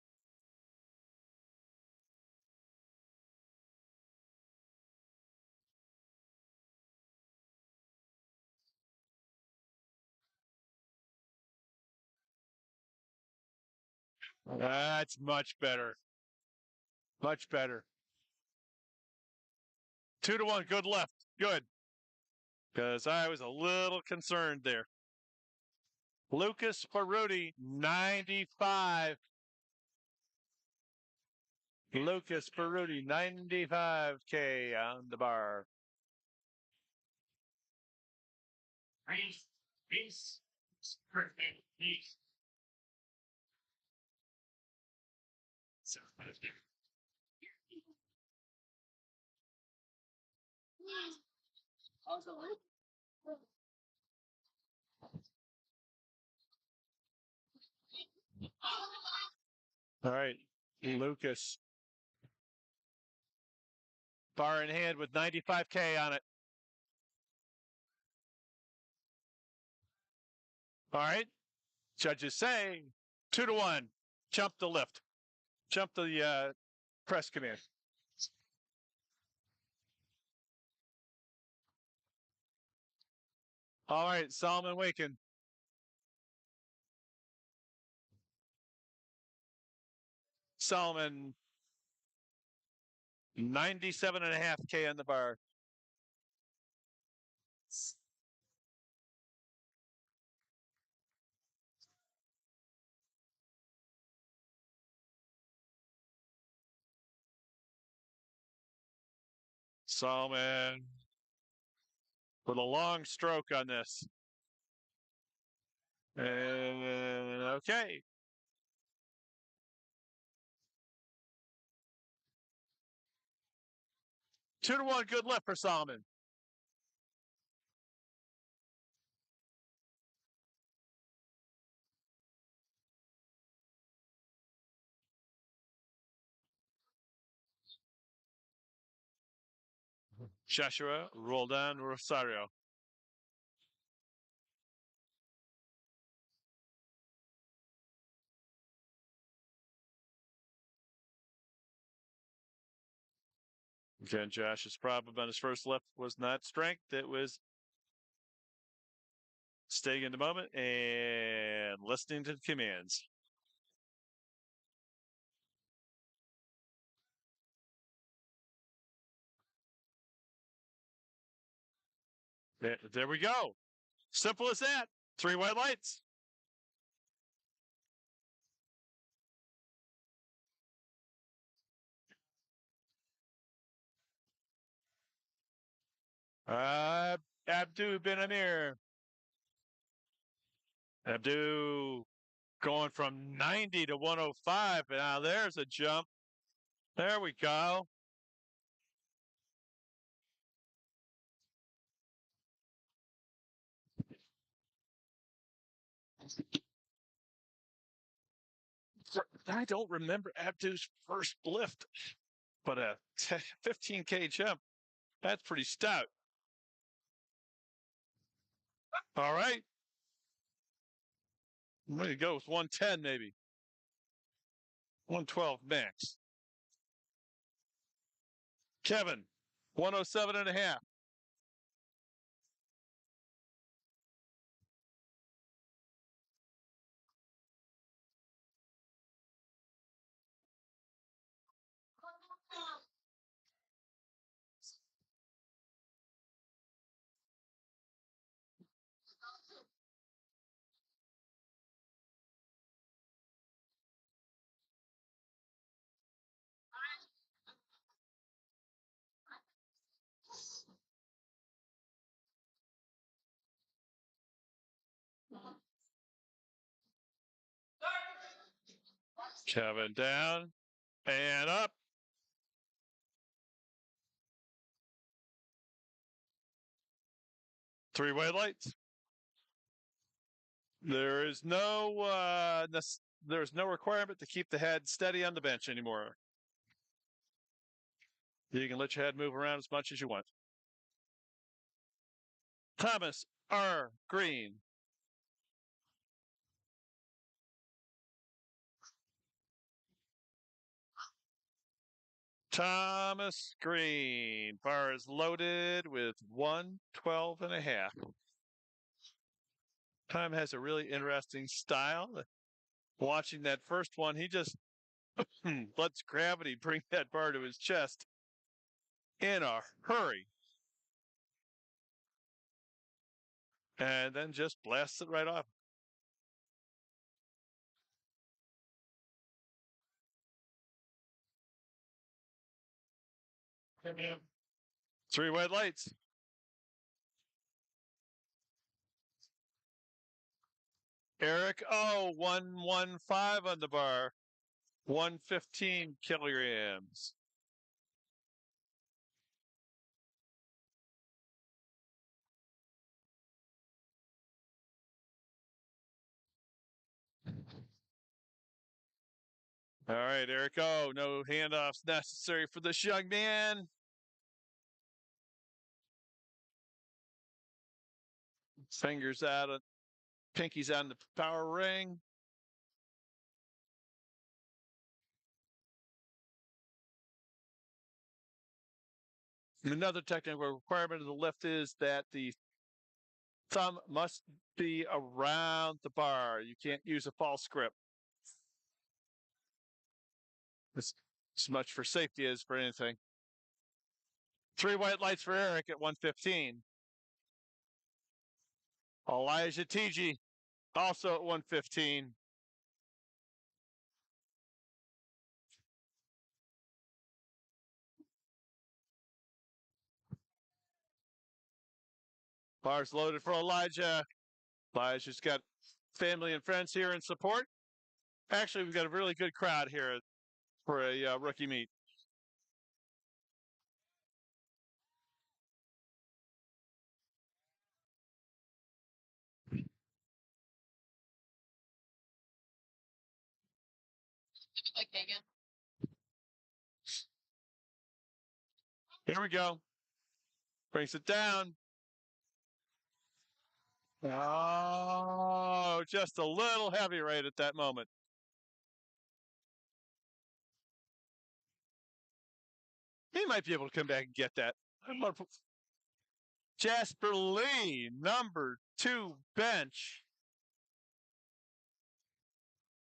That's much better. Much better. 2-1. Good left. Good. Because I was a little concerned there. Lucas Baruti, 95. Lucas Baruti, 95K on the bar. Peace. Perfect. Peace. All right, Lucas. Bar in hand with 95K on it. All right. Judges say 2-1. Jump the lift. Jump the press command. All right, Solomon Waken. Solomon 97.5K on the bar. Solomon with a long stroke on this. And okay. Two to one, good lift for Solomon. Joshua Roldan Rosario. Again, Josh's problem on his first lift was not strength. It was staying in the moment and listening to the commands. There we go. Simple as that. 3 white lights. Abdu Ben Amir. Abdu going from 90 to 105. Now there's a jump. There we go. I don't remember Abdu's first lift, but a 15K jump. That's pretty stout. All right. I'm going to go with 110 maybe. 112 max. Kevin, 107.5. Kevin down and up. Three white lights. There is no there's no requirement to keep the head steady on the bench anymore. You can let your head move around as much as you want. Thomas R. Green. Thomas Green. Bar is loaded with 112.5. Tom has a really interesting style. Watching that first one, he just lets gravity bring that bar to his chest in a hurry. And then just blasts it right off. Three white lights. Eric, 115 on the bar. 115 kilograms. All right, Eric. Oh, no handoffs necessary for this young man. Fingers out, pinkies on the power ring. Another technical requirement of the lift is that the thumb must be around the bar. You can't use a false grip. As much for safety as for anything. 3 white lights for Eric at 115. Elijah Tiji also at 115. Bars loaded for Elijah. Elijah's got family and friends here in support. Actually, we've got a really good crowd here for a rookie meet. Here we go. Brings it down. Oh, just a little heavy right at that moment. He might be able to come back and get that. Jasper Lee, number 2 bench.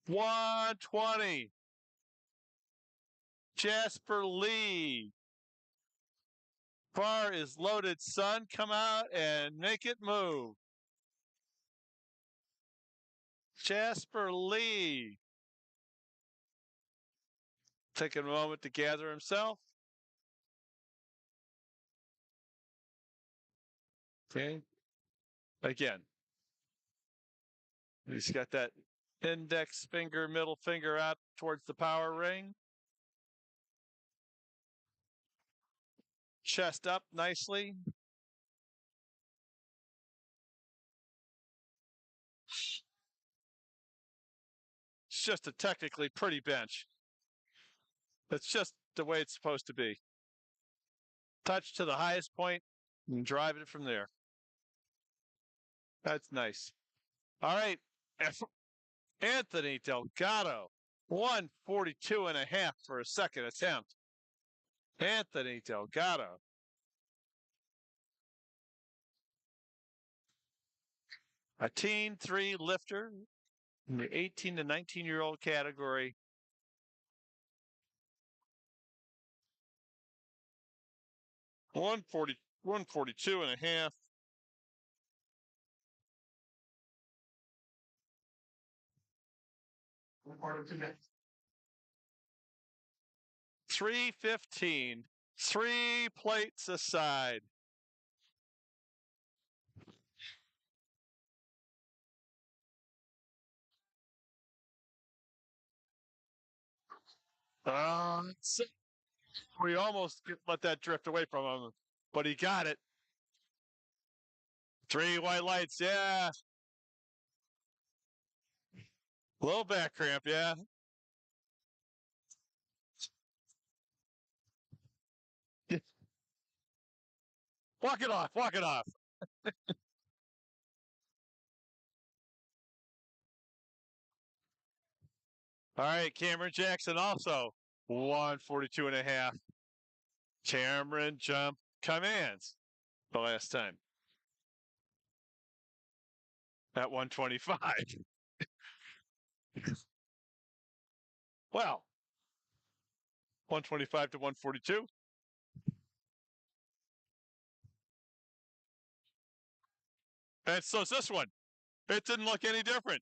120. Jasper Lee. Bar is loaded, son. Come out and make it move. Jasper Lee. Taking a moment to gather himself. Okay. Again. He's got that index finger, middle finger out towards the power ring. Chest up nicely. It's just a technically pretty bench. It's just the way it's supposed to be. Touch to the highest point and drive it from there. That's nice. All right. Anthony Delgado, 142.5 for a second attempt. Anthony Delgado. A teen 3 lifter in the 18 to 19-year-old category. One 142.5. $315. 3 plates aside. We almost let that drift away from him, but he got it. 3 white lights, yeah. Little back cramp, yeah. Walk it off, walk it off. All right, Cameron Jackson also 142.5. Cameron jump commands the last time at 125. Well, 125 to 142. And so is this one. It didn't look any different,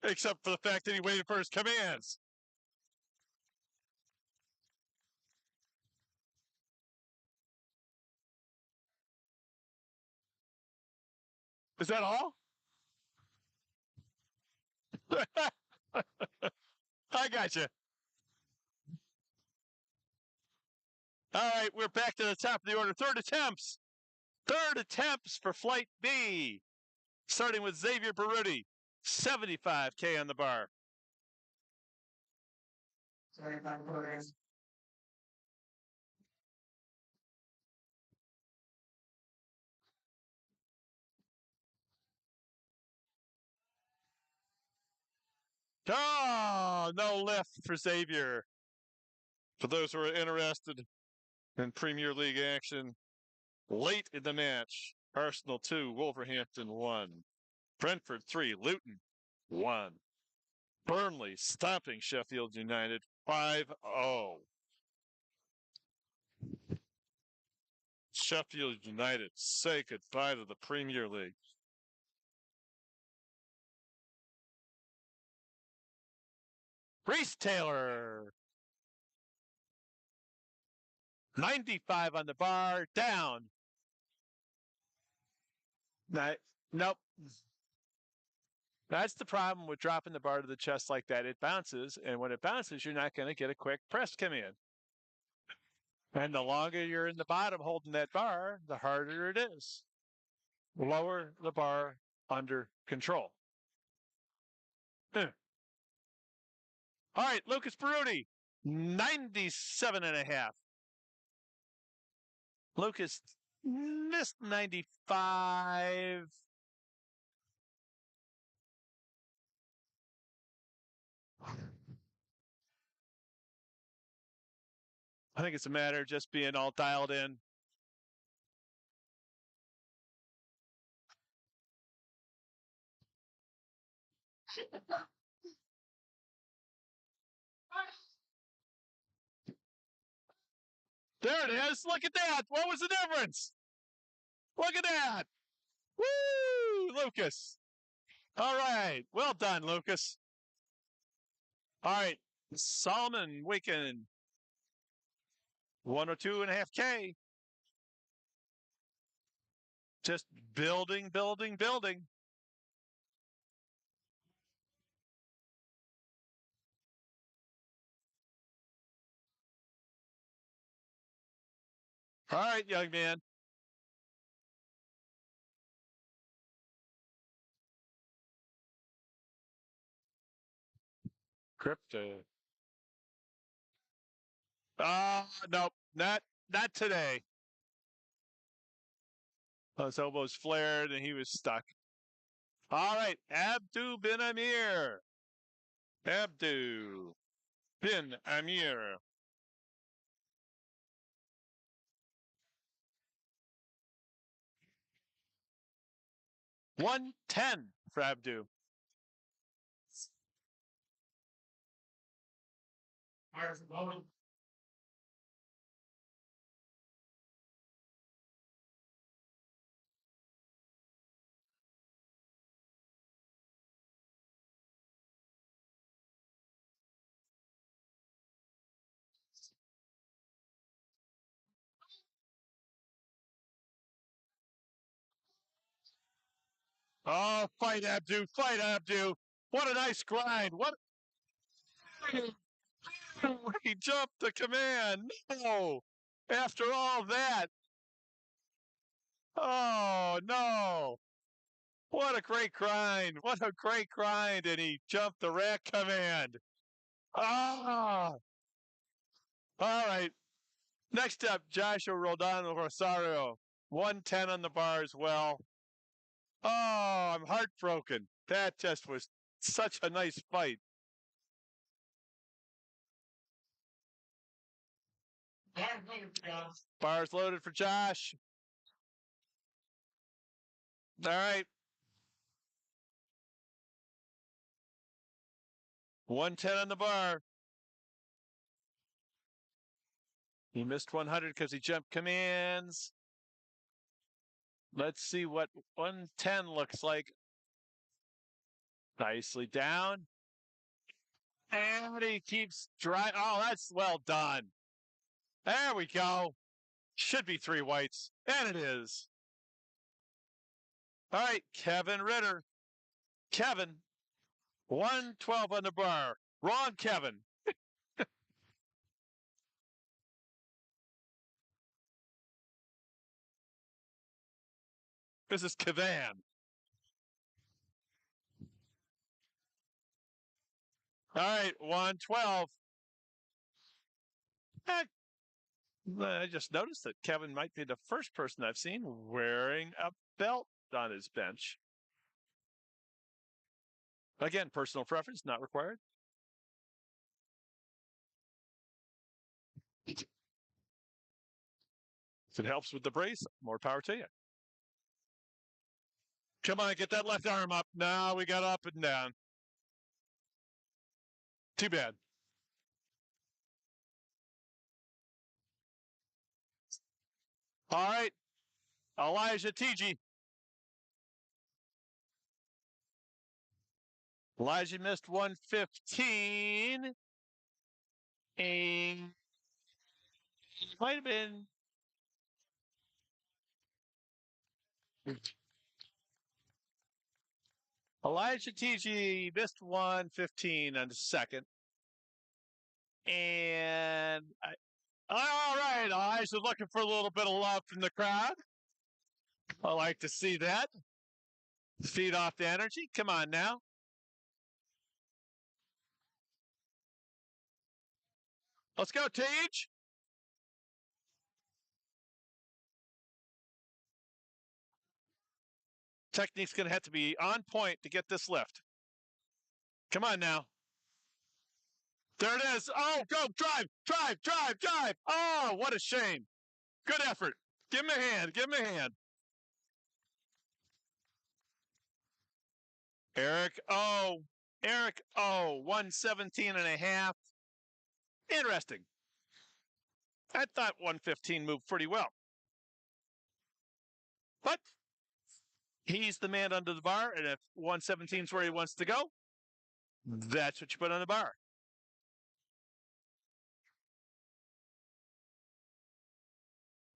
except for the fact that he waited for his commands. Is that all? I got you. All right, we're back to the top of the order. Third attempts. Third attempts for Flight B. Starting with Xavier Baruti. $75K on the bar. Sorry about the Oh, no lift for Xavier. For those who are interested in Premier League action, late in the match, Arsenal 2, Wolverhampton 1. Brentford 3, Luton 1. Burnley stomping Sheffield United 5-0. Sheffield United say goodbye to the Premier League. Reese Taylor. 95 on the bar, down. Nope. That's the problem with dropping the bar to the chest like that. It bounces, and when it bounces, you're not going to get a quick press come in. And the longer you're in the bottom holding that bar, the harder it is. Lower the bar under control. All right, Lucas Barudi, 97.5. Lucas missed 95. I think it's a matter of just being all dialed in. There it is. Look at that. What was the difference? Look at that. Woo, Lucas. All right. Well done, Lucas. All right. Solomon Wicken. 102.5K. Just building. All right, young man. Crypto. Nope. Not today. His elbows flared and he was stuck. All right. Abdu bin Amir. Abdu bin Amir. 110 for Abdu. Here's the moment. Oh, fight Abdu. Fight Abdu. What a nice grind. What? He jumped the command. No. After all that. Oh, no. What a great grind. What a great grind. And he jumped the rack command. Ah. All right. Next up, Joshua Rodano Rosario. 110 on the bar as well. Oh, I'm heartbroken. That just was such a nice fight. Bars loaded for Josh. All right. 110 on the bar. He missed 100 because he jumped commands. Let's see what 110 looks like. Nicely down. And he keeps driving. Oh, that's well done. There we go. Should be 3 whites. And it is. All right, Kevin Ritter. Kevin, 112 on the bar. Wrong Kevin. This is Kevin. All right, 112. Eh, I just noticed that Kevin might be the first person I've seen wearing a belt on his bench. Again, personal preference, not required. If it helps with the brace, more power to you. Come on, get that left arm up. No, we got up and down. Too bad. All right, Elijah TG. Elijah missed 115. And might have been. Elijah TG missed 115 on the second. And all right, Elijah's looking for a little bit of love from the crowd. I like to see that. Feed off the energy. Come on now. Let's go, Teach. Technique's going to have to be on point to get this lift. Come on now. There it is. Oh, go. Drive, drive, drive, drive. Oh, what a shame. Good effort. Give him a hand. Give him a hand. Eric O. 117 and a half. Interesting. I thought 115 moved pretty well. But he's the man under the bar, and if 117 is where he wants to go, that's what you put on the bar.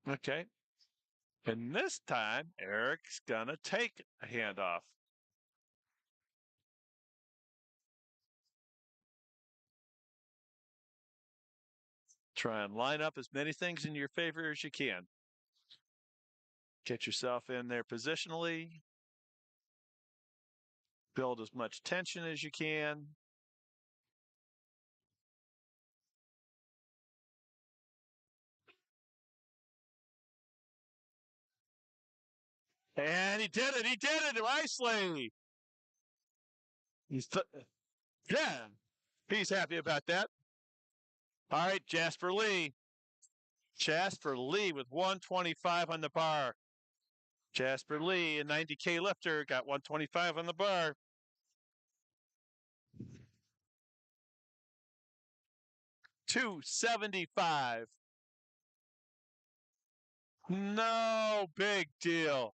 Okay. And this time, Eric's going to take a handoff. Try and line up as many things in your favor as you can. Get yourself in there positionally. Build as much tension as you can. And he did it. He did it nicely. Yeah, he's happy about that. All right, Jasper Lee. Jasper Lee with 125 on the bar. Jasper Lee, a 90K lifter, got 125 on the bar. $275. No big deal.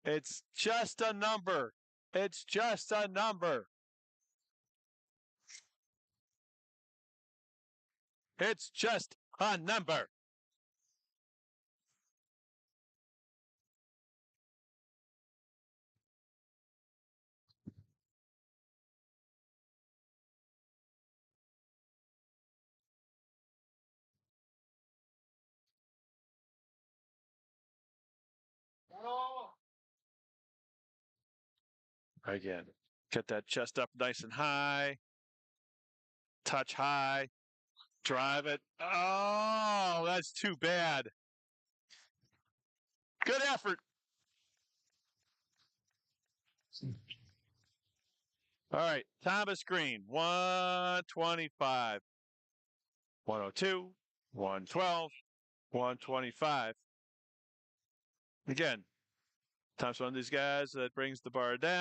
It's just a number. It's just a number. It's just a number. Again, get that chest up nice and high. Touch high. Drive it. Oh, that's too bad. Good effort. All right, Thomas Green, 125. 102, 112, 125. Again, Tom's one of these guys that brings the bar down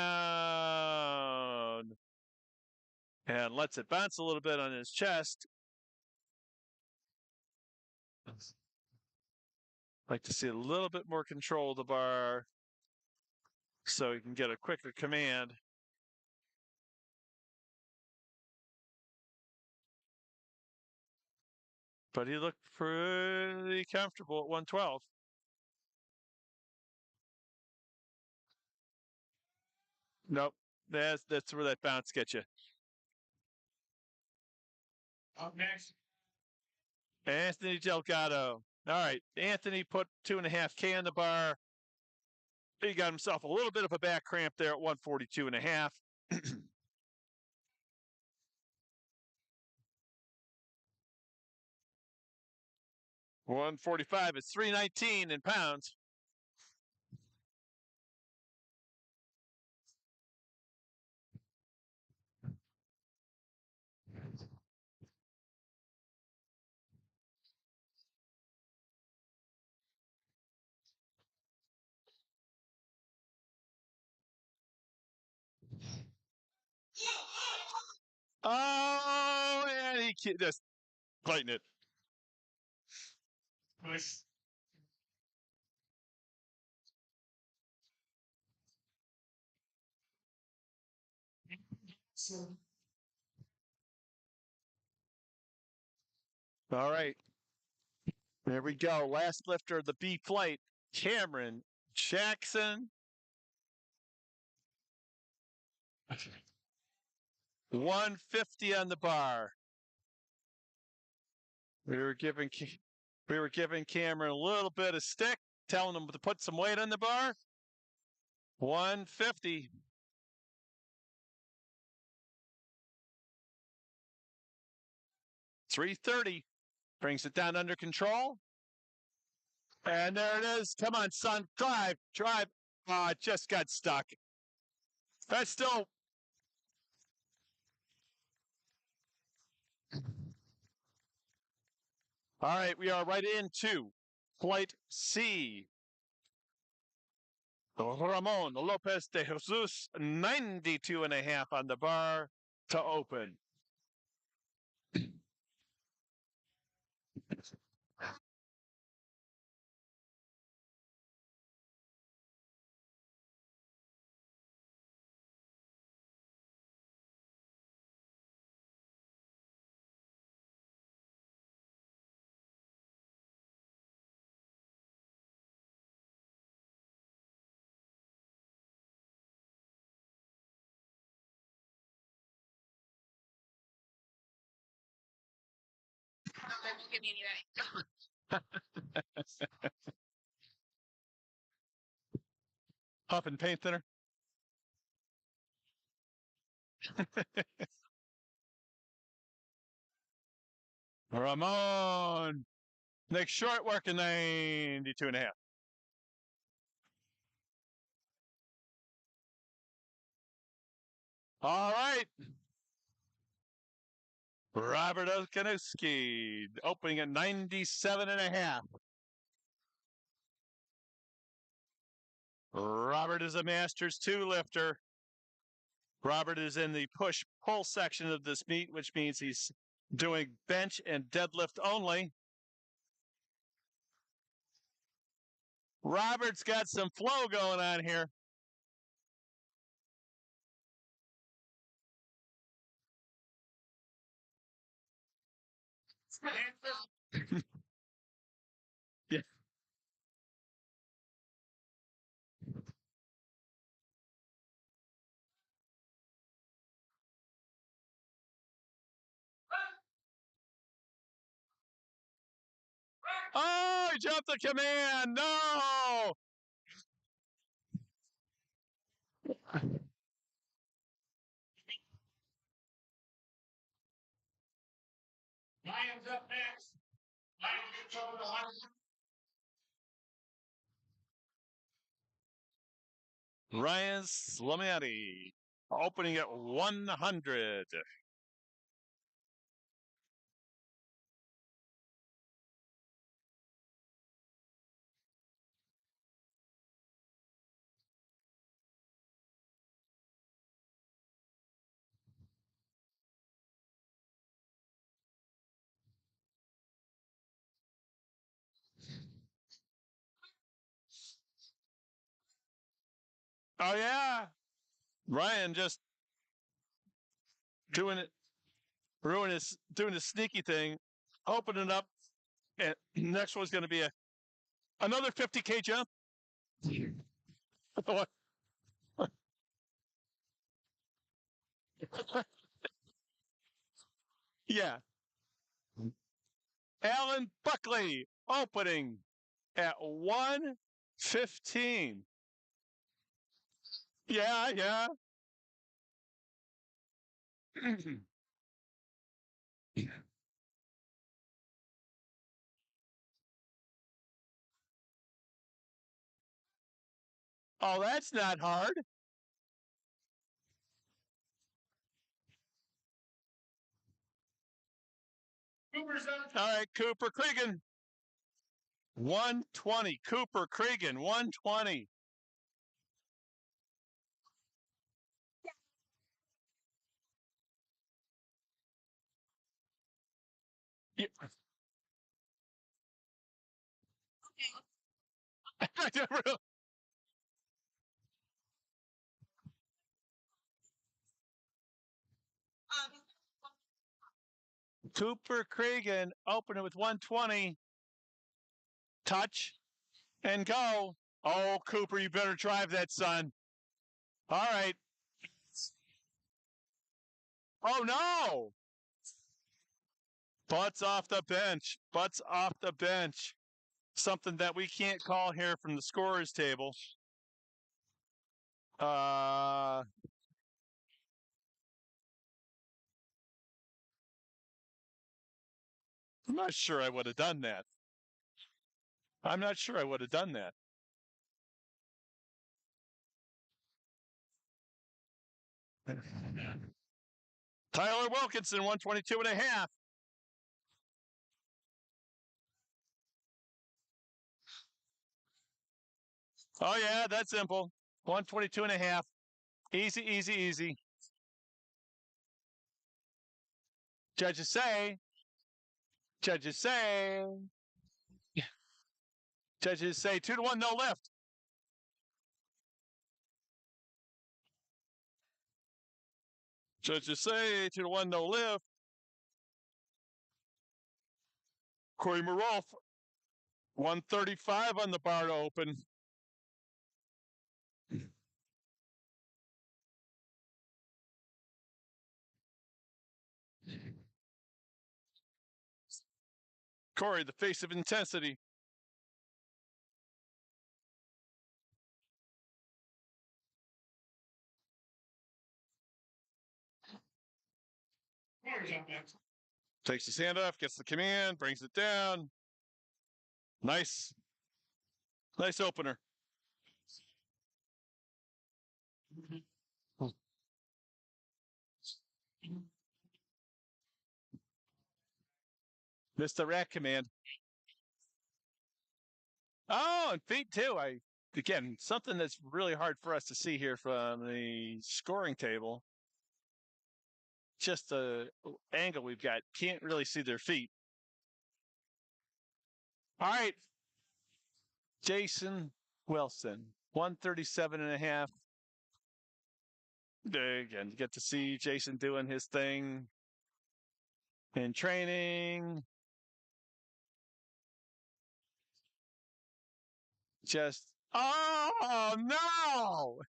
and lets it bounce a little bit on his chest. Like to see a little bit more control of the bar so he can get a quicker command. But he looked pretty comfortable at 112. Nope. That's where that bounce gets you. Up next, Anthony Delgado. All right. Anthony put 2.5K on the bar. He got himself a little bit of a back cramp there at 142.5. 145 is 319 in pounds. Oh, and he just fighting it. Nice. So, All right. There we go. Last lifter of the B flight, Cameron Jackson. 150 on the bar. We were giving Cameron a little bit of stick, telling him to put some weight on the bar. 150. $330 brings it down under control. And there it is. Come on, son. Drive. Oh, it just got stuck. That's still. All right, we are right into flight C. Ramon Lopez de Jesus, 92.5 on the bar to open. Huff and paint thinner. Ramon. Next short working 92.5. All right. Robert Okanowski opening at 97.5. Robert is a Masters 2 lifter. Robert is in the push-pull section of this meet, which means he's doing bench and deadlift only. Robert's got some flow going on here. Yeah. Oh, he jumped the command. No. Lions up next. Lions gets over the 100. Ryan Slamiati opening at 100. Oh yeah, Ryan just doing it, doing his sneaky thing, opening up, and next one's going to be another 50K jump. Yeah, Alan Buckley opening at 115. Yeah. Oh, that's not hard. Cooper's up. All right, Cooper Cregan. 120. Cooper Cregan, 120. Yeah. I never- Cooper Cregan opening with 120. Touch and go. Oh, Cooper, you better drive that, son. All right. Oh, no. Butts off the bench. Butts off the bench. Something that we can't call here from the scorers table. I'm not sure I would have done that. I'm not sure I would have done that. Tyler Wilkinson, 122 and a half. Oh, yeah, that's simple. 122 and a half. Easy, easy, easy. Judges say. Judges say. Judges say 2-1, no lift. Judges say 2-1, no lift. Corey Marolf, 135 on the bar to open. Corey, the face of intensity. Cooper's up next. Takes his hand off, gets the command, brings it down. Nice. Nice opener. Missed the rack command. Oh, and feet too. Again, something that's really hard for us to see here from the scoring table. Just the angle we've got. Can't really see their feet. All right. Jason Wilson, 137 and a half. Again, you get to see Jason doing his thing in training. Just, oh no!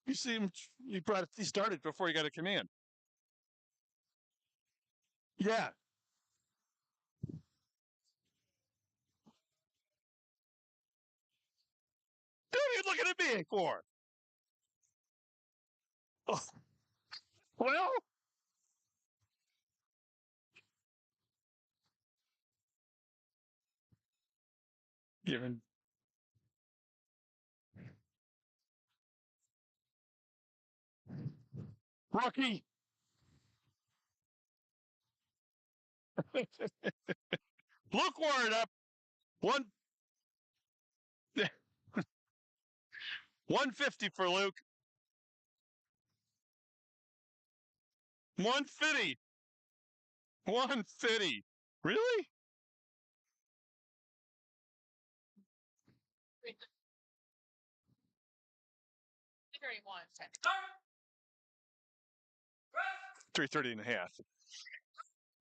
You see him, he started before he got a command. Yeah. What are you looking at me for? Oh, well, given. Rookie. Luke Warren up. 150 for Luke. 150. 150. Really? $330 and a half.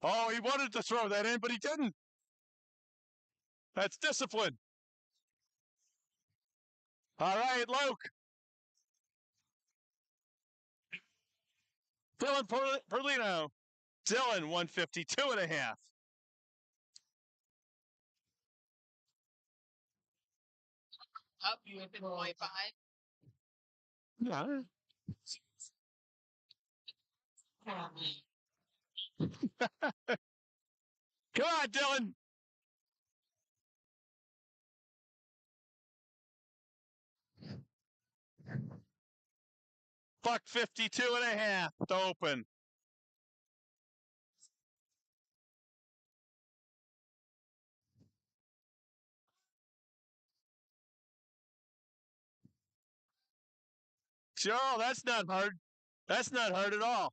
Oh, he wanted to throw that in, but he didn't. That's discipline. All right, Luke. Dylan Perlino. Dylan, 152 and a half. Up you at 1.5. Yeah. Come on, Dylan. Buck 52.5 to open. Joe, that's not hard. That's not hard at all.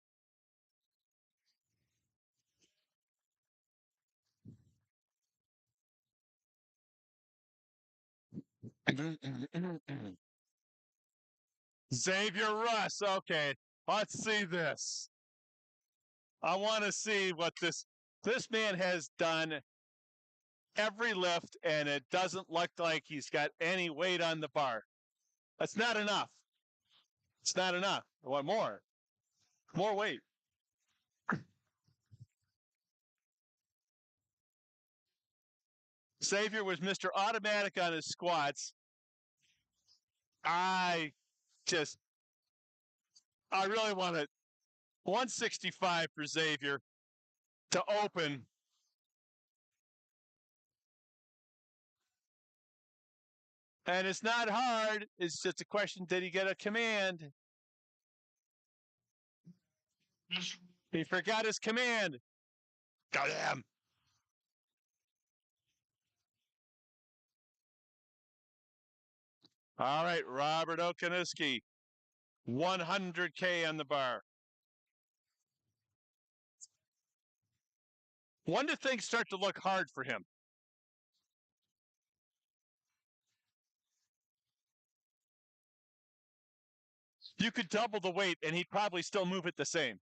Xavier Russ. Okay, let's see this. I want to see what this man has done every lift, and it doesn't look like he's got any weight on the bar. That's not enough. It's not enough. I want more. More weight. Xavier was Mr. Automatic on his squats. I really want it. 165 for Xavier to open. And it's not hard. It's just a question, did he get a command? He forgot his command. Got him. All right, Robert Okoniski, 100K on the bar. When do things start to look hard for him? You could double the weight and he'd probably still move it the same.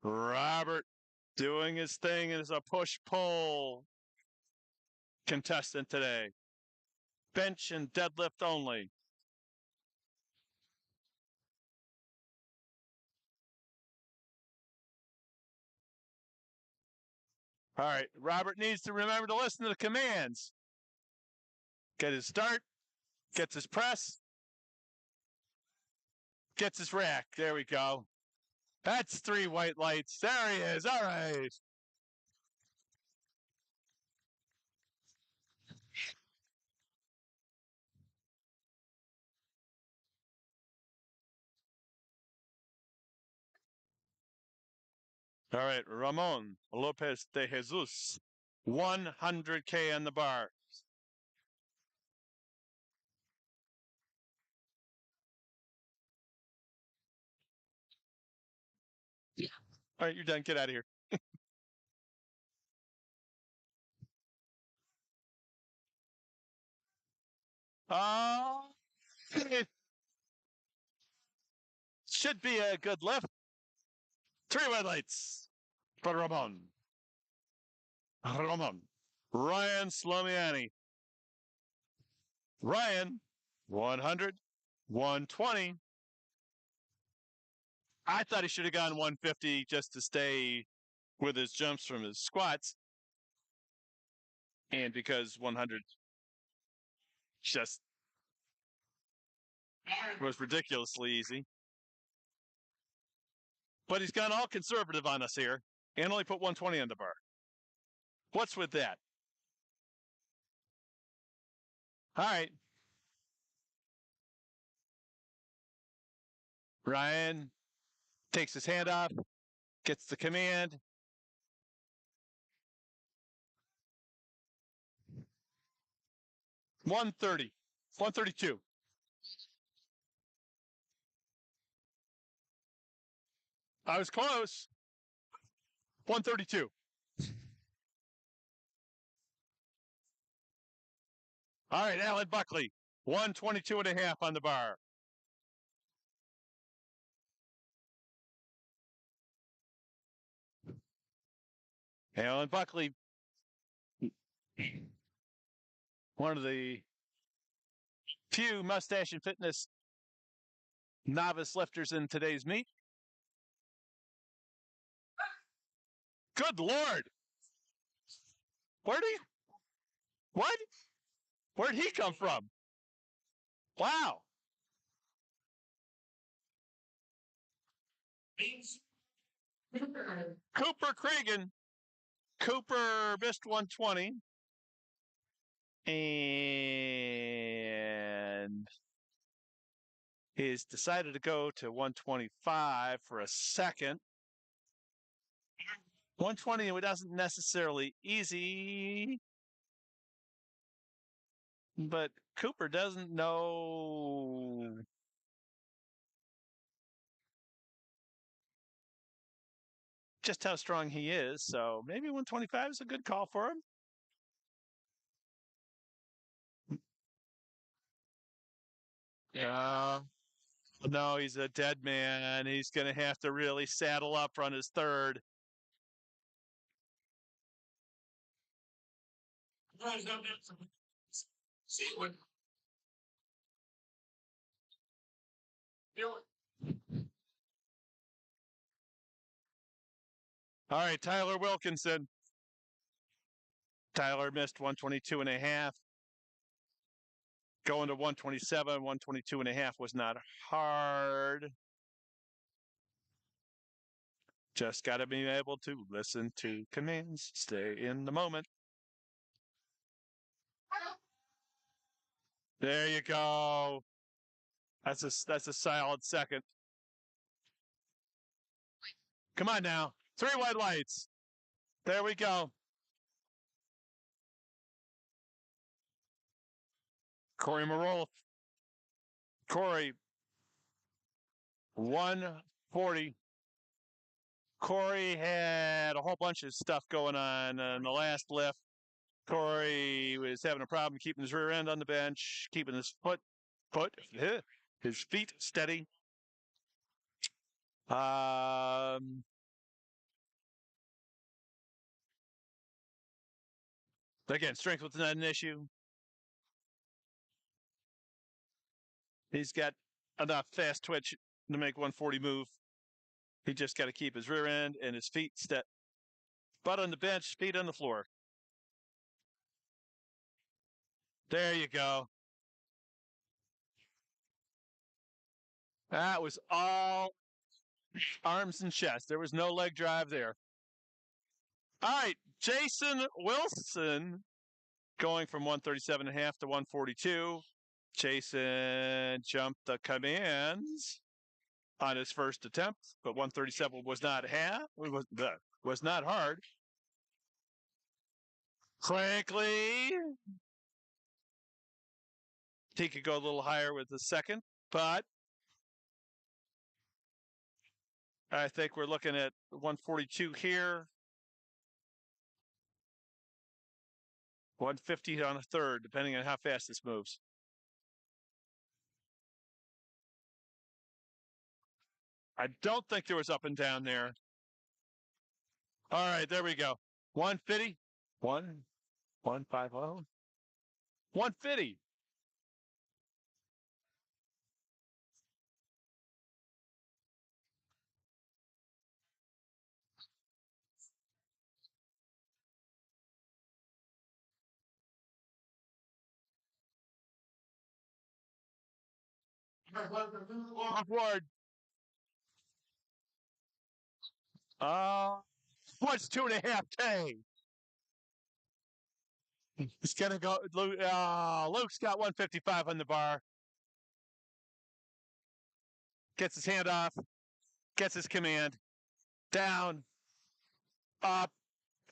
Robert doing his thing as a push-pull contestant today. Bench and deadlift only. All right, Robert needs to remember to listen to the commands. Get his start, gets his press, gets his rack. There we go. That's 3 white lights. There he is. All right. All right, Ramon Lopez de Jesus, 100K on the bar. All right, you're done. Get out of here. It should be a good lift. 3 white lights for Ramon. Ryan Slomiani. Ryan, 100, 120. I thought he should have gone 150 just to stay with his jumps from his squats. And because 100 just was ridiculously easy. But he's gone all conservative on us here and only put 120 on the bar. What's with that? All right. Ryan takes his hand off, gets the command. $130, $132. I was close. 132. All right, Alan Buckley, 122.5 on the bar. Alan Buckley, one of the few Mustache and Fitness novice lifters in today's meet. Good Lord. What? Where'd he come from? Wow. Cooper Cregan Cooper missed 120. And he's decided to go to 125 for a second. 120 wasn't necessarily easy, but Cooper doesn't know just how strong he is, so maybe 125 is a good call for him. Yeah. No, he's a dead man. He's going to have to really saddle up on his third. See what? All right, Tyler Wilkinson. Tyler missed 122 and a half. Going to 127, 122 and a half was not hard. Just got to be able to listen to commands, stay in the moment. There you go. That's a solid second. Come on now. 3 white lights. There we go. Corey Marolf. Corey, 140. Corey had a whole bunch of stuff going on in the last lift. Corey was having a problem keeping his rear end on the bench, keeping his his feet steady. Again, strength was not an issue. He's got enough fast twitch to make 140 move. He just got to keep his rear end and his feet steady. Butt on the bench, feet on the floor. There you go. That was all arms and chest. There was no leg drive there. All right, Jason Wilson going from 137.5 to 142. Jason jumped the commands on his first attempt, but 137 was not was not hard. Frankly, he could go a little higher with the second, but I think we're looking at 142 here. 150 on a third, depending on how fast this moves. I don't think there was up and down there. All right, there we go. 150. 150. 150. Upward. What's 2.5K? It's gonna go. Luke's got 155 on the bar. Gets his hand off. Gets his command. Down. Up.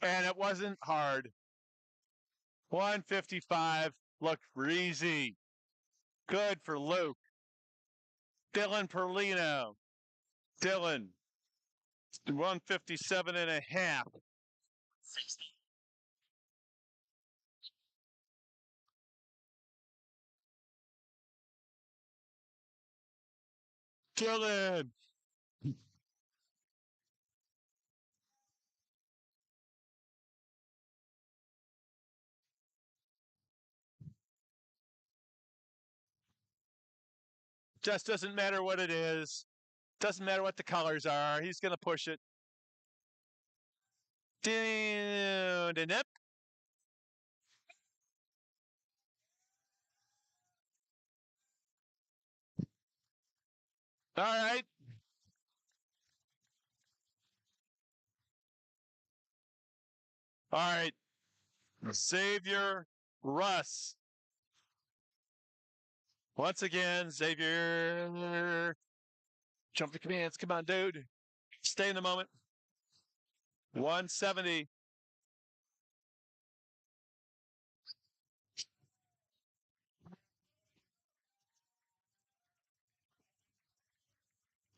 And it wasn't hard. 155 looked easy. Good for Luke. Dylan Perlino. Dylan. 157 and a half. Dylan. Just doesn't matter what it is. Doesn't matter what the colors are. He's going to push it. Down and up. All right. All right. Xavier Russ. Once again, Xavier. Jump to commands. Come on, dude. Stay in the moment. 170.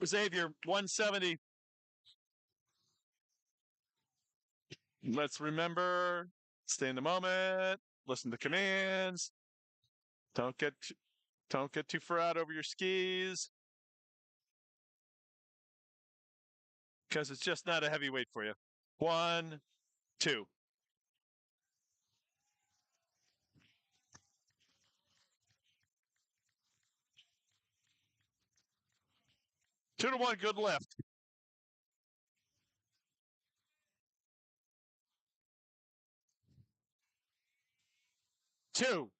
Xavier, 170. Let's remember, stay in the moment, listen to commands. Don't get too far out over your skis. Because it's just not a heavyweight for you. 1, 2. Two to one, good lift. Two.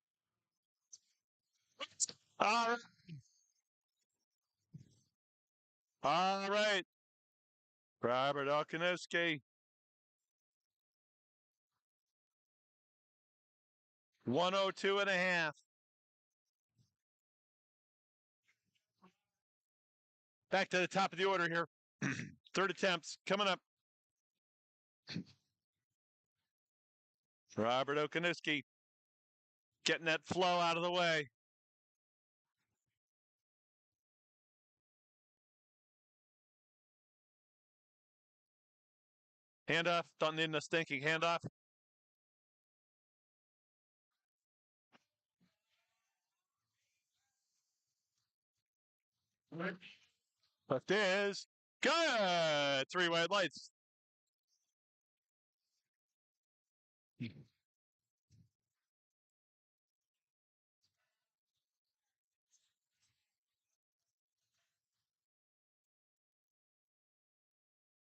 All right. All right. Robert Okanowski. 102 and a half. Back to the top of the order here. Third attempts coming up. Robert Okanowski getting that flow out of the way. Handoff. Don't need a stinking handoff. Left is good. 3 white lights.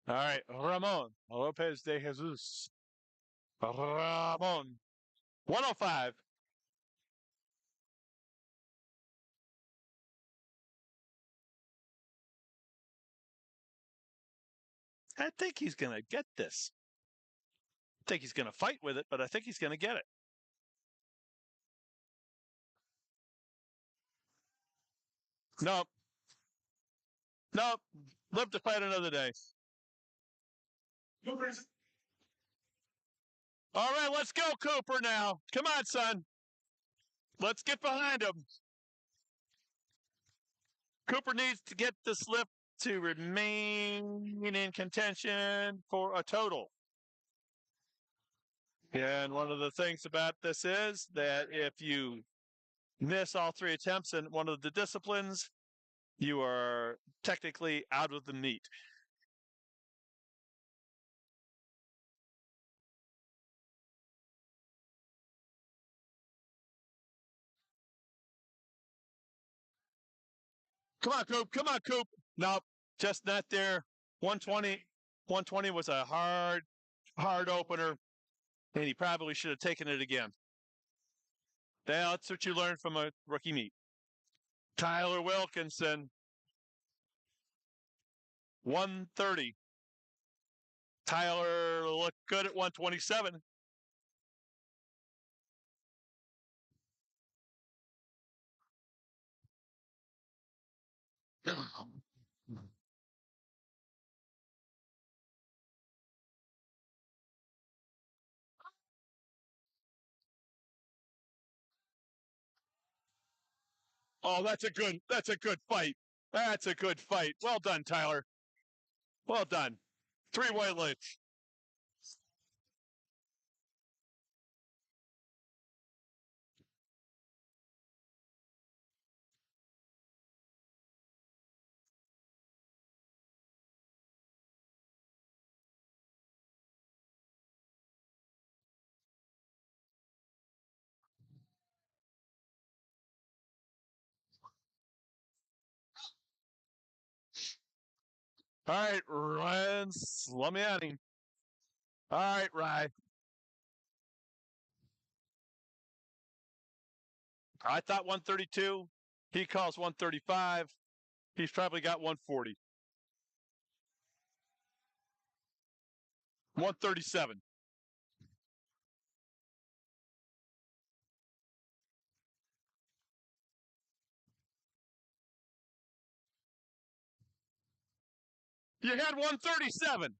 All right, Ramon Lopez de Jesus. Ramon. 105. I think he's going to get this. I think he's going to fight with it, but I think he's going to get it. Nope. Nope. Live to fight another day. All right, let's go, Cooper, now. Come on, son. Let's get behind him. Cooper needs to get this lift to remain in contention for a total. And one of the things about this is that if you miss all 3 attempts in one of the disciplines, you are technically out of the meet. Come on, Coop. Come on, Coop. Nope, just not there. 120. 120 was a hard opener, and he probably should have taken it again. That's what you learn from a rookie meet. Tyler Wilkinson, 130. Tyler looked good at 127. Oh, that's a good fight. That's a good fight. Well done, Tyler. Well done. 3 white lights. All right, Ryan Slamiani. All right, Ryan. I thought 132. He calls 135. He's probably got 140. 137. You had 137.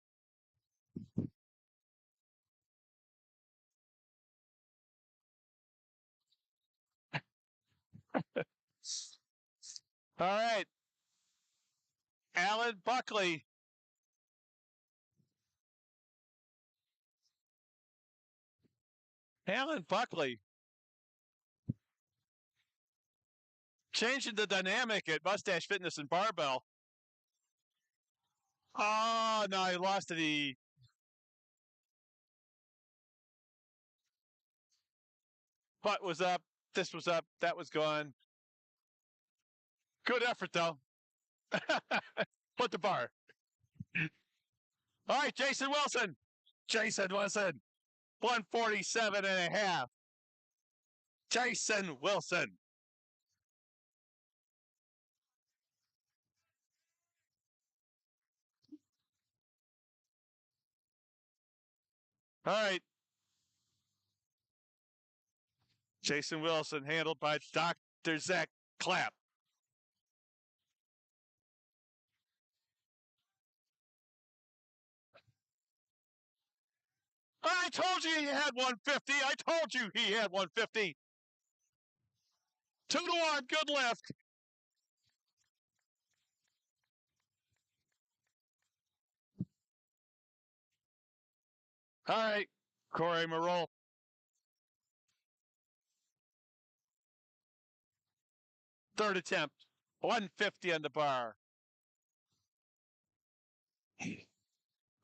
All right. Alan Buckley. Alan Buckley. Changing the dynamic at Mustache Fitness and Barbell. Oh, no, he lost to the. Butt was up. This was up. That was gone. Good effort, though. Put the bar. All right, Jason Wilson. Jason Wilson. 147 and a half. Jason Wilson. All right. Jason Wilson handled by Dr. Zach Clapp. I told you he had 150. I told you he had 150. 2-1. Good lift. All right. Corey Marol. Third attempt. 150 on the bar.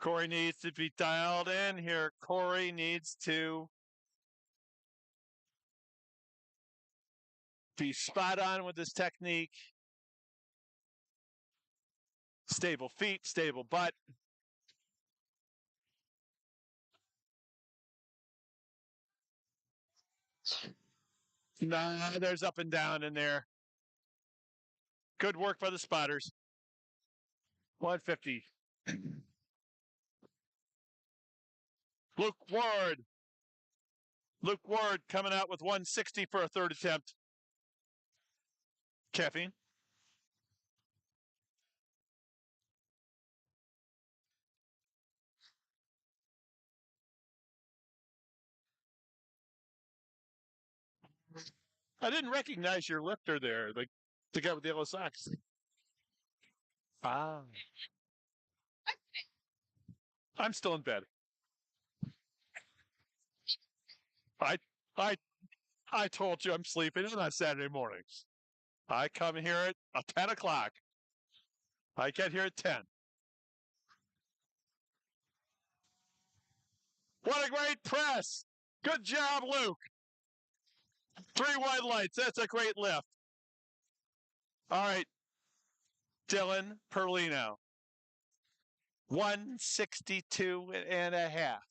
Corey needs to be dialed in here. Corey needs to be spot on with his technique. Stable feet, stable butt. Nah, there's up and down in there. Good work by the spotters. 150. Luke Ward. Luke Ward coming out with 160 for a third attempt. Caffeine. I didn't recognize your lifter there, the guy with the yellow socks. Ah. I'm still in bed. I told you I'm sleeping in on Saturday mornings. I come here at 10 o'clock. I get here at 10. What a great press. Good job, Luke. 3 wide lights. That's a great lift. All right. Dylan Perlino. 162 and a half.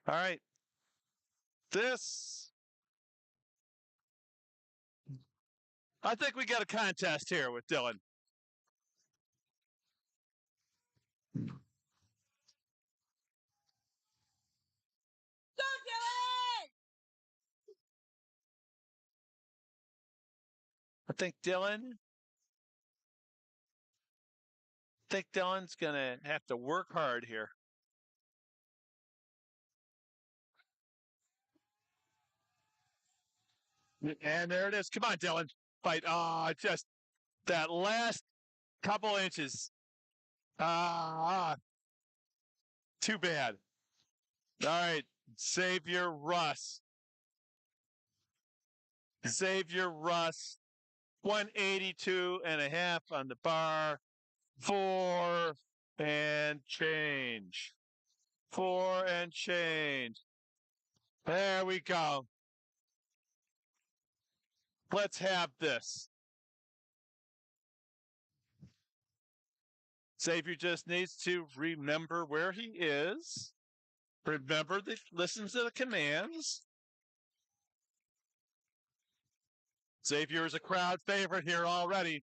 All right. I think we got a contest here with Dylan. I think Dylan's going to have to work hard here. And there it is. Come on, Dylan. Fight. Oh, just that last couple inches. Too bad. All right. Xavier Russ. 182 and a half on the bar. 4 and change. 4 and change. There we go. Let's have this. Xavier just needs to remember where he is. Remember that listens to the commands. Xavier is a crowd favorite here already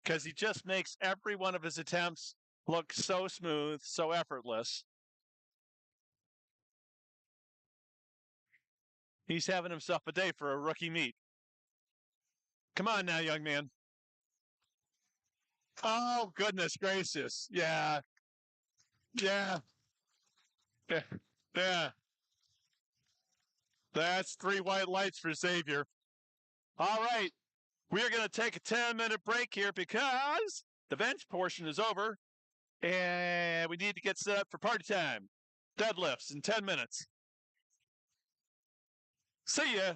because he just makes every one of his attempts look so smooth, so effortless. He's having himself a day for a rookie meet. Come on now, young man. Oh, goodness gracious. Yeah. Yeah. Yeah. Yeah. That's 3 white lights for Xavier. All right. We are going to take a 10-minute break here because the bench portion is over and we need to get set up for party time. Deadlifts in 10 minutes. See ya.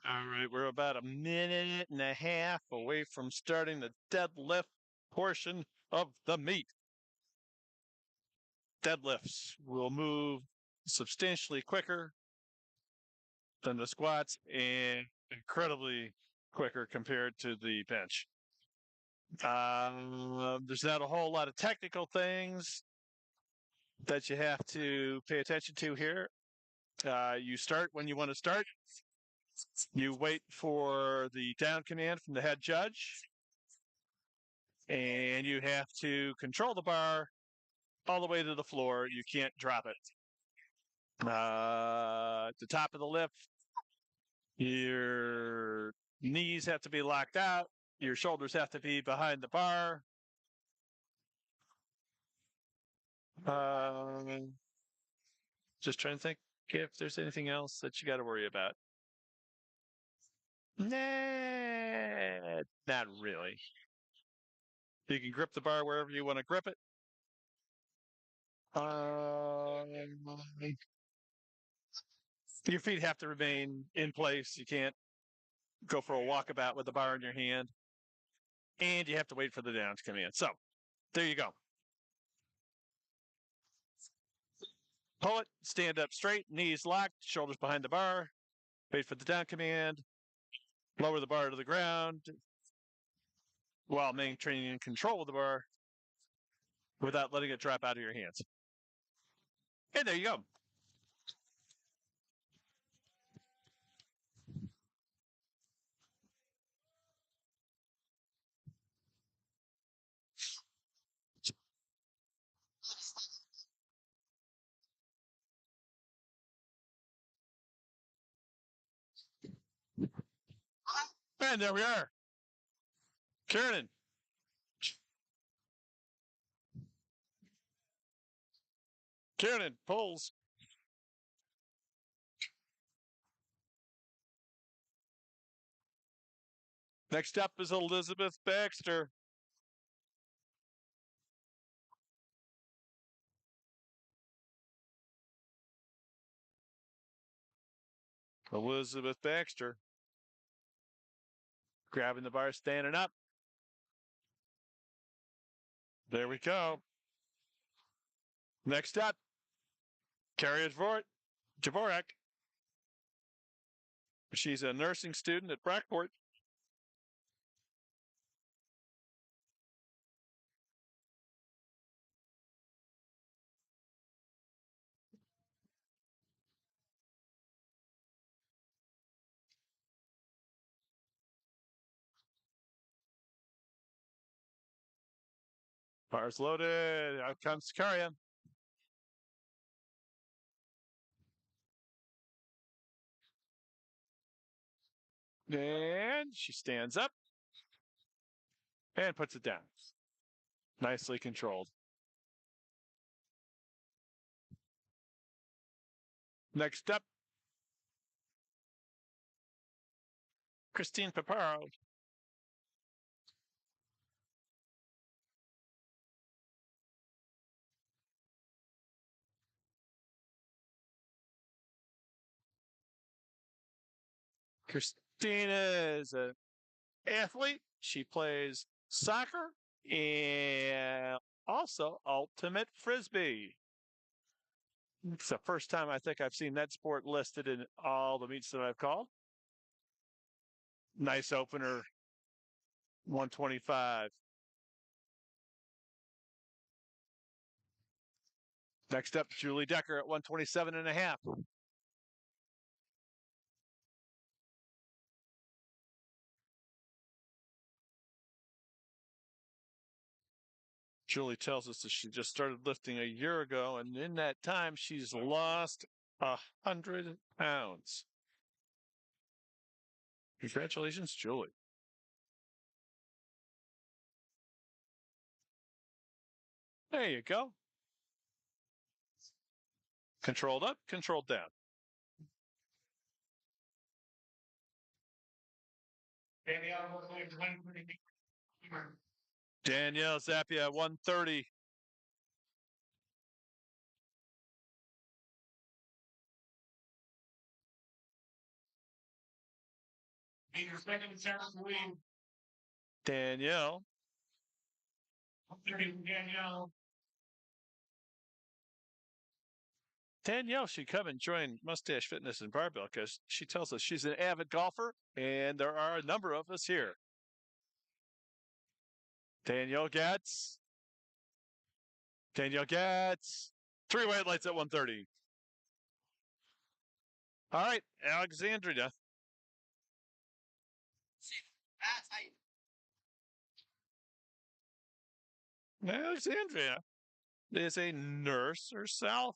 All right, we're about a minute and a half away from starting the deadlift portion of the meet. Deadlifts will move substantially quicker than the squats and incredibly quicker compared to the bench. There's not a whole lot of technical things that you have to pay attention to here. You start when you want to start. You wait for the down command from the head judge, and you have to control the bar all the way to the floor. You can't drop it. At the top of the lift, your knees have to be locked out. Your shoulders have to be behind the bar. Just trying to think if there's anything else that you got to worry about. Nah, not really. You can grip the bar wherever you want to grip it. Your feet have to remain in place. You can't go for a walkabout with the bar in your hand. And you have to wait for the down to come in. So, there you go. Pull it, stand up straight, knees locked, shoulders behind the bar. Wait for the down command. Lower the bar to the ground while maintaining control of the bar without letting it drop out of your hands. And there you go. And there we are. Kiernan. Kiernan pulls. Next up is Elizabeth Baxter. Elizabeth Baxter. Grabbing the bar, standing up. There we go. Next up, Carrie Javorek. She's a nursing student at Brockport. Bars loaded. Out comes Karia. And she stands up and puts it down. Nicely controlled. Next up, Christine Paparo. Christina is an athlete. She plays soccer and also ultimate frisbee. It's the first time I think I've seen that sport listed in all the meets that I've called. Nice opener, 125. Next up, Julie Decker at 127.5. Julie tells us that she just started lifting a year ago, and in that time, she's lost 100 pounds. Congratulations, Julie. There you go. Controlled up, controlled down. Danielle Zappia, 130. Being respected in Sarah's lead. Danielle. Danielle. Danielle should come and join Mustache Fitness and Barbell because she tells us she's an avid golfer, and there are a number of us here. Danielle Gatz. Danielle Gatz. 3 white lights at 130. All right, Alexandria. That's how you. Alexandria is a nurse herself.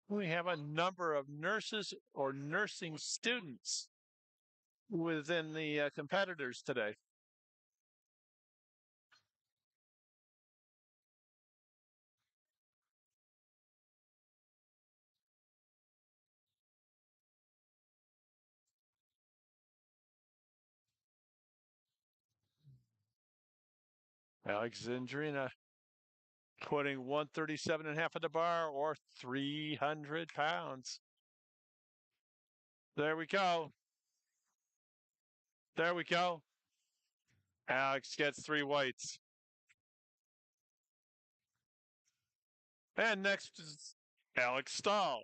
We have a number of nurses or nursing students within the competitors today. Alexandrina putting 137.5 at the bar or 300 pounds. There we go. There we go. Alex gets 3 whites. And next is Alex Stahl.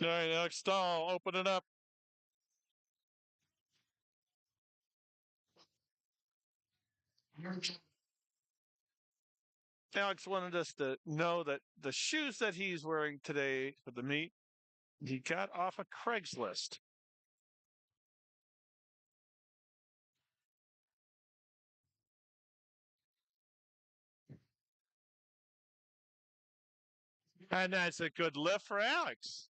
All right, Alex Stahl, open it up. Alex wanted us to know that the shoes that he's wearing today for the meet, he got off of Craigslist. And that's a good lift for Alex.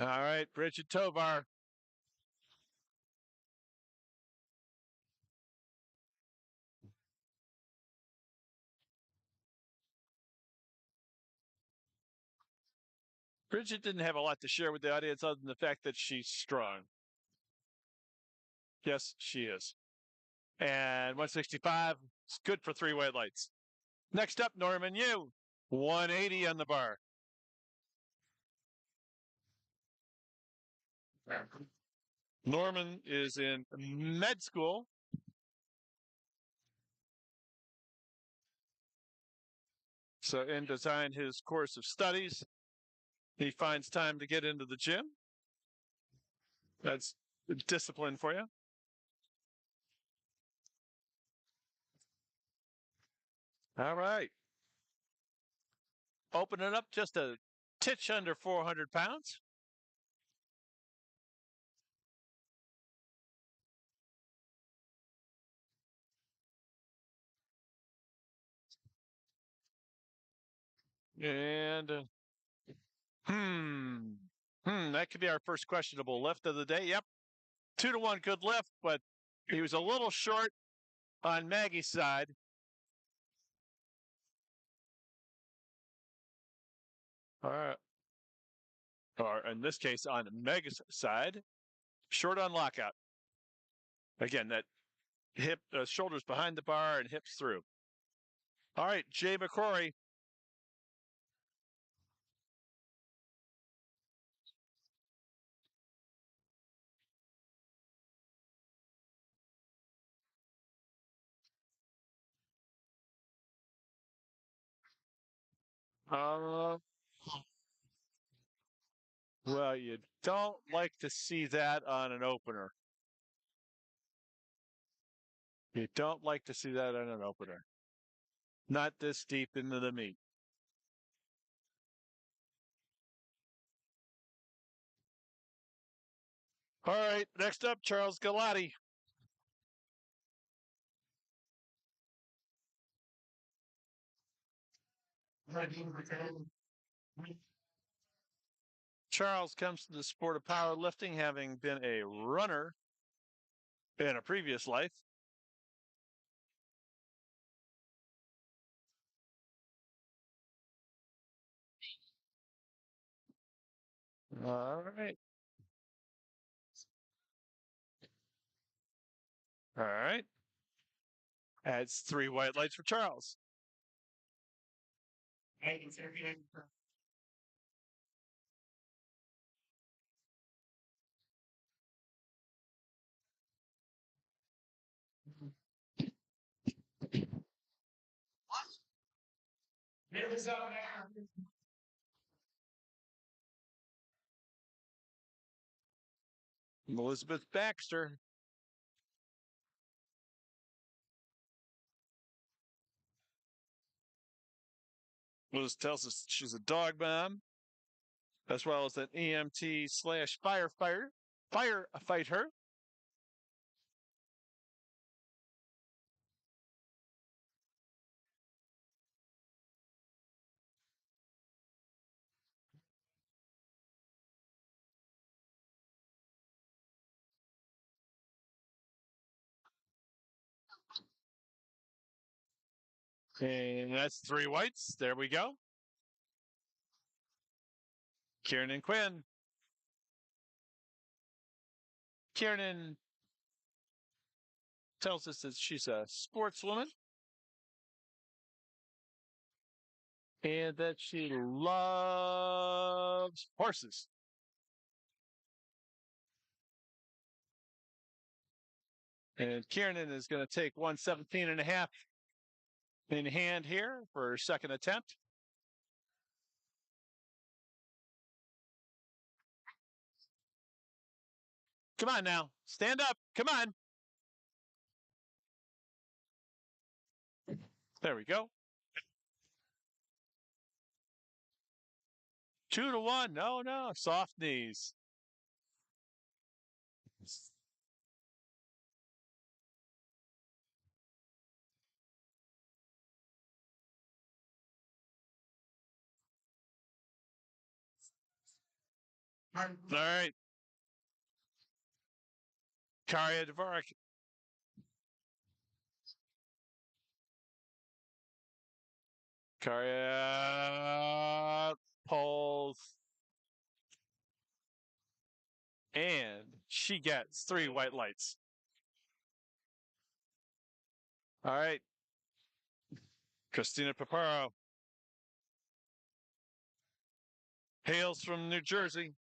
All right, Bridget Tovar. Bridget didn't have a lot to share with the audience other than the fact that she's strong. Yes, she is. And 165 is good for 3 white lights. Next up, Norman Yu, 180 on the bar. Norman is in med school. So, in design his course of studies, he finds time to get into the gym. That's discipline for you. All right. Open it up just a titch under 400 pounds. And that could be our first questionable lift of the day. Yep. 2-1 good lift, but he was a little short on Maggie's side. All right. Or in this case, on Meg's side, short on lockout. Again, that hip, shoulders behind the bar and hips through. All right, Jay McCrory. Well, you don't like to see that on an opener. You don't like to see that on an opener. Not this deep into the meet. All right, next up, Charles Galati. Charles comes to the sport of powerlifting, having been a runner in a previous life. All right. All right. Adds 3 white lights for Charles. I can say everything. It was up there. Elizabeth Baxter. Liz tells us she's a dog mom, as well as an EMT / firefighter. And that's 3 whites. There we go. Kieran Quinn. Kieran tells us that she's a sportswoman and that she loves horses. And Kieran is going to take 117.5 in hand here for her second attempt. Come on now. Stand up. Come on. There we go. 2-1. No. Soft knees. All right. Karya Dvorak. Karya pulls. And she gets 3 white lights. All right. Christina Paparo. Hails from New Jersey.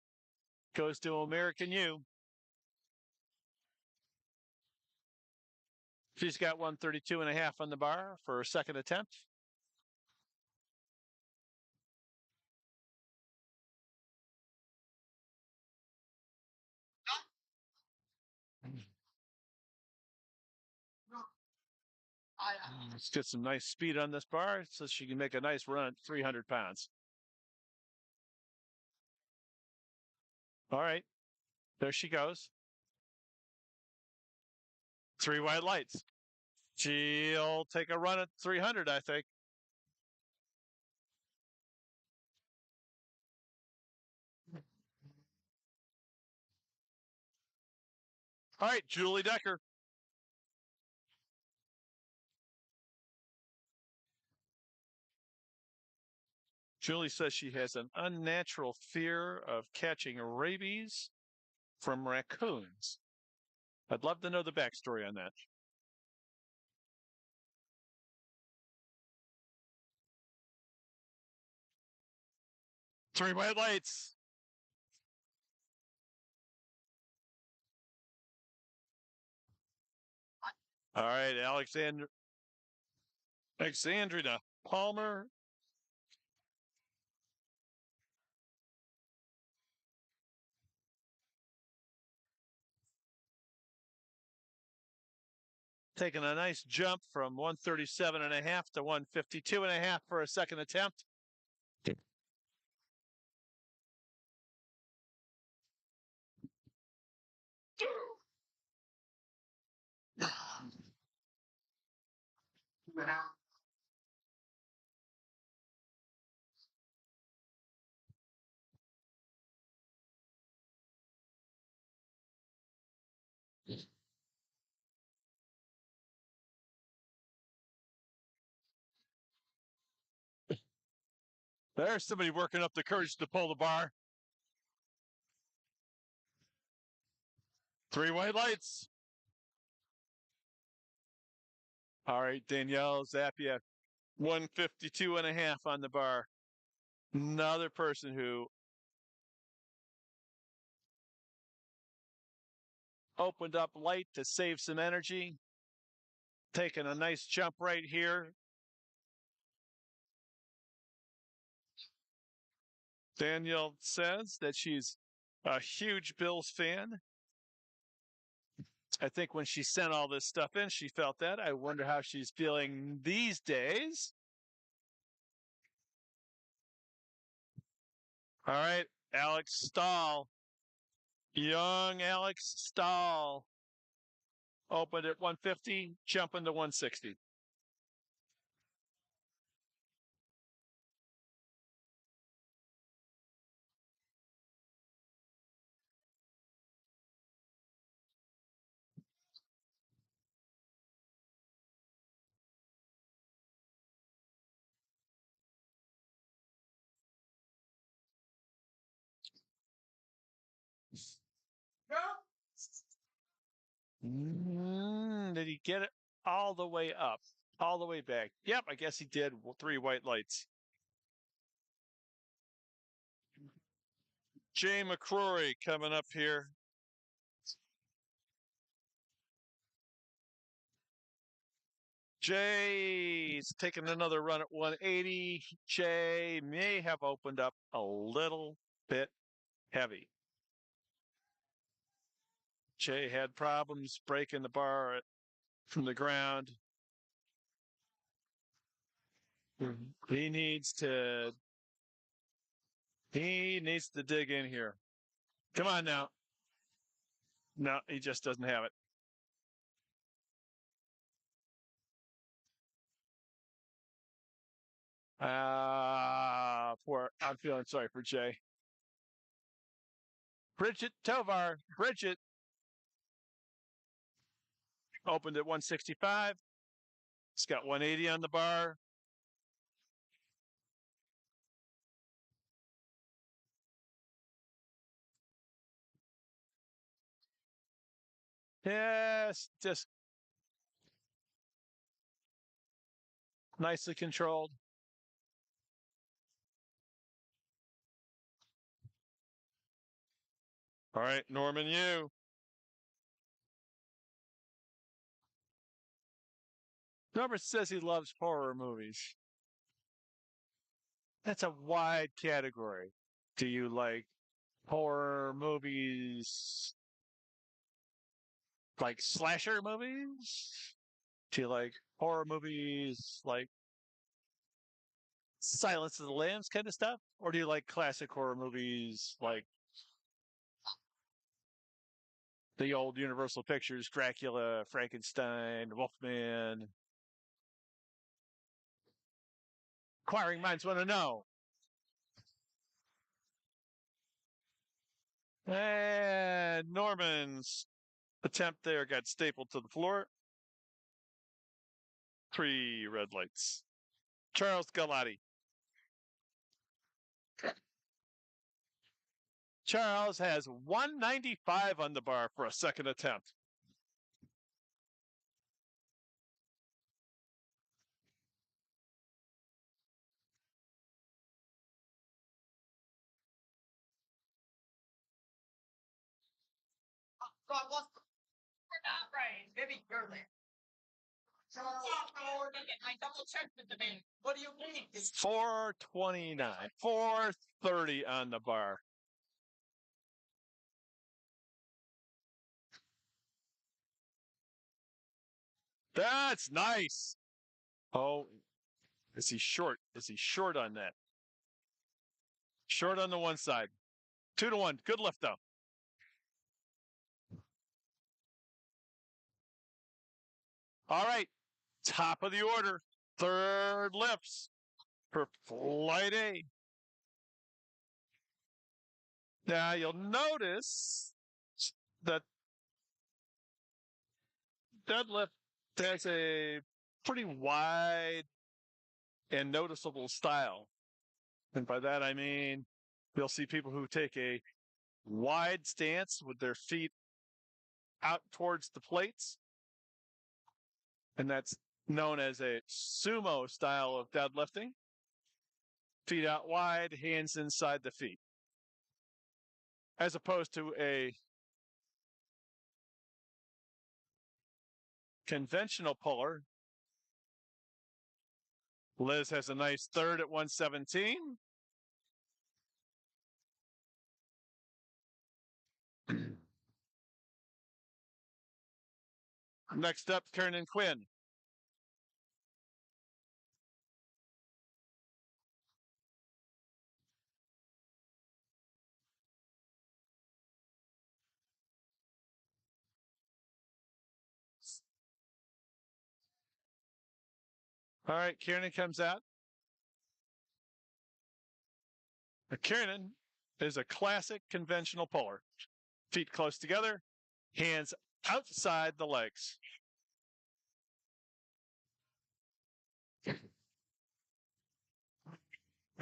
Goes to American U. She's got 132.5 on the bar for her second attempt. Let's get some nice speed on this bar so she can make a nice run at 300 pounds. All right. There she goes. 3 white lights. She'll take a run at 300, I think. All right, Julie Decker. Julie says she has an unnatural fear of catching rabies from raccoons. I'd love to know the backstory on that. Three white lights. All right, Alexandrina Palmer. Taking a nice jump from 137.5 to 152.5 for a second attempt. There's somebody working up the courage to pull the bar. 3 white lights. All right, Danielle Zapia, 152.5 on the bar. Another person who opened up light to save some energy. Taking a nice jump right here. Danielle says that she's a huge Bills fan. I think when she sent all this stuff in, she felt that. I wonder how she's feeling these days. All right, Alex Stahl. Young Alex Stahl. Opened at 150, jumping to 160. Did he get it all the way up? All the way back? Yep, I guess he did. 3 white lights. Jay McCrory coming up here. Jay's taking another run at 180. Jay may have opened up a little bit heavy. Jay had problems breaking the bar from the ground. He needs to dig in here. Come on now. No, he just doesn't have it. I'm feeling sorry for Jay. Bridget Tovar. Bridget opened at 165. It's got 180 on the bar. Yes, just nicely controlled. All right, Norman Yu. Norman says he loves horror movies. That's a wide category. Do you like horror movies like slasher movies? Do you like horror movies like Silence of the Lambs kind of stuff? Or do you like classic horror movies like the old Universal Pictures, Dracula, Frankenstein, Wolfman? Inquiring minds want to know. And Norman's attempt there got stapled to the floor. 3 red lights. Charles Galati. Charles has 195 on the bar for a second attempt. Right, maybe you're there. So I double checked with the man. What do you mean? 429, 430 on the bar. That's nice. Oh, is he short? Is he short on that? Short on the one side. 2-1. Good lift, though. All right. Top of the order. Third lifts for Flight A. Now, you'll notice that deadlift has a pretty wide and noticeable style. And by that, I mean, you'll see people who take a wide stance with their feet out towards the plates. And that's known as a sumo style of deadlifting. Feet out wide, hands inside the feet. As opposed to a conventional puller. Liz has a nice third at 117. Next up, Kiernan Quinn. All right, Kiernan comes out. Kiernan is a classic conventional puller. Feet close together, hands outside the legs.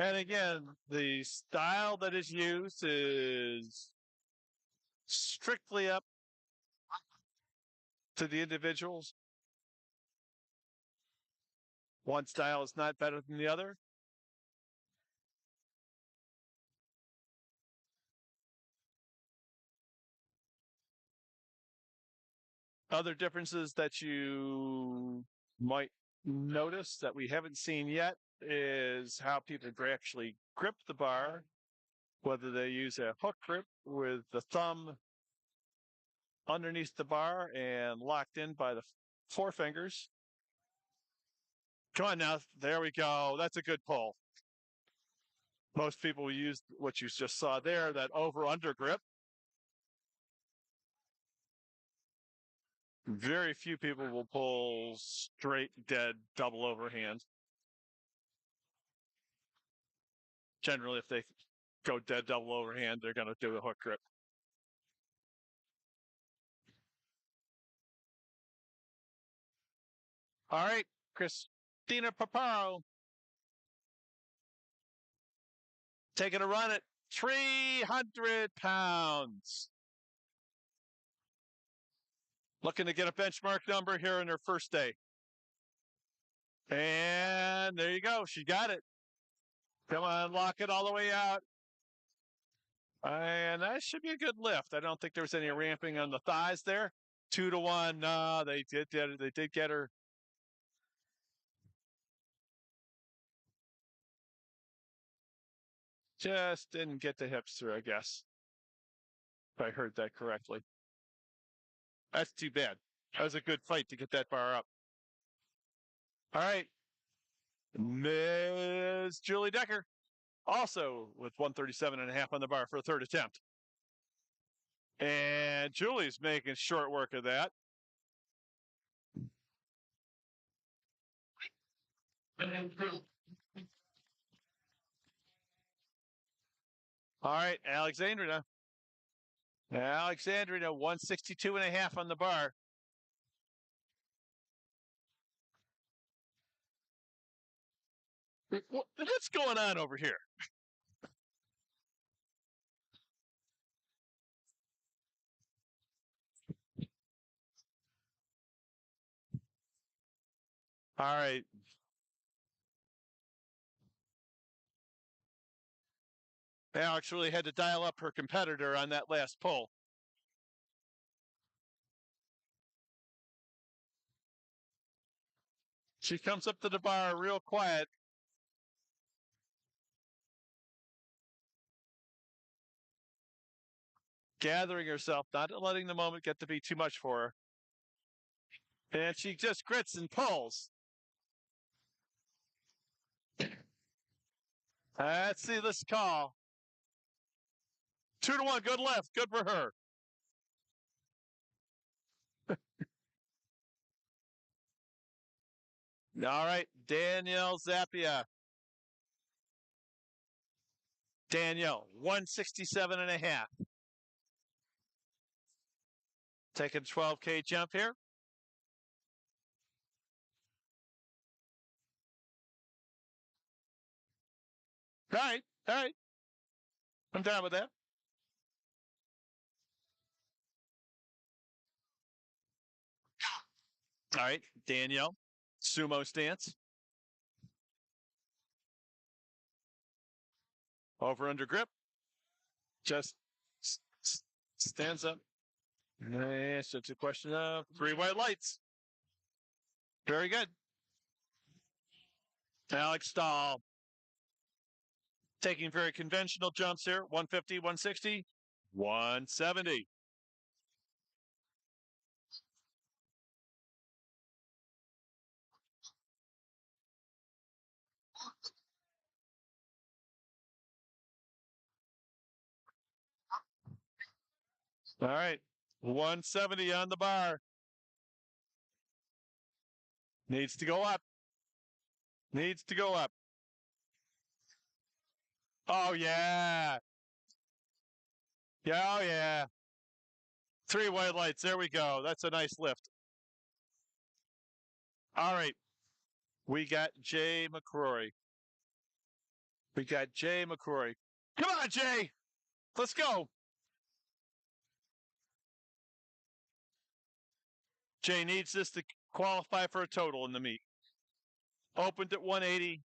And again, the style that is used is strictly up to the individuals. One style is not better than the other. Other differences that you might notice that we haven't seen yet is how people actually grip the bar, whether they use a hook grip with the thumb underneath the bar and locked in by the forefingers. Come on now. There we go. That's a good pull. Most people use what you just saw there, that over-under grip. Very few people will pull straight, dead, double overhand. Generally, if they go dead, double overhand, they're going to do a hook grip. All right, Christina Paparo taking a run at 300 pounds. Looking to get a benchmark number here in her first day. And there you go. She got it. Come on, lock it all the way out. And that should be a good lift. I don't think there was any ramping on the thighs there. 2-1. No, they did get her. Just didn't get the hips through, I guess. If I heard that correctly. That's too bad. That was a good fight to get that bar up. All right. Ms. Julie Decker, also with 137.5 on the bar for a third attempt. And Julie's making short work of that. All right, Alexandrina. Alexandrina, 162.5 on the bar. What's going on over here? All right. Alex really had to dial up her competitor on that last pull. She comes up to the bar real quiet. Gathering herself, not letting the moment get to be too much for her. And she just grits and pulls. Let's see this call. 2-1, good lift, good for her. All right, Danielle Zappia. Danielle, 167.5. Taking 12K jump here. All right. All right. I'm down with that. All right. Danielle, sumo stance. Over under grip. Just stands up. Yes, it's a question of 3 white lights. Very good. Alex Stahl. Taking very conventional jumps here. 150, 160, 170. All right. 170 on the bar. Needs to go up. Needs to go up. Oh, yeah. Yeah, oh, yeah. 3 white lights. There we go. That's a nice lift. All right. We got Jay McCrory. We got Jay McCrory. Come on, Jay. Let's go. Jay needs this to qualify for a total in the meet. Opened at 180,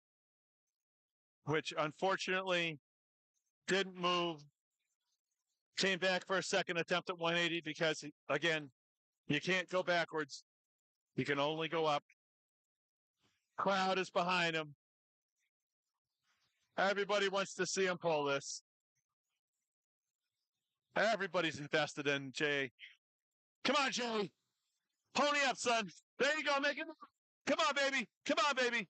which unfortunately didn't move. Came back for a second attempt at 180 because, again, you can't go backwards. You can only go up. Crowd is behind him. Everybody wants to see him pull this. Everybody's invested in Jay. Come on, Jay. Pony up, son. There you go. Make it. Come on, baby. Come on, baby.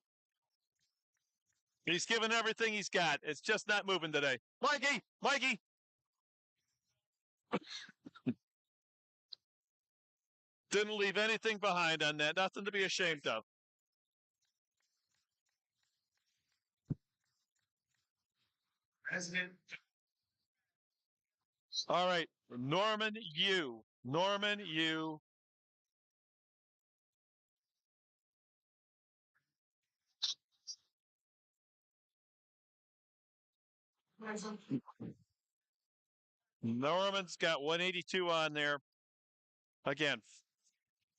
He's given everything he's got. It's just not moving today. Mikey. Didn't leave anything behind on that. Nothing to be ashamed of. President. All right. Norman Yu. Norman's got 182 on there. Again,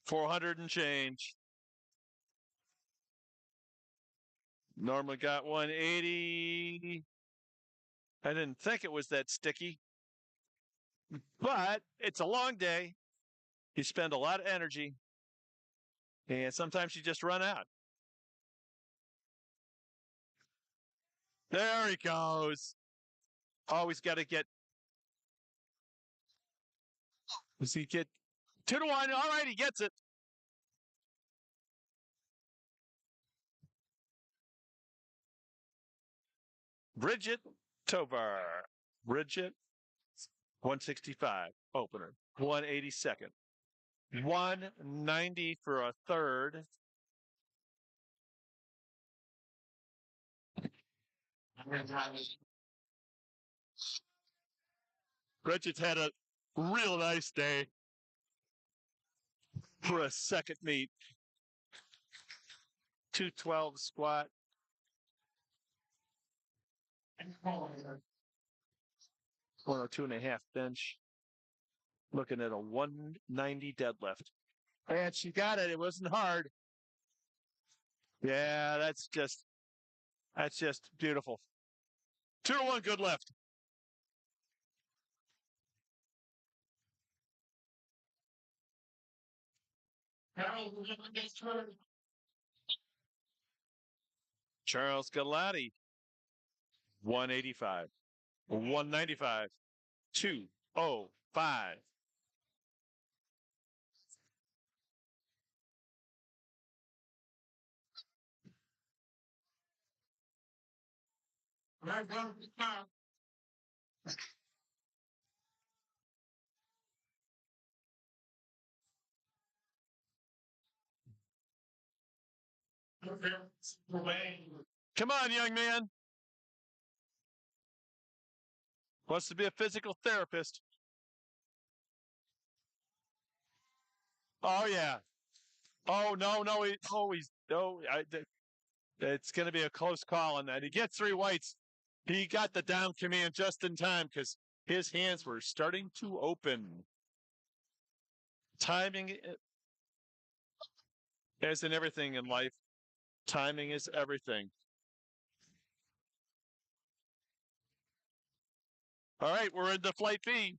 400 and change. Norman got 180. I didn't think it was that sticky. But it's a long day. You spend a lot of energy. And sometimes you just run out. There he goes. Always got to get. Does he get 2 to 1? All right, he gets it. Bridget Tovar. Bridget, 165 opener. 182nd. 190 for a third. Bridget's had a real nice day for a second meet. 212 squat. 102.5 bench. Looking at a 190 deadlift. And she got it. It wasn't hard. Yeah, that's just beautiful. 2 to 1 good lift. Charles Galati, 185. 195. 205. Come on, young man. Wants to be a physical therapist. Oh, yeah. Oh, no. It's going to be a close call on that. He gets 3 whites. He got the down command just in time because his hands were starting to open. Timing, as in everything in life, timing is everything. All right, we're into flight B.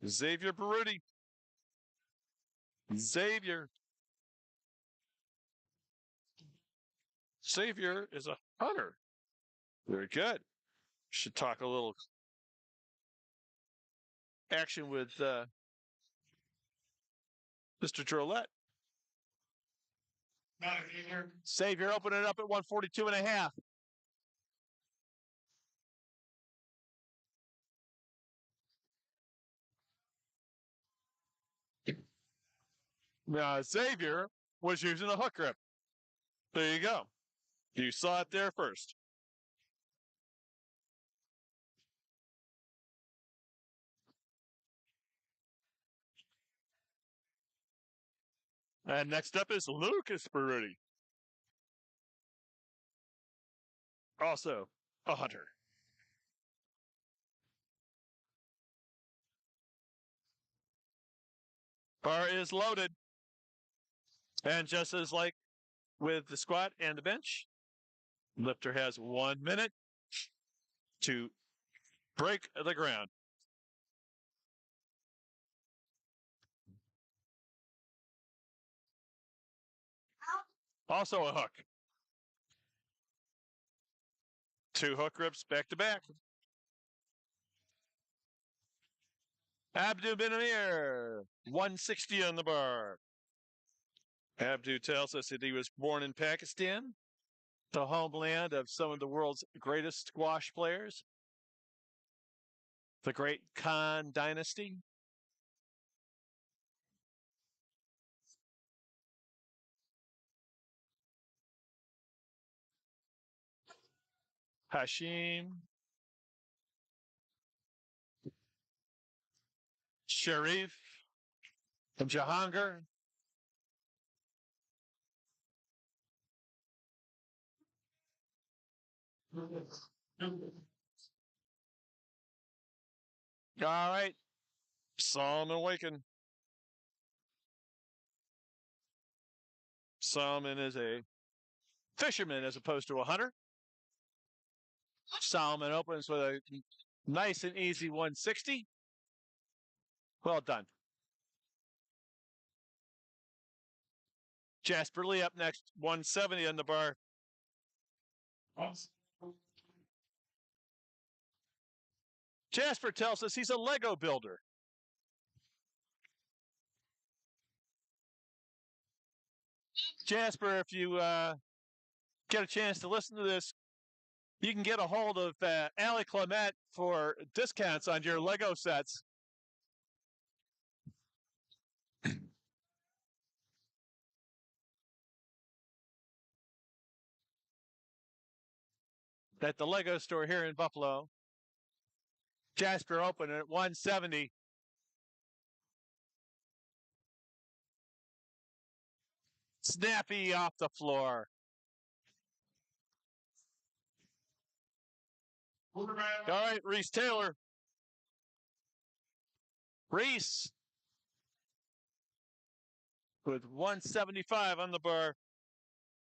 Xavier Baruti. Xavier is a hunter. Very good. Should talk a little action with Mr. Drolette. Not here. Xavier opening it up at 142.5. Now, Xavier was using a hook grip. There you go. You saw it there first. And next up is Lucas Baruti. Also a hunter. Bar is loaded. And just as like with the squat and the bench, lifter has 1 minute to break the ground. Also a hook. 2 hook grips back to back. Abdu bin Amir, 160 on the bar. Abdu tells us that he was born in Pakistan, the homeland of some of the world's greatest squash players, the great Khan dynasty. Hashim, Sharif, and Jahangir. All right. Solomon Waken. Solomon is a fisherman as opposed to a hunter. Solomon opens with a nice and easy 160. Well done. Jasper Lee up next, 170 on the bar. Jasper tells us he's a Lego builder. Jasper, if you get a chance to listen to this, you can get a hold of Allie Clement for discounts on your Lego sets. At the Lego store here in Buffalo. Jasper open at 170. Snappy off the floor. All right, Reese Taylor. Reese with 175 on the bar.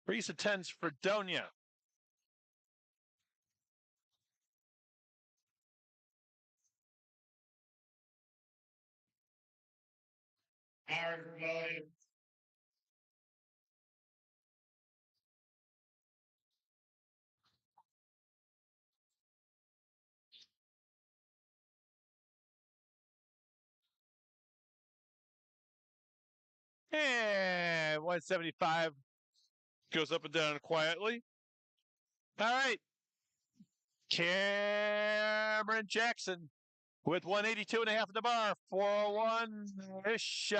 Reese attends Fredonia. And 175 goes up and down quietly. All right. Cameron Jackson with 182.5 at the bar. 401-ish.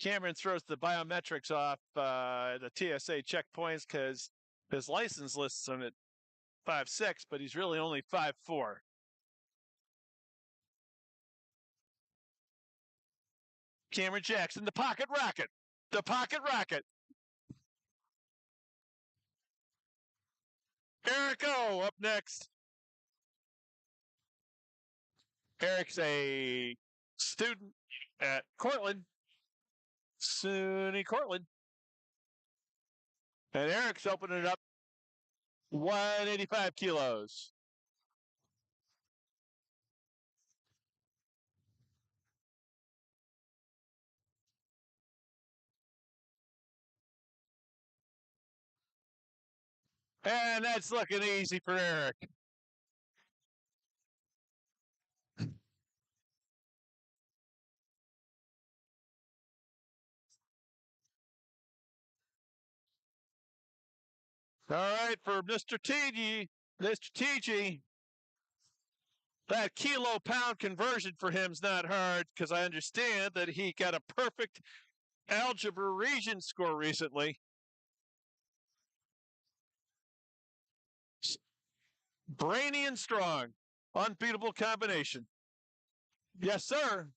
Cameron throws the biometrics off the TSA checkpoints because his license lists on it 5'6", but he's really only 5'4". Cameron Jackson, the pocket rocket. The pocket rocket. Eric O up next. Eric's a student at Cortland, SUNY Cortland. And Eric's opening it up 185 kilos. And that's looking easy for Eric. All right, for Mr. TG, that kilo-pound conversion for him's not hard because I understand that he got a perfect algebra region score recently. Brainy and strong. Unbeatable combination. Yes, sir.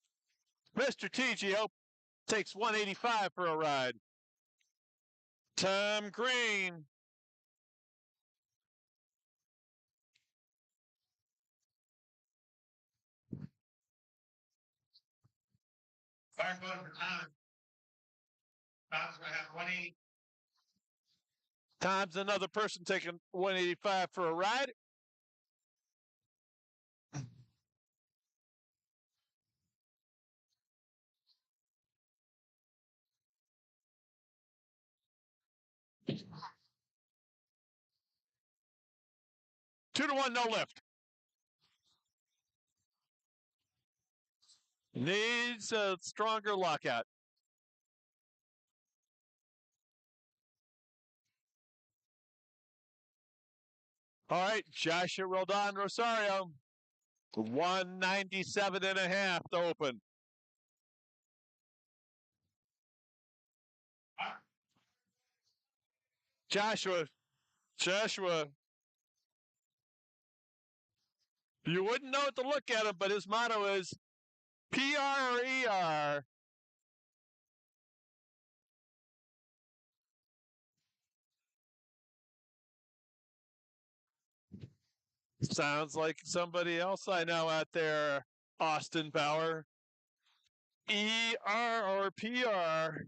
Mr. TGO takes 185 for a ride. Tom Green. Fire going for Tom. Tom's gonna have 180. Tom's another person taking 185 for a ride. Two to one, no lift. Needs a stronger lockout. All right, Joshua Roldan Rosario, 197.5 to open. Joshua, you wouldn't know it to look at him, but his motto is PR or ER. Sounds like somebody else I know out there, Austin Bauer. ER or PR.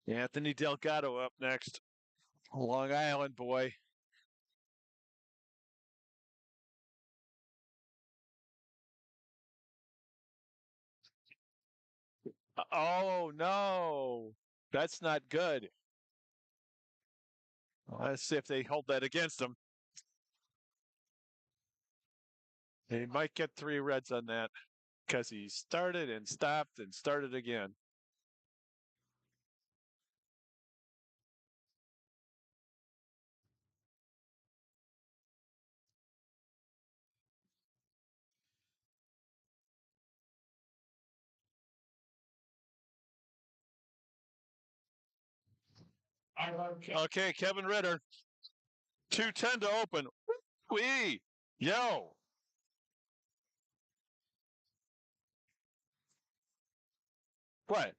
Anthony Delgado up next. Long Island boy. Oh, no. That's not good. Let's see if they hold that against him. He might get 3 reds on that because he started and stopped and started again. Okay, Kevin Ritter. 210 to open. Wee! Yo! What?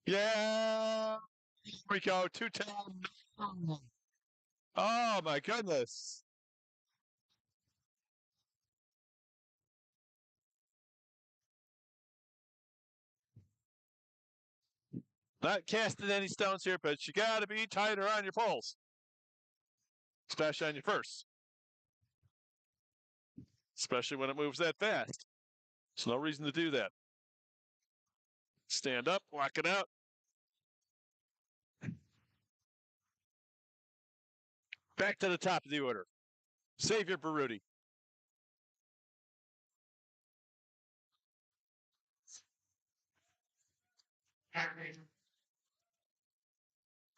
Yeah! Here we go. 210. Oh, my goodness. Not casting any stones here, but you got to be tighter on your poles, especially on your first, especially when it moves that fast. There's no reason to do that. Stand up, walk it out. Back to the top of the order. Xavier Baruti.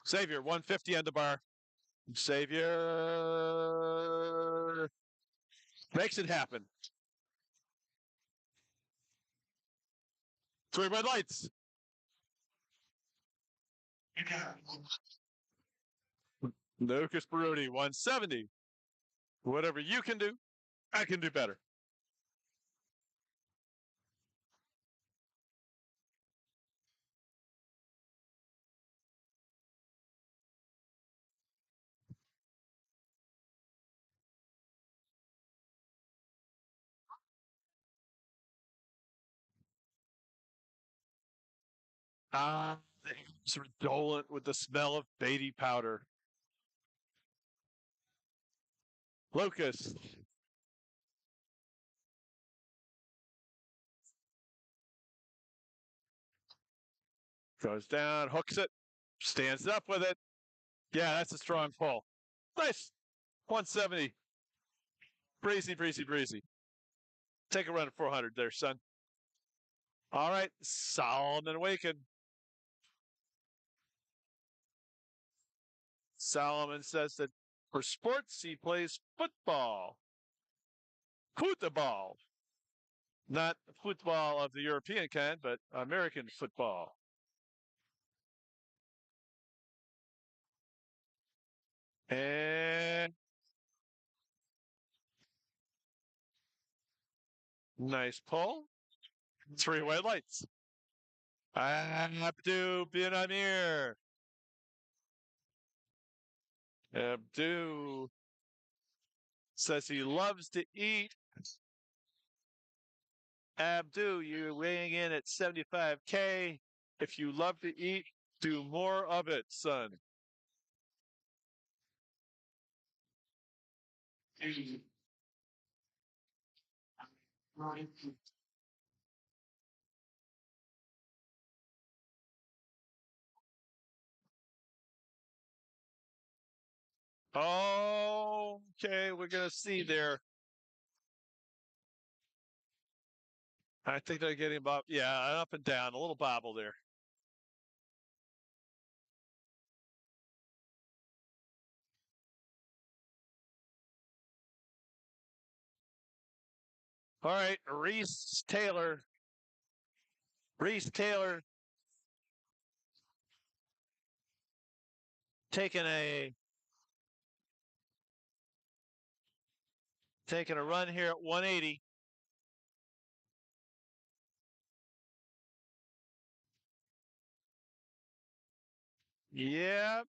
Xavier, 150 on the bar. Xavier makes it happen. 3 red lights. Lucas Baruti, 170. Whatever you can do, I can do better. It's redolent with the smell of Beatty powder. Lucas. Goes down, hooks it, stands up with it. Yeah, that's a strong pull. Nice. 170. Breezy, breezy, breezy. Take a run at 400 there, son. All right, Solomon Waken. Solomon says that for sports, he plays football. Football. Not football of the European kind, but American football. And nice pull. 3 white lights. Abdu bin Amir. Abdu says he loves to eat. Abdu, you're weighing in at 75K. If you love to eat, do more of it, son. Okay, we're going to see there. I think they're getting about, yeah, up and down, a little bobble there. All right, Reese Taylor. Reese Taylor taking a run here at 180. Yep.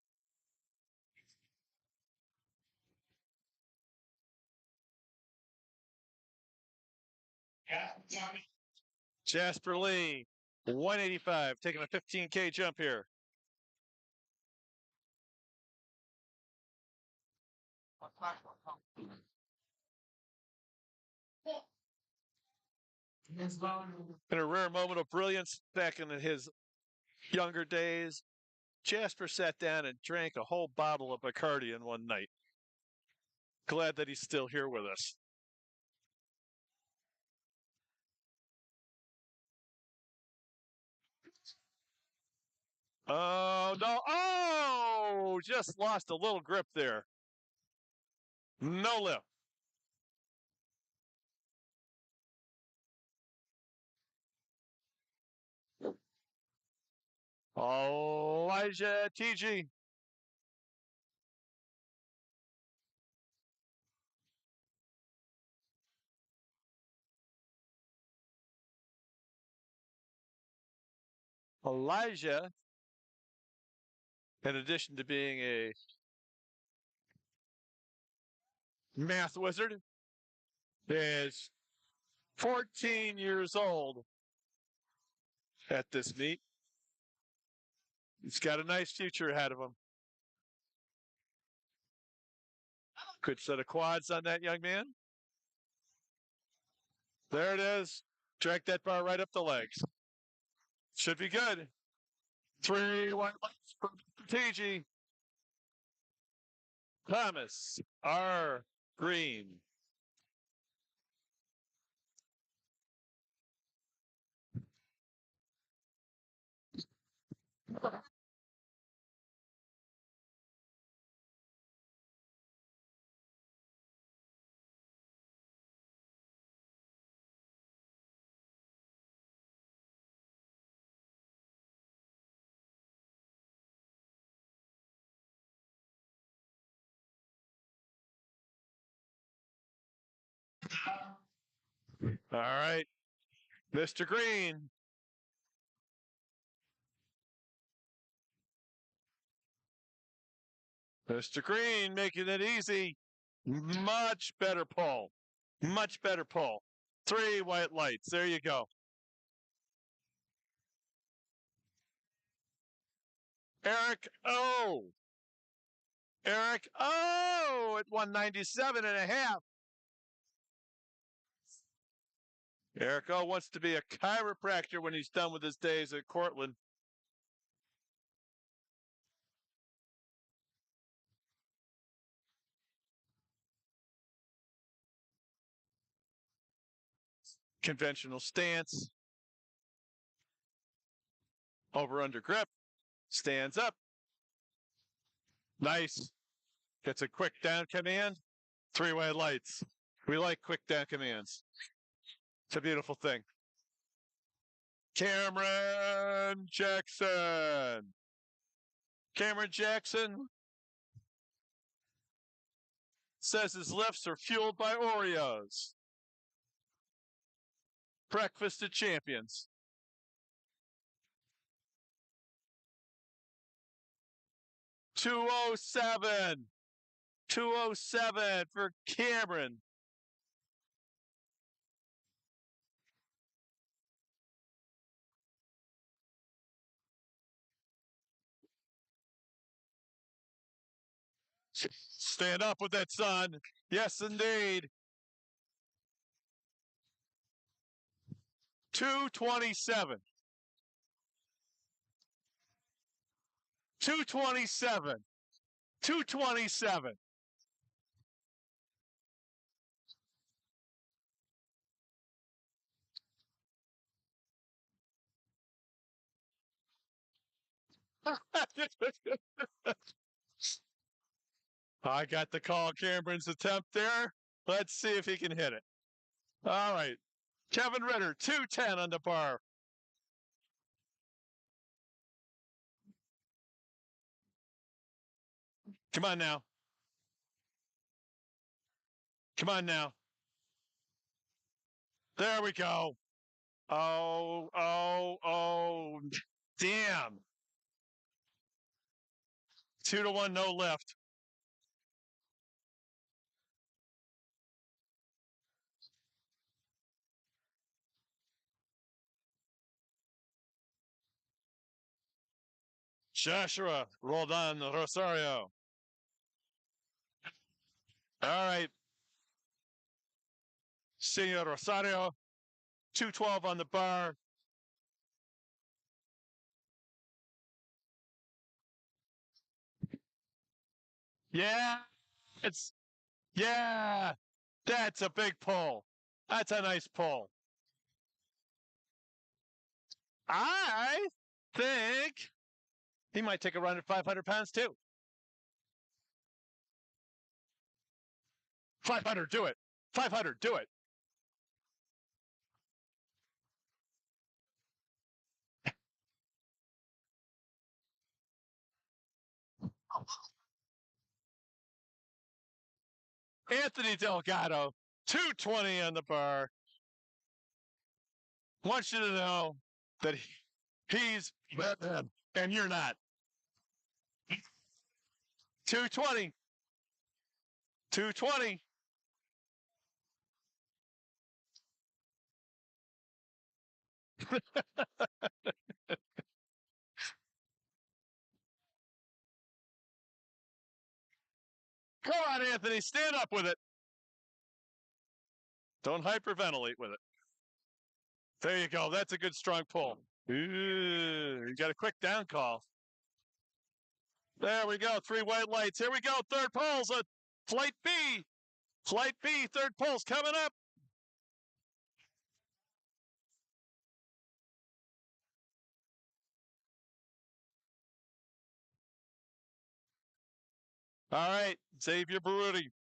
Jasper Lee, 185, taking a 15K jump here. In a rare moment of brilliance back in his younger days, Jasper sat down and drank a whole bottle of Bacardi in one night. Glad that he's still here with us. Oh, no. Oh, just lost a little grip there. No lift. Elijah TG. Elijah, in addition to being a math wizard, is 14 years old at this meet. He's got a nice future ahead of him. Good set of quads on that young man. There it is. Drag that bar right up the legs. Should be good. 3 white lights for TG. Thomas R. Green. All right. Mr. Green. Mr. Green making it easy. Much better pull. Much better pull. 3 white lights. There you go. Eric O. Eric O at 197 and a half. Eric O wants to be a chiropractor when he's done with his days at Cortland. Conventional stance. Over under grip. Stands up. Nice. Gets a quick down command. 3-way lights. We like quick down commands. It's a beautiful thing. Cameron Jackson. Cameron Jackson says his lifts are fueled by Oreos. Breakfast of champions. $207. $207 for Cameron. Stand up with that, son. Yes, indeed. 227. 227. 227. I got the call. Cameron's attempt there. Let's see if he can hit it. All right. Kevin Ritter, 210 on the bar. Come on now. Come on now. There we go. Oh, damn. 2-1, no lift. Joshua Roldan Rosario. All right. Senor Rosario, 212 on the bar. Yeah, that's a big pull. That's a nice pull. I think he might take a run at 500 pounds too. 500, do it. 500, do it. Anthony Delgado, 220 on the bar. Wants you to know that he's Batman and you're not. 220. 220. Come on, Anthony, stand up with it. Don't hyperventilate with it. There you go. That's a good strong pull. Ooh, you got a quick down call. There we go. 3 white lights. Here we go. Third pole's a flight B. Flight B, third pole's coming up. All right, Xavier Baruti.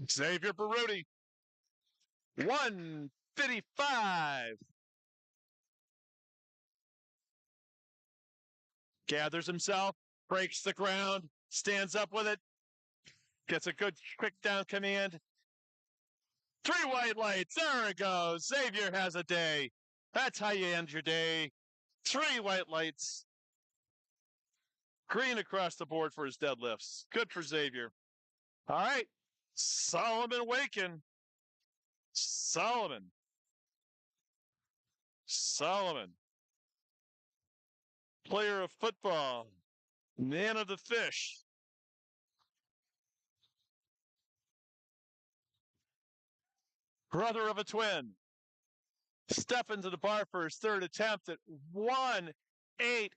Xavier Baruti. 155. Gathers himself, breaks the ground, stands up with it, gets a good quick down command. 3 white lights. There it goes. Xavier has a day. That's how you end your day. 3 white lights. Green across the board for his deadlifts. Good for Xavier. All right. Solomon Wakin. Solomon. Player of football. Man of the fish. Brother of a twin. Step into the bar for his third attempt at 180.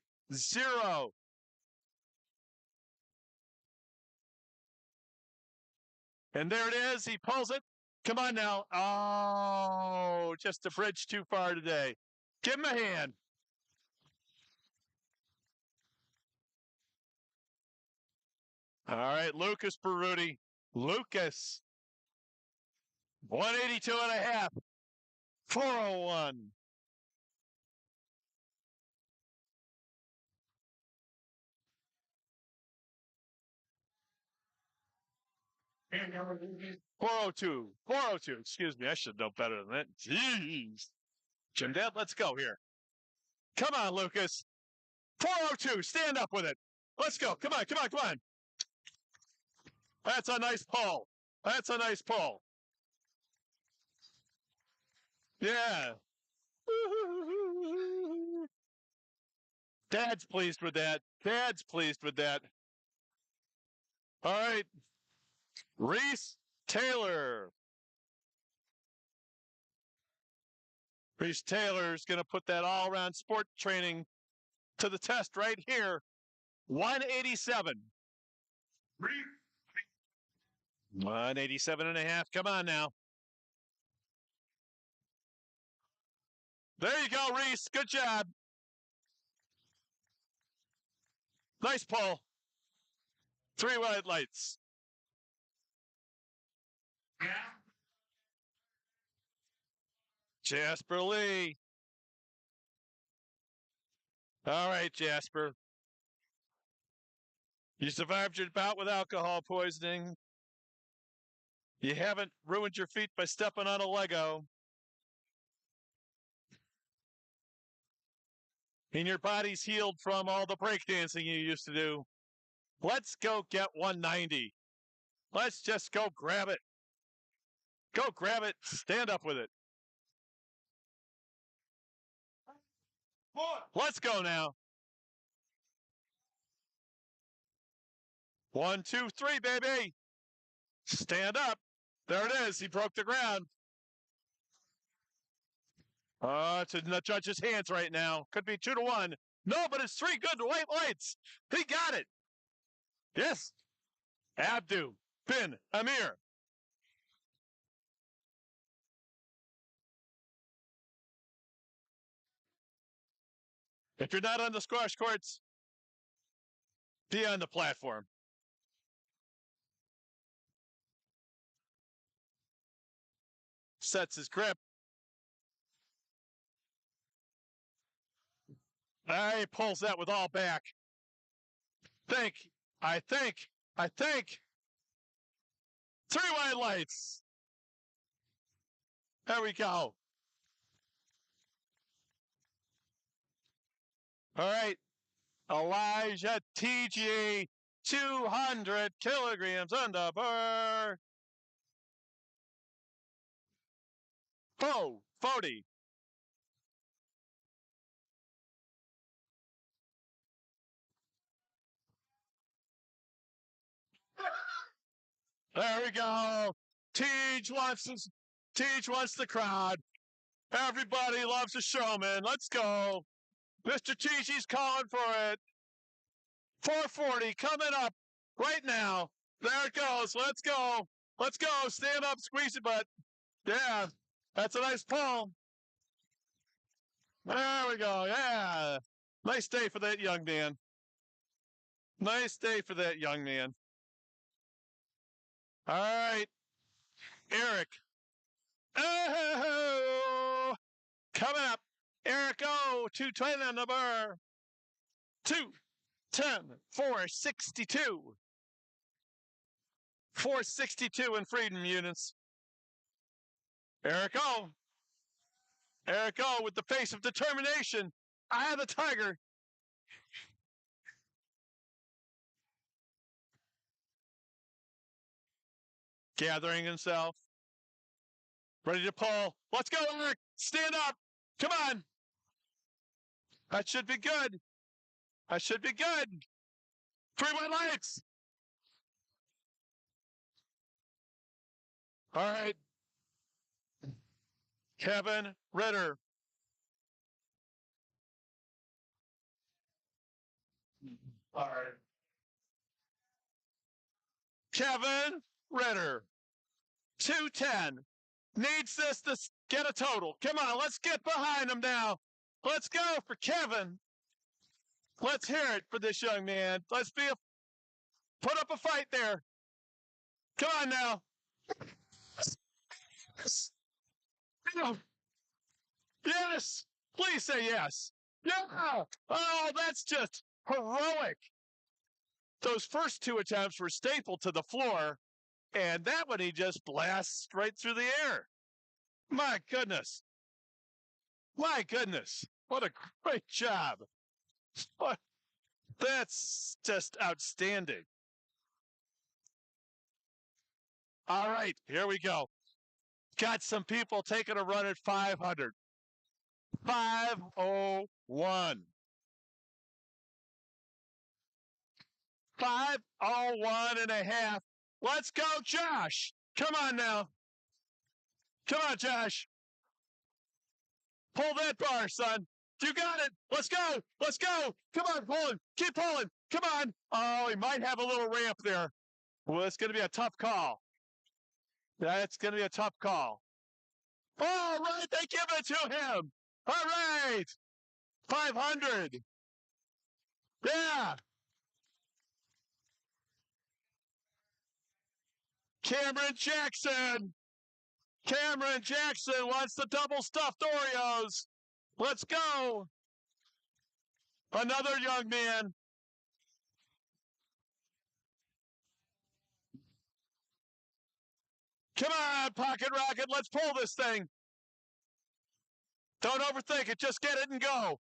And there it is. He pulls it. Come on now. Oh, just a bridge too far today. Give him a hand. All right, Lucas Baruti. Lucas. 182 and a half. 401. And number 402. 402. Excuse me. I should know better than that. Jeez. Jim Dad, let's go here. Come on, Lucas. 402. Stand up with it. Let's go. Come on. That's a nice pull. Yeah. Dad's pleased with that. All right. Reese Taylor. Reese Taylor's going to put that all-around sport training to the test right here. 187. 187 and a half. Come on now. There you go, Reese. Good job. Nice pull. 3 white lights. Jasper Lee. All right, Jasper. You survived your bout with alcohol poisoning. You haven't ruined your feet by stepping on a Lego. And your body's healed from all the breakdancing you used to do. Let's go get 190. Let's just go grab it. Go grab it. Stand up with it. Let's go now. 1, 2, 3, baby. Stand up. There it is. He broke the ground. It's in the judge's hands right now. Could be 2-1. No, but it's 3 good white lights. He got it. Yes. Abdu bin Amir. If you're not on the squash courts, be on the platform. Sets his grip. He pulls that with all back. I think. 3 white lights. There we go. All right. Elijah TG, 200 kilograms on the bar. 40. There we go. Teach wants the crowd. Everybody loves a showman. Let's go. Mr. Teachy's calling for it. 440 coming up right now. There it goes. Let's go. Let's go. Stand up, squeeze it, butt. Yeah, that's a nice pull. There we go. Yeah. Nice day for that young man. Nice day for that young man. All right. Eric. Oh, coming up. Eric O. 220 on the bar. 210. 462. 462 in freedom units. Eric O. Eric O. with the face of determination. I have the tiger. Gathering himself. Ready to pull. Let's go, Eric. Stand up. Come on. That should be good. That should be good. 3 white lights. All right. Kevin Ritter. All right. Kevin Ritter. 210. Needs this to get a total. Come on, let's get behind him now. Let's go for Kevin. Let's hear it for this young man. Let's put up a fight there. Come on now. Yes. Please say yes. Yeah. Oh, that's just heroic. Those first 2 attempts were stapled to the floor, and that one he just blasts right through the air. My goodness. My goodness. What a great job. What? That's just outstanding. All right, here we go. Got some people taking a run at 500. 501. 501 and a half. Let's go, Josh. Come on now. Come on, Josh. Pull that bar, son. You got it. Let's go. Let's go. Come on, pulling. Keep pulling. Come on. Oh, he might have a little ramp there. Well, it's going to be a tough call. That's going to be a tough call. All right, they give it to him. All right. 500. Yeah. Cameron Jackson. Cameron Jackson wants the double stuffed Oreos. Let's go. Another young man. Come on, Pocket Rocket. Let's pull this thing. Don't overthink it. Just get it and go.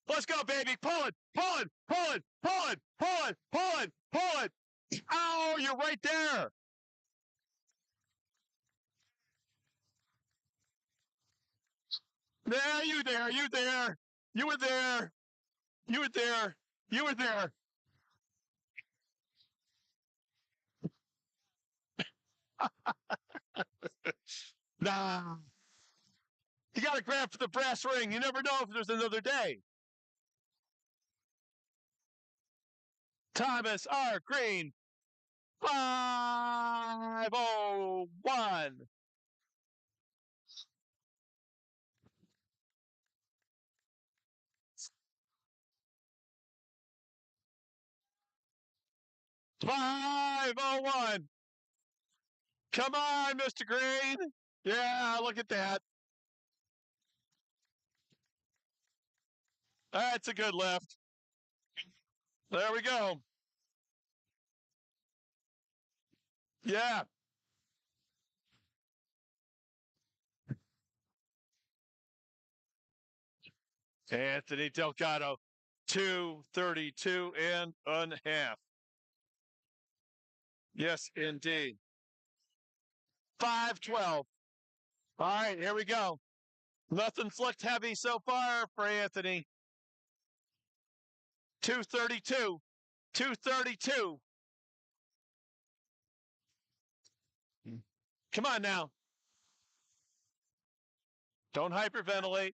Let's go, baby. Pull it. Pull it. Pull it. Pull it. Pull it. Pull it. Pull it. Oh, you're right there. There, you there. You there. You were there. You were there. You were there. Nah. You got to grab for the brass ring. You never know if there's another day. Thomas R. Green. 501. $501. Come on, Mr. Green. Yeah, look at that. That's a good lift. There we go. Yeah. Anthony Delgado, 232 and a half. Yes, indeed. 512. All right, here we go. Nothing's looked heavy so far for Anthony. 232. 232. Come on now. Don't hyperventilate.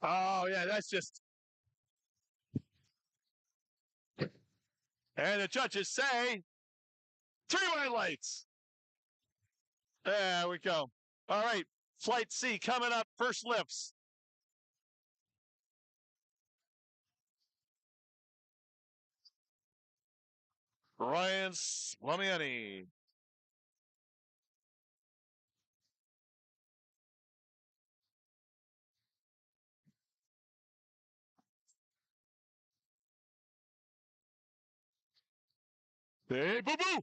Oh, yeah, that's just. And the judges say 3 white lights. There we go. All right. Flight C coming up. First lifts. Ryan Slamiani. Hey, boo boo.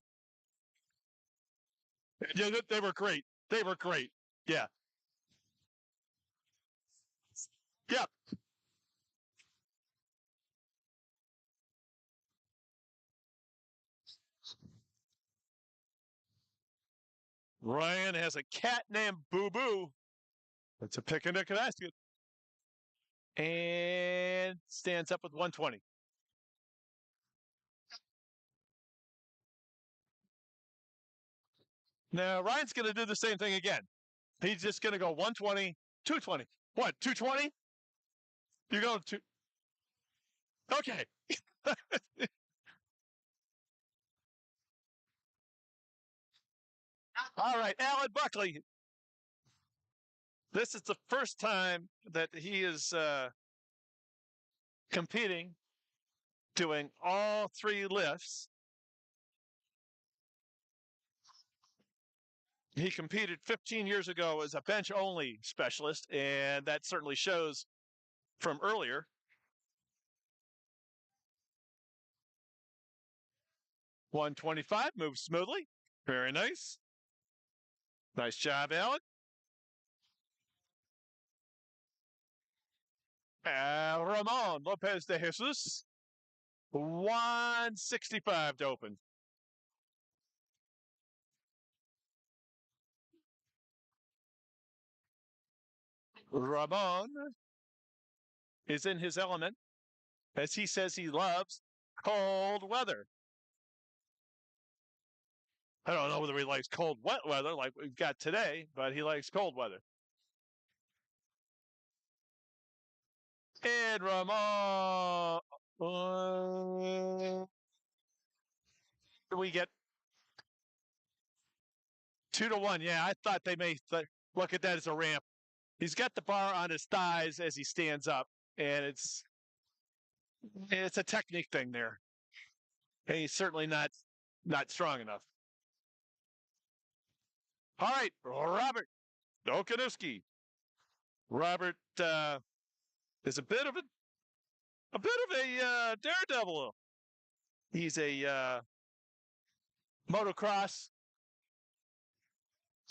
Yeah, they were great. They were great. Yeah. Yeah. Ryan has a cat named Boo Boo. It's a picnic basket. And stands up with 120. Now, Ryan's going to do the same thing again. He's just going to go 120, 220. What, 220? You go to. Okay. All right, Alan Buckley. This is the first time that he is competing, doing all 3 lifts. He competed 15 years ago as a bench-only specialist, and that certainly shows from earlier. 125 moves smoothly. Very nice. Nice job, Alan. Ramon Lopez de Jesus. 165 to open. Ramon is in his element, as he says he loves cold weather. I don't know whether he likes cold, wet weather like we've got today, but he likes cold weather. And Ramon, we get 2-1. Yeah, I thought they may look at that as a ramp. He's got the bar on his thighs as he stands up, and it's a technique thing there. And he's certainly not strong enough. All right, Robert Okanowski. Robert is a bit of a daredevil. He's a motocross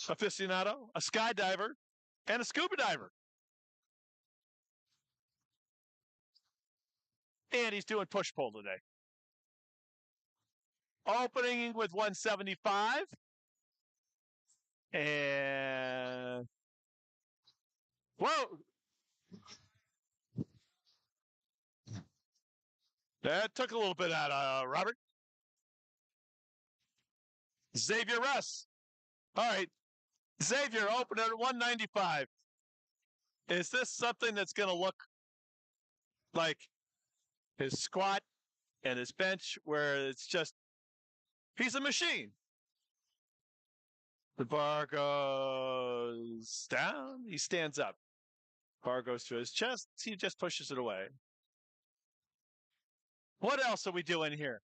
aficionado, a skydiver, and a scuba diver. And he's doing push-pull today. Opening with 175. And whoa! That took a little bit out of Robert. Xavier Russ. All right. Xavier opened at 195. Is this something that's going to look like his squat and his bench where it's just, he's a machine? The bar goes down. He stands up. Bar goes to his chest. He just pushes it away. What else are we doing here?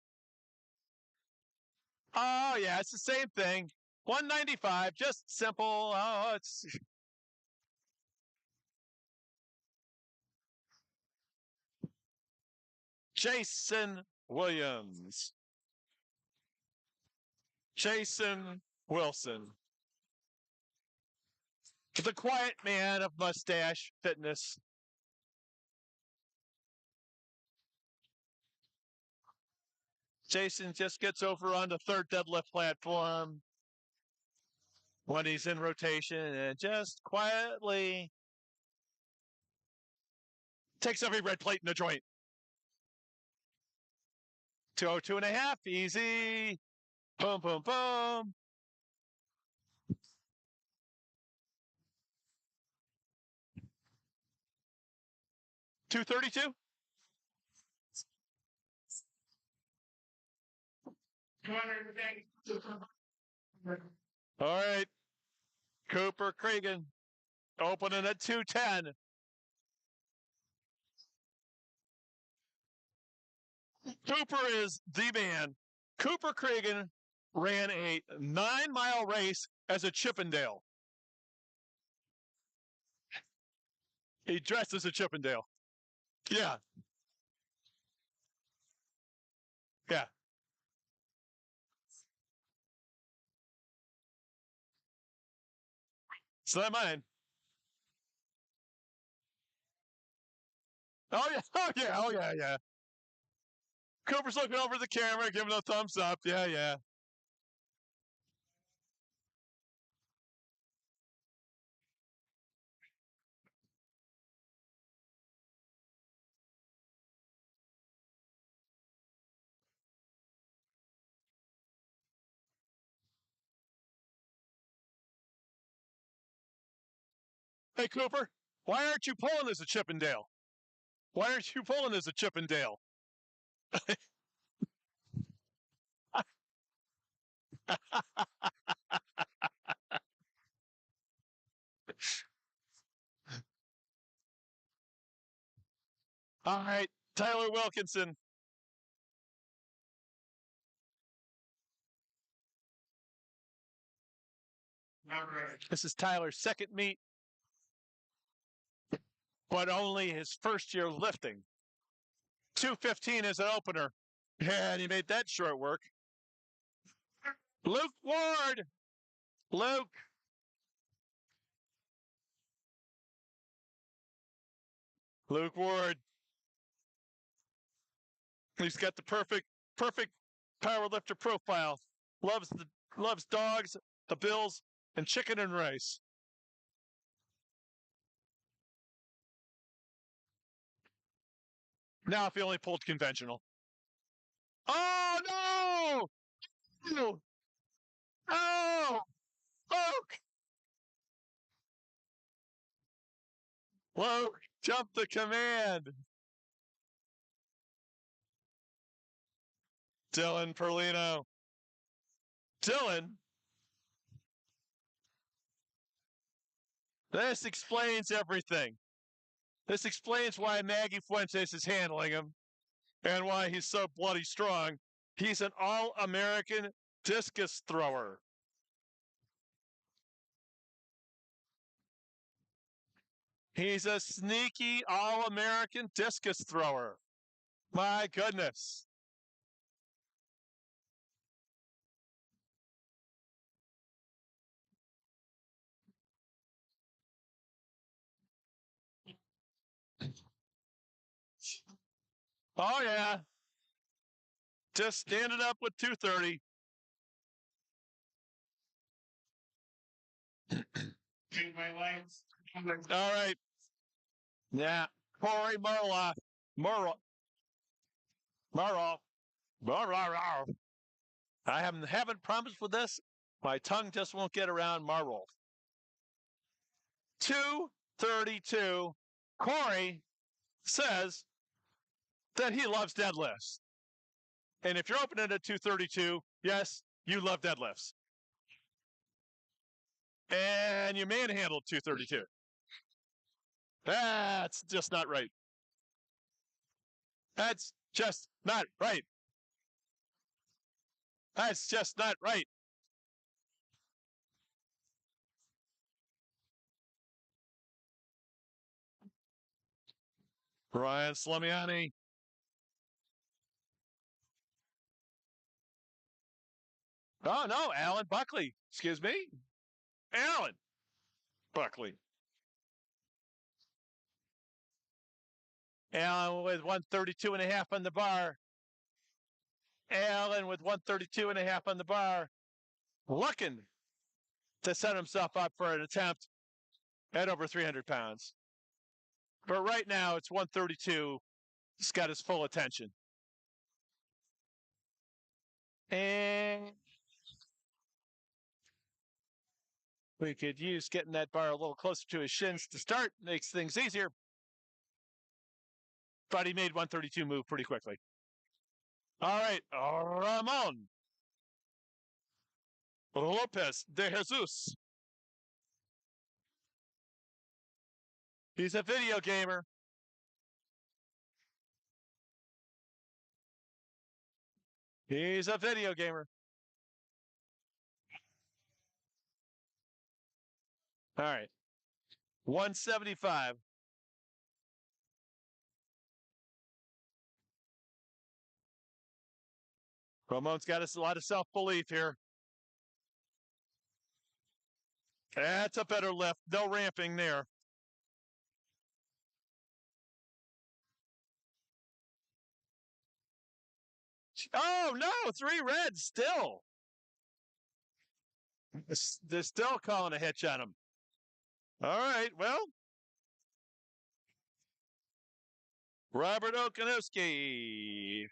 Oh, yeah, it's the same thing. 195, just simple. Oh, it's. Jason Williams. Jason Wilson. The quiet man of mustache fitness. Jason just gets over on the 3rd deadlift platform when he's in rotation and just quietly takes every red plate in the joint. 202.5. Easy. Boom, boom, boom. $232. All right. Cooper Cregan opening at 210. Cooper is the man. Cooper Cregan ran a 9-mile race as a Chippendale. He dressed as a Chippendale. Yeah. Yeah. It's not mine. Oh yeah. Oh yeah. Oh yeah. Yeah. Cooper's looking over the camera, giving a thumbs up. Yeah. Yeah. Hey Cooper, why aren't you pulling as a Chippendale? Why aren't you pulling as a Chippendale? All right, Tyler Wilkinson. This is Tyler's second meet, but only his first year lifting. 215 as an opener. Yeah, and he made that short work. Luke Ward. Luke. Luke Ward. He's got the perfect power lifter profile. Loves dogs, the Bills, and chicken and rice. Now if he only pulled conventional. Oh no! No! Oh! Luke! Luke, jump the command. Dylan Perlino. Dylan. This explains everything. This explains why Maggie Fuentes is handling him and why he's so bloody strong. He's an all-American discus thrower. He's a sneaky all-American discus thrower. My goodness. Oh, yeah. Just standing up with 230. All right. Yeah. Corey Murloff. Murloff. I haven't promised with this. My tongue just won't get around Murloff. 232. Corey says that he loves deadlifts. And if you're opening at 232, yes, you love deadlifts. And you manhandled 232. That's just not right. That's just not right. That's just not right. Ryan Slamiani. Oh, no, Alan Buckley. Excuse me. Alan Buckley. Alan with 132.5 on the bar. Alan with 132.5 on the bar. Looking to set himself up for an attempt at over 300 pounds. But right now, it's 132. He's got his full attention. And we could use getting that bar a little closer to his shins to start. Makes things easier. But he made 132 move pretty quickly. All right, Ramon Lopez de Jesus. He's a video gamer. He's a video gamer. All right. 175. Ramon's got us a lot of self-belief here. That's a better lift. No ramping there. Oh, no. 3 reds still. They're still calling a hitch on him. All right. Well, Robert Okanowski.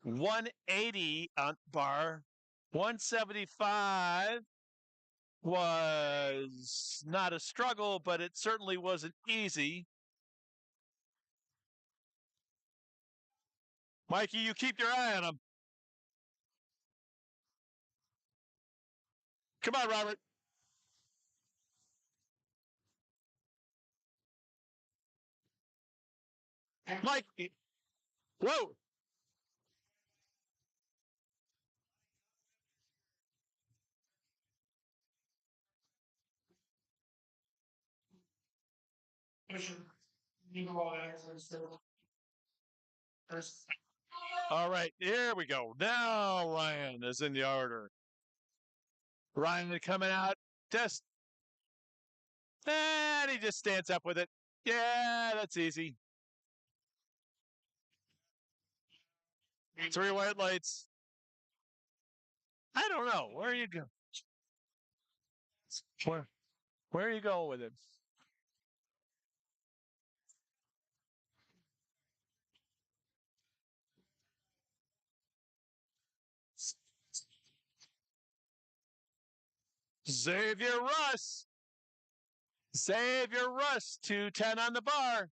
180 on bar. 175 was not a struggle, but it certainly wasn't easy. Mikey, you keep your eye on him. Come on, Robert. Mike. Whoa. All right, here we go. Now Ryan is in the order. Ryan coming out, just, and he just stands up with it. Yeah, that's easy. 3 white lights. I don't know. Where are you going? Where are you going with it? Xavier Russ. Xavier Russ, 210 on the bar.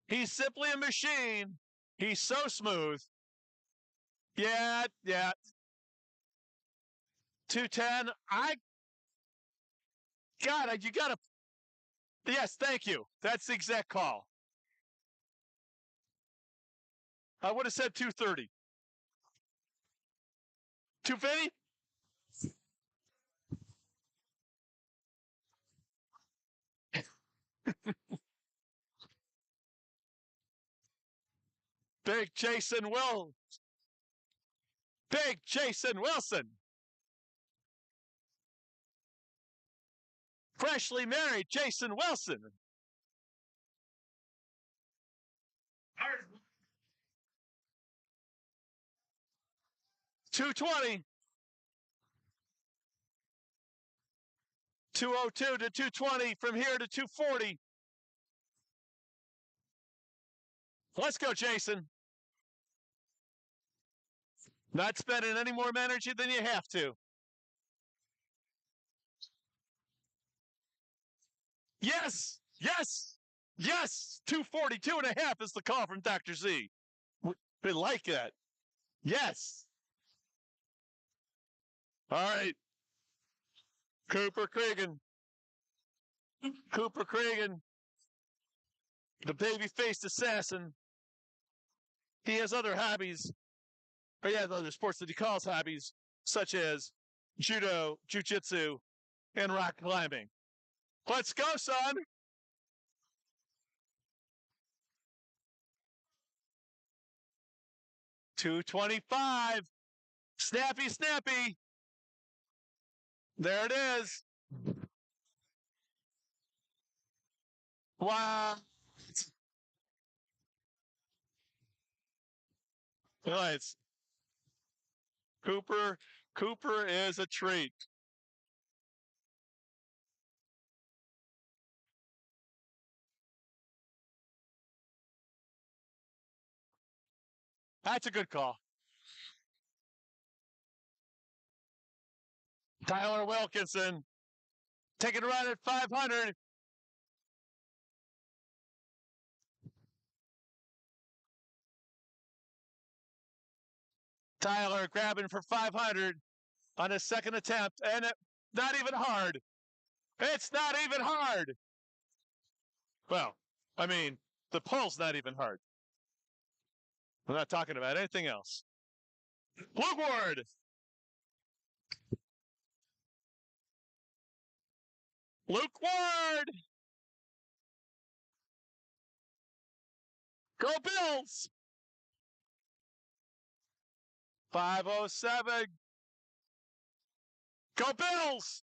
He's simply a machine. He's so smooth. Yeah. 210. You got to. Yes, thank you. That's the exact call. I would have said 230. 250? Big Jason Wilson. Freshly married Jason Wilson. $220. 202 to 220 from here to 240. Let's go, Jason. Not spending any more energy than you have to. Yes. 242.5 is the call from Dr. Z. We like that. Yes. All right. Cooper Cregan, the baby-faced assassin. He has other hobbies. Or he has other sports that he calls hobbies, such as judo, jiu-jitsu, and rock climbing. Let's go, son. $225. Snappy. There it is. Wow. Nice. Cooper is a treat. That's a good call. Tyler Wilkinson taking a run at 500. Tyler grabbing for 500 on his second attempt, and not even hard. It's not even hard. Well, I mean, the pull's not even hard. I'm not talking about anything else. Luke Ward. Luke Ward. Go Bills. 507. Go Bills.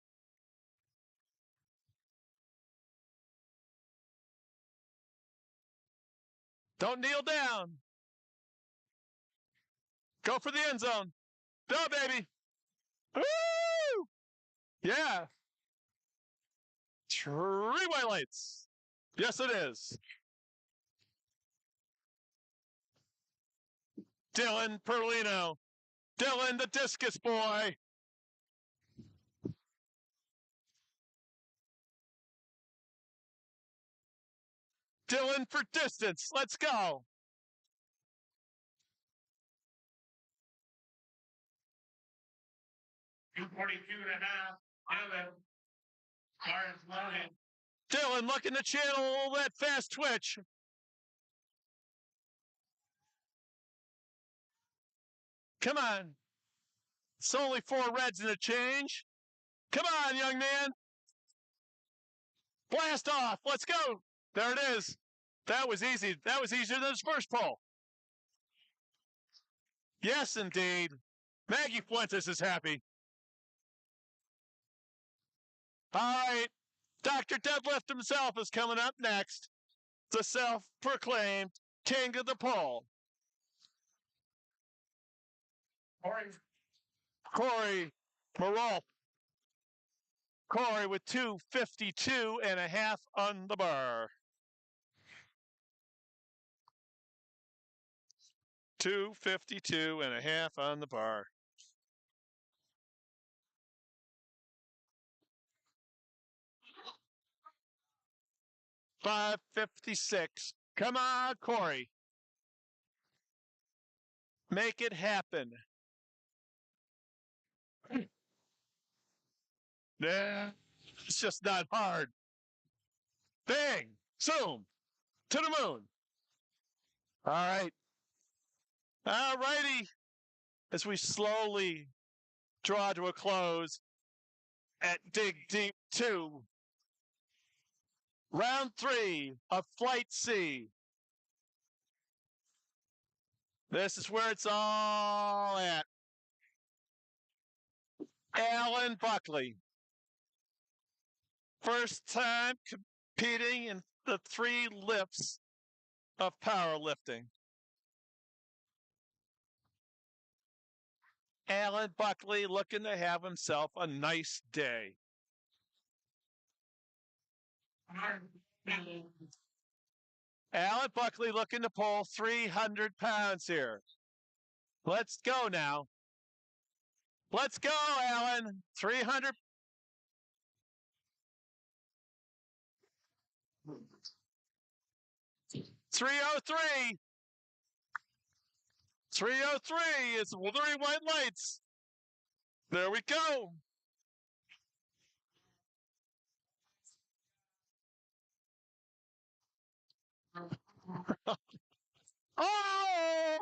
Don't kneel down. Go for the end zone. Go, baby. Woo! Yeah. 3 white lights. Yes, it is. Dylan Perlino. Dylan the discus boy. Dylan for distance. Let's go. Dylan looking to channel that fast twitch. Come on. It's only 4 reds and a change. Come on, young man. Blast off. Let's go. There it is. That was easy. That was easier than his first pull. Yes, indeed. Maggie Fuentes is happy. All right. Dr. Deadlift himself is coming up next. The self-proclaimed king of the pole. Corey Marolf. Corey with 252.5 on the bar. 252.5 on the bar. $5.56. Come on, Corey. Make it happen. Yeah, it's just not hard. Bang! Zoom! To the moon. All right. All righty. As we slowly draw to a close at Dig Deep 2. Round 3 of Flight C. This is where it's all at. Alan Buckley. First time competing in the 3 lifts of powerlifting. Alan Buckley looking to have himself a nice day. Alan Buckley looking to pull 300 pounds here. Let's go now. Let's go, Alan. 300. $303. 303 is 3 white lights. There we go. Oh!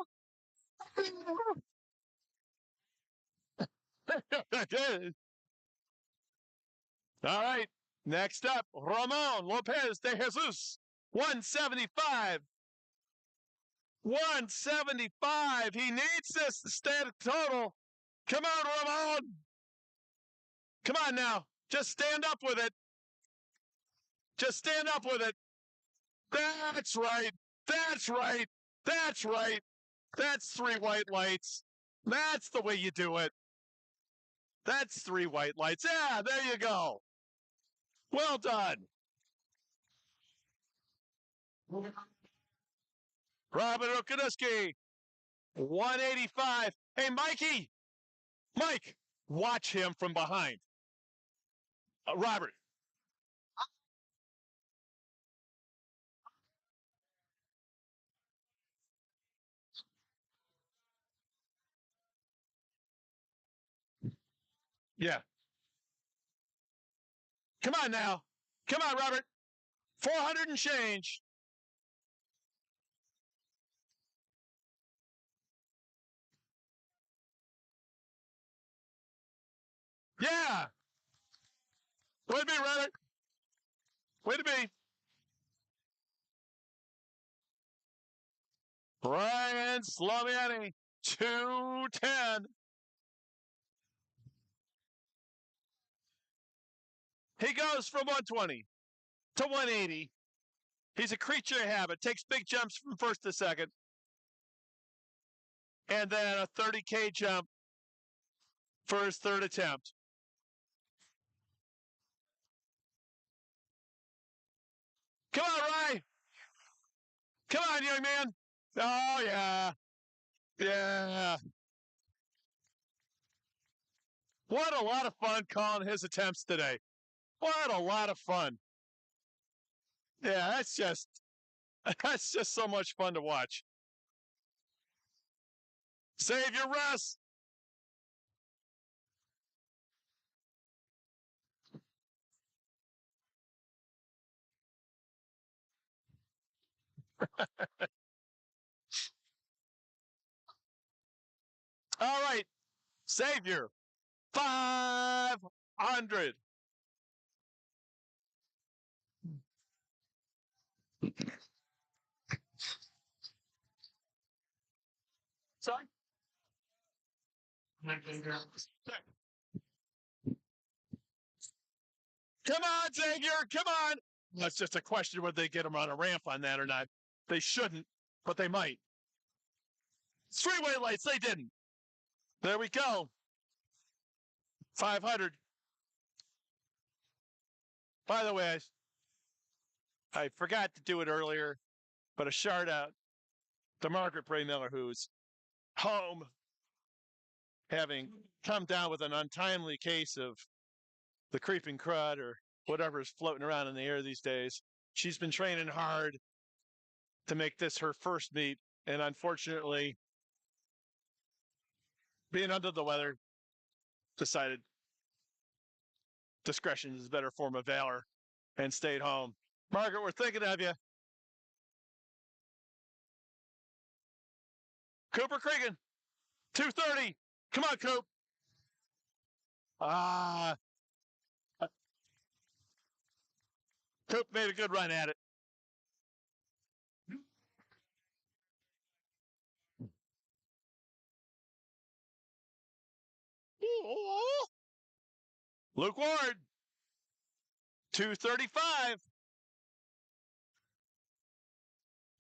All right. Next up, Ramon Lopez de Jesus. 175. 175. He needs this to stay at total. Come on, Ramon. Come on now. Just stand up with it. Just stand up with it. That's right. That's right. That's right. That's 3 white lights. That's the way you do it. That's 3 white lights. Yeah, there you go. Well done. Robert Okuneski. 185. Hey, Mikey. Mike, watch him from behind. Robert. Yeah. Come on now. Come on, Robert. 400 and change. Yeah. Way to be, Robert. Way to be. Brian Sloviani, 210. He goes from 120 to 180. He's a creature of habit, takes big jumps from first to second, and then a 30K jump for his third attempt. Come on, Rye. Come on, young man. Oh, yeah. Yeah. What a lot of fun calling his attempts today. What a lot of fun. Yeah, that's just so much fun to watch. Save your rest. All right. Savior. 500. Sorry? Come on, Xavier. Come on. That's just a question whether they get him on a ramp on that or not. They shouldn't, but they might. Three-way lights, they didn't. There we go. 500. By the way, I forgot to do it earlier, but a shout out to Margaret Bray Miller, who's home, having come down with an untimely case of the creeping crud or whatever is floating around in the air these days. She's been training hard to make this her first meet, and unfortunately, being under the weather, decided discretion is a better form of valor and stayed home. Margaret, we're thinking of you. Cooper Cregan, 230. Come on, Coop. Coop made a good run at it. Luke Ward, 235.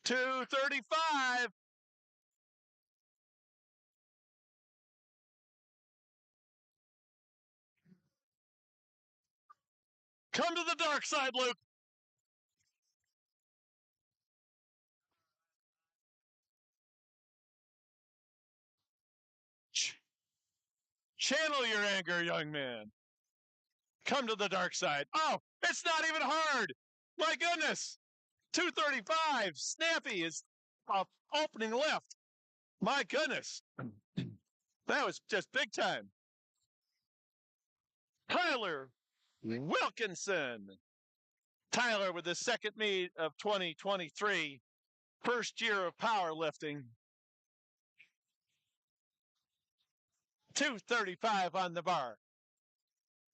235. Come to the dark side, Luke. Channel your anger, young man. Come to the dark side. Oh, it's not even hard. My goodness. 235. Snappy is opening left. My goodness. That was just big time. Tyler Wilkinson. Tyler with his second meet of 2023. First year of powerlifting. 235 on the bar.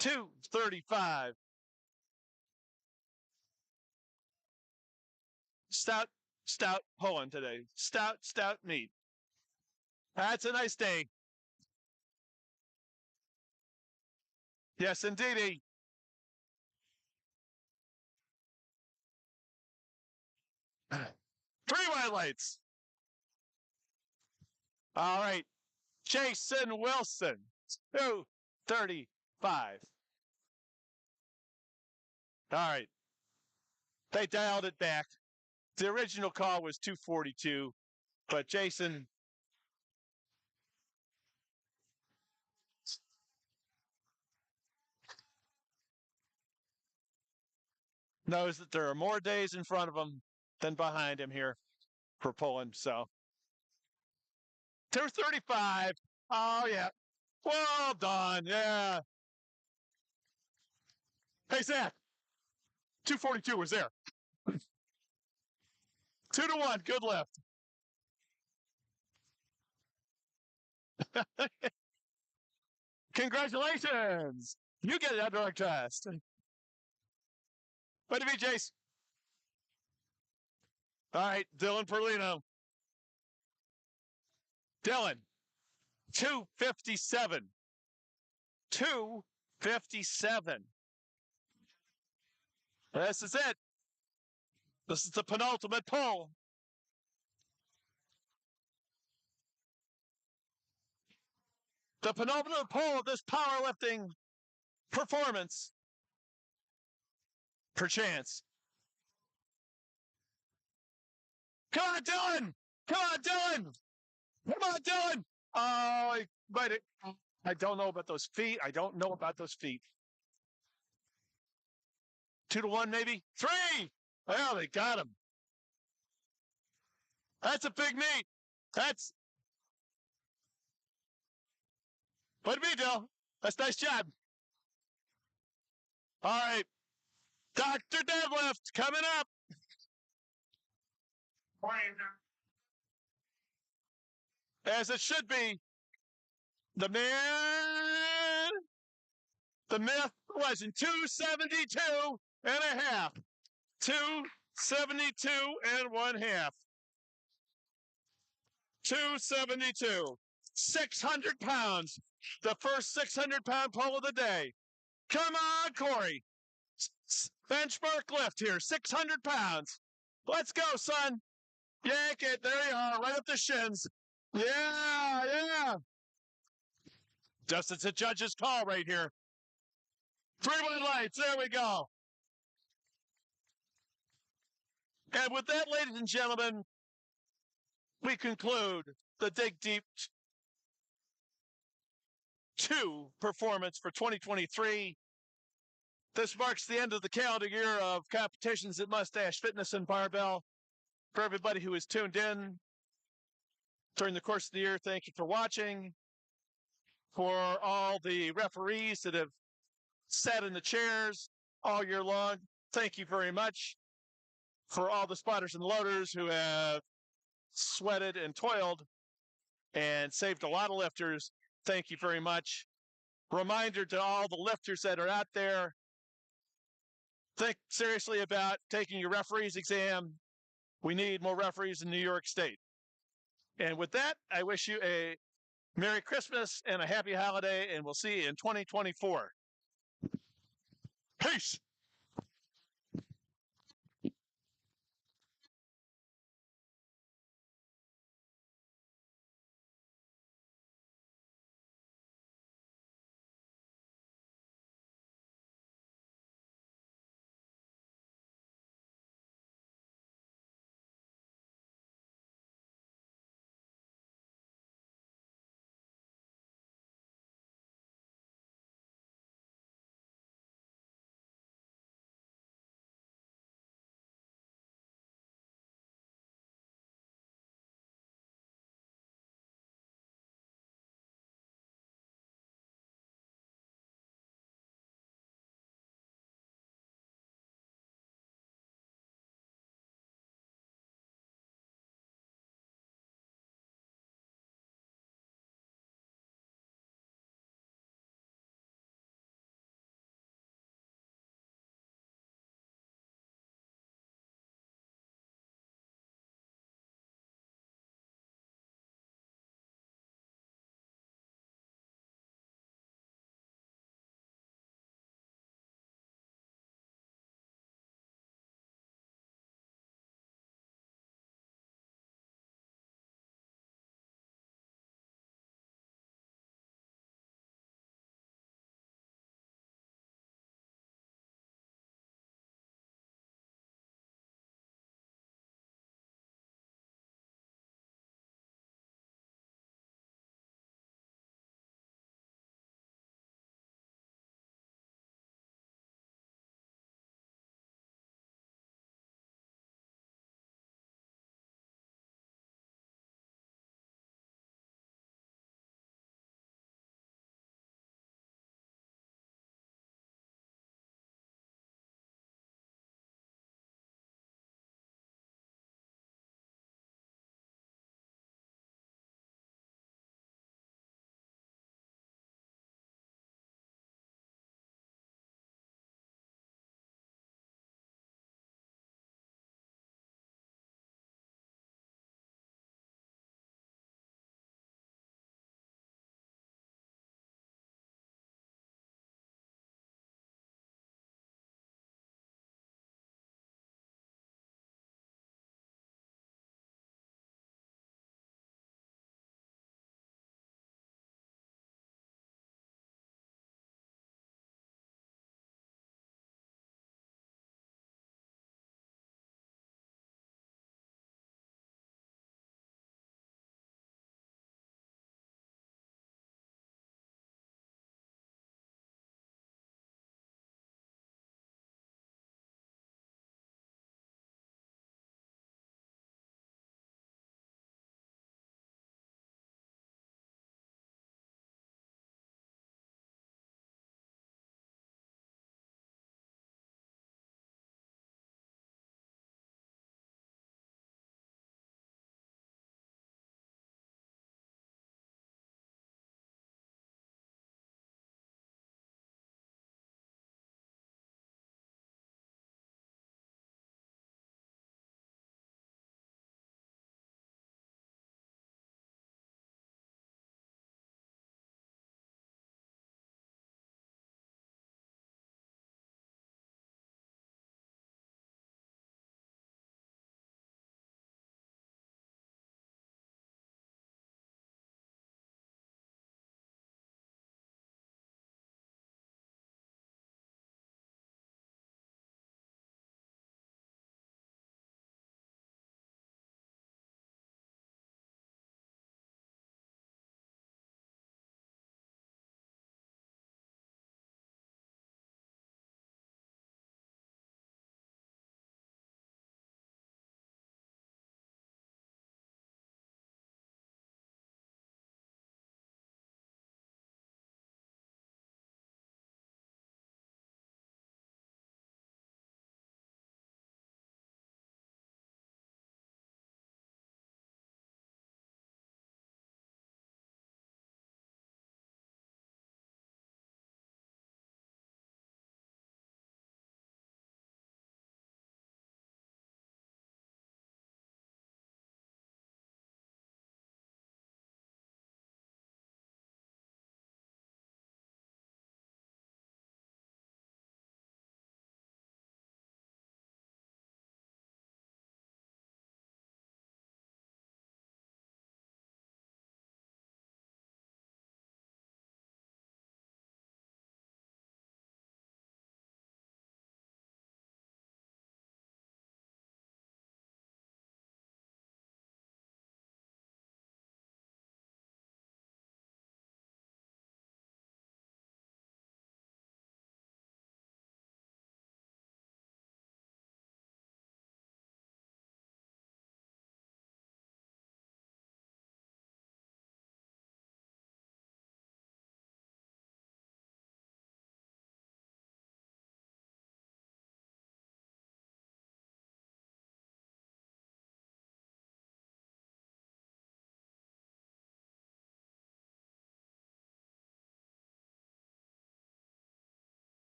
235. Stout pulling today. Stout meat. That's a nice day. Yes, indeedy. Three white lights. All right. Jason Wilson, 235. All right. They dialed it back. The original call was 242, but Jason knows that there are more days in front of him than behind him here for pulling. So 235. Oh, yeah. Well done. Yeah. Hey, Zach. 242 was there. 2-1. Good lift. Congratulations. You get that drug test. Way to be, Jace. All right, Dylan Perlino. Dylan, 257. 257. This is it. This is the penultimate pull. The penultimate pull of this powerlifting performance. Perchance. Come on, Dylan! Come on, Dylan! Come on, Dylan! Oh, I don't know about those feet. I don't know about those feet. 2-1, maybe? 3! Well, they got him. That's a big meet. That's. Way to be, Dill. That's a nice job. All right. Dr. Deadlift coming up. As it should be. The man. The myth was in 272 and a half. 272 and 1/2. 272. 600 pounds. The first 600-pound pull of the day. Come on, Corey. Benchmark lift here. 600 pounds. Let's go, son. Yank it. There you are. Right up the shins. Yeah. Just it's a judge's call right here. 3-1 lights. There we go. And with that, ladies and gentlemen, we conclude the Dig Deep 2 performance for 2023. This marks the end of the calendar year of competitions at Mustache Fitness and Barbell. For everybody who has tuned in during the course of the year, thank you for watching. For all the referees that have sat in the chairs all year long, thank you very much. For all the spotters and loaders who have sweated and toiled and saved a lot of lifters, thank you very much. Reminder to all the lifters that are out there, think seriously about taking your referee's exam. We need more referees in New York State. And with that, I wish you a Merry Christmas and a happy holiday, and we'll see you in 2024. Peace.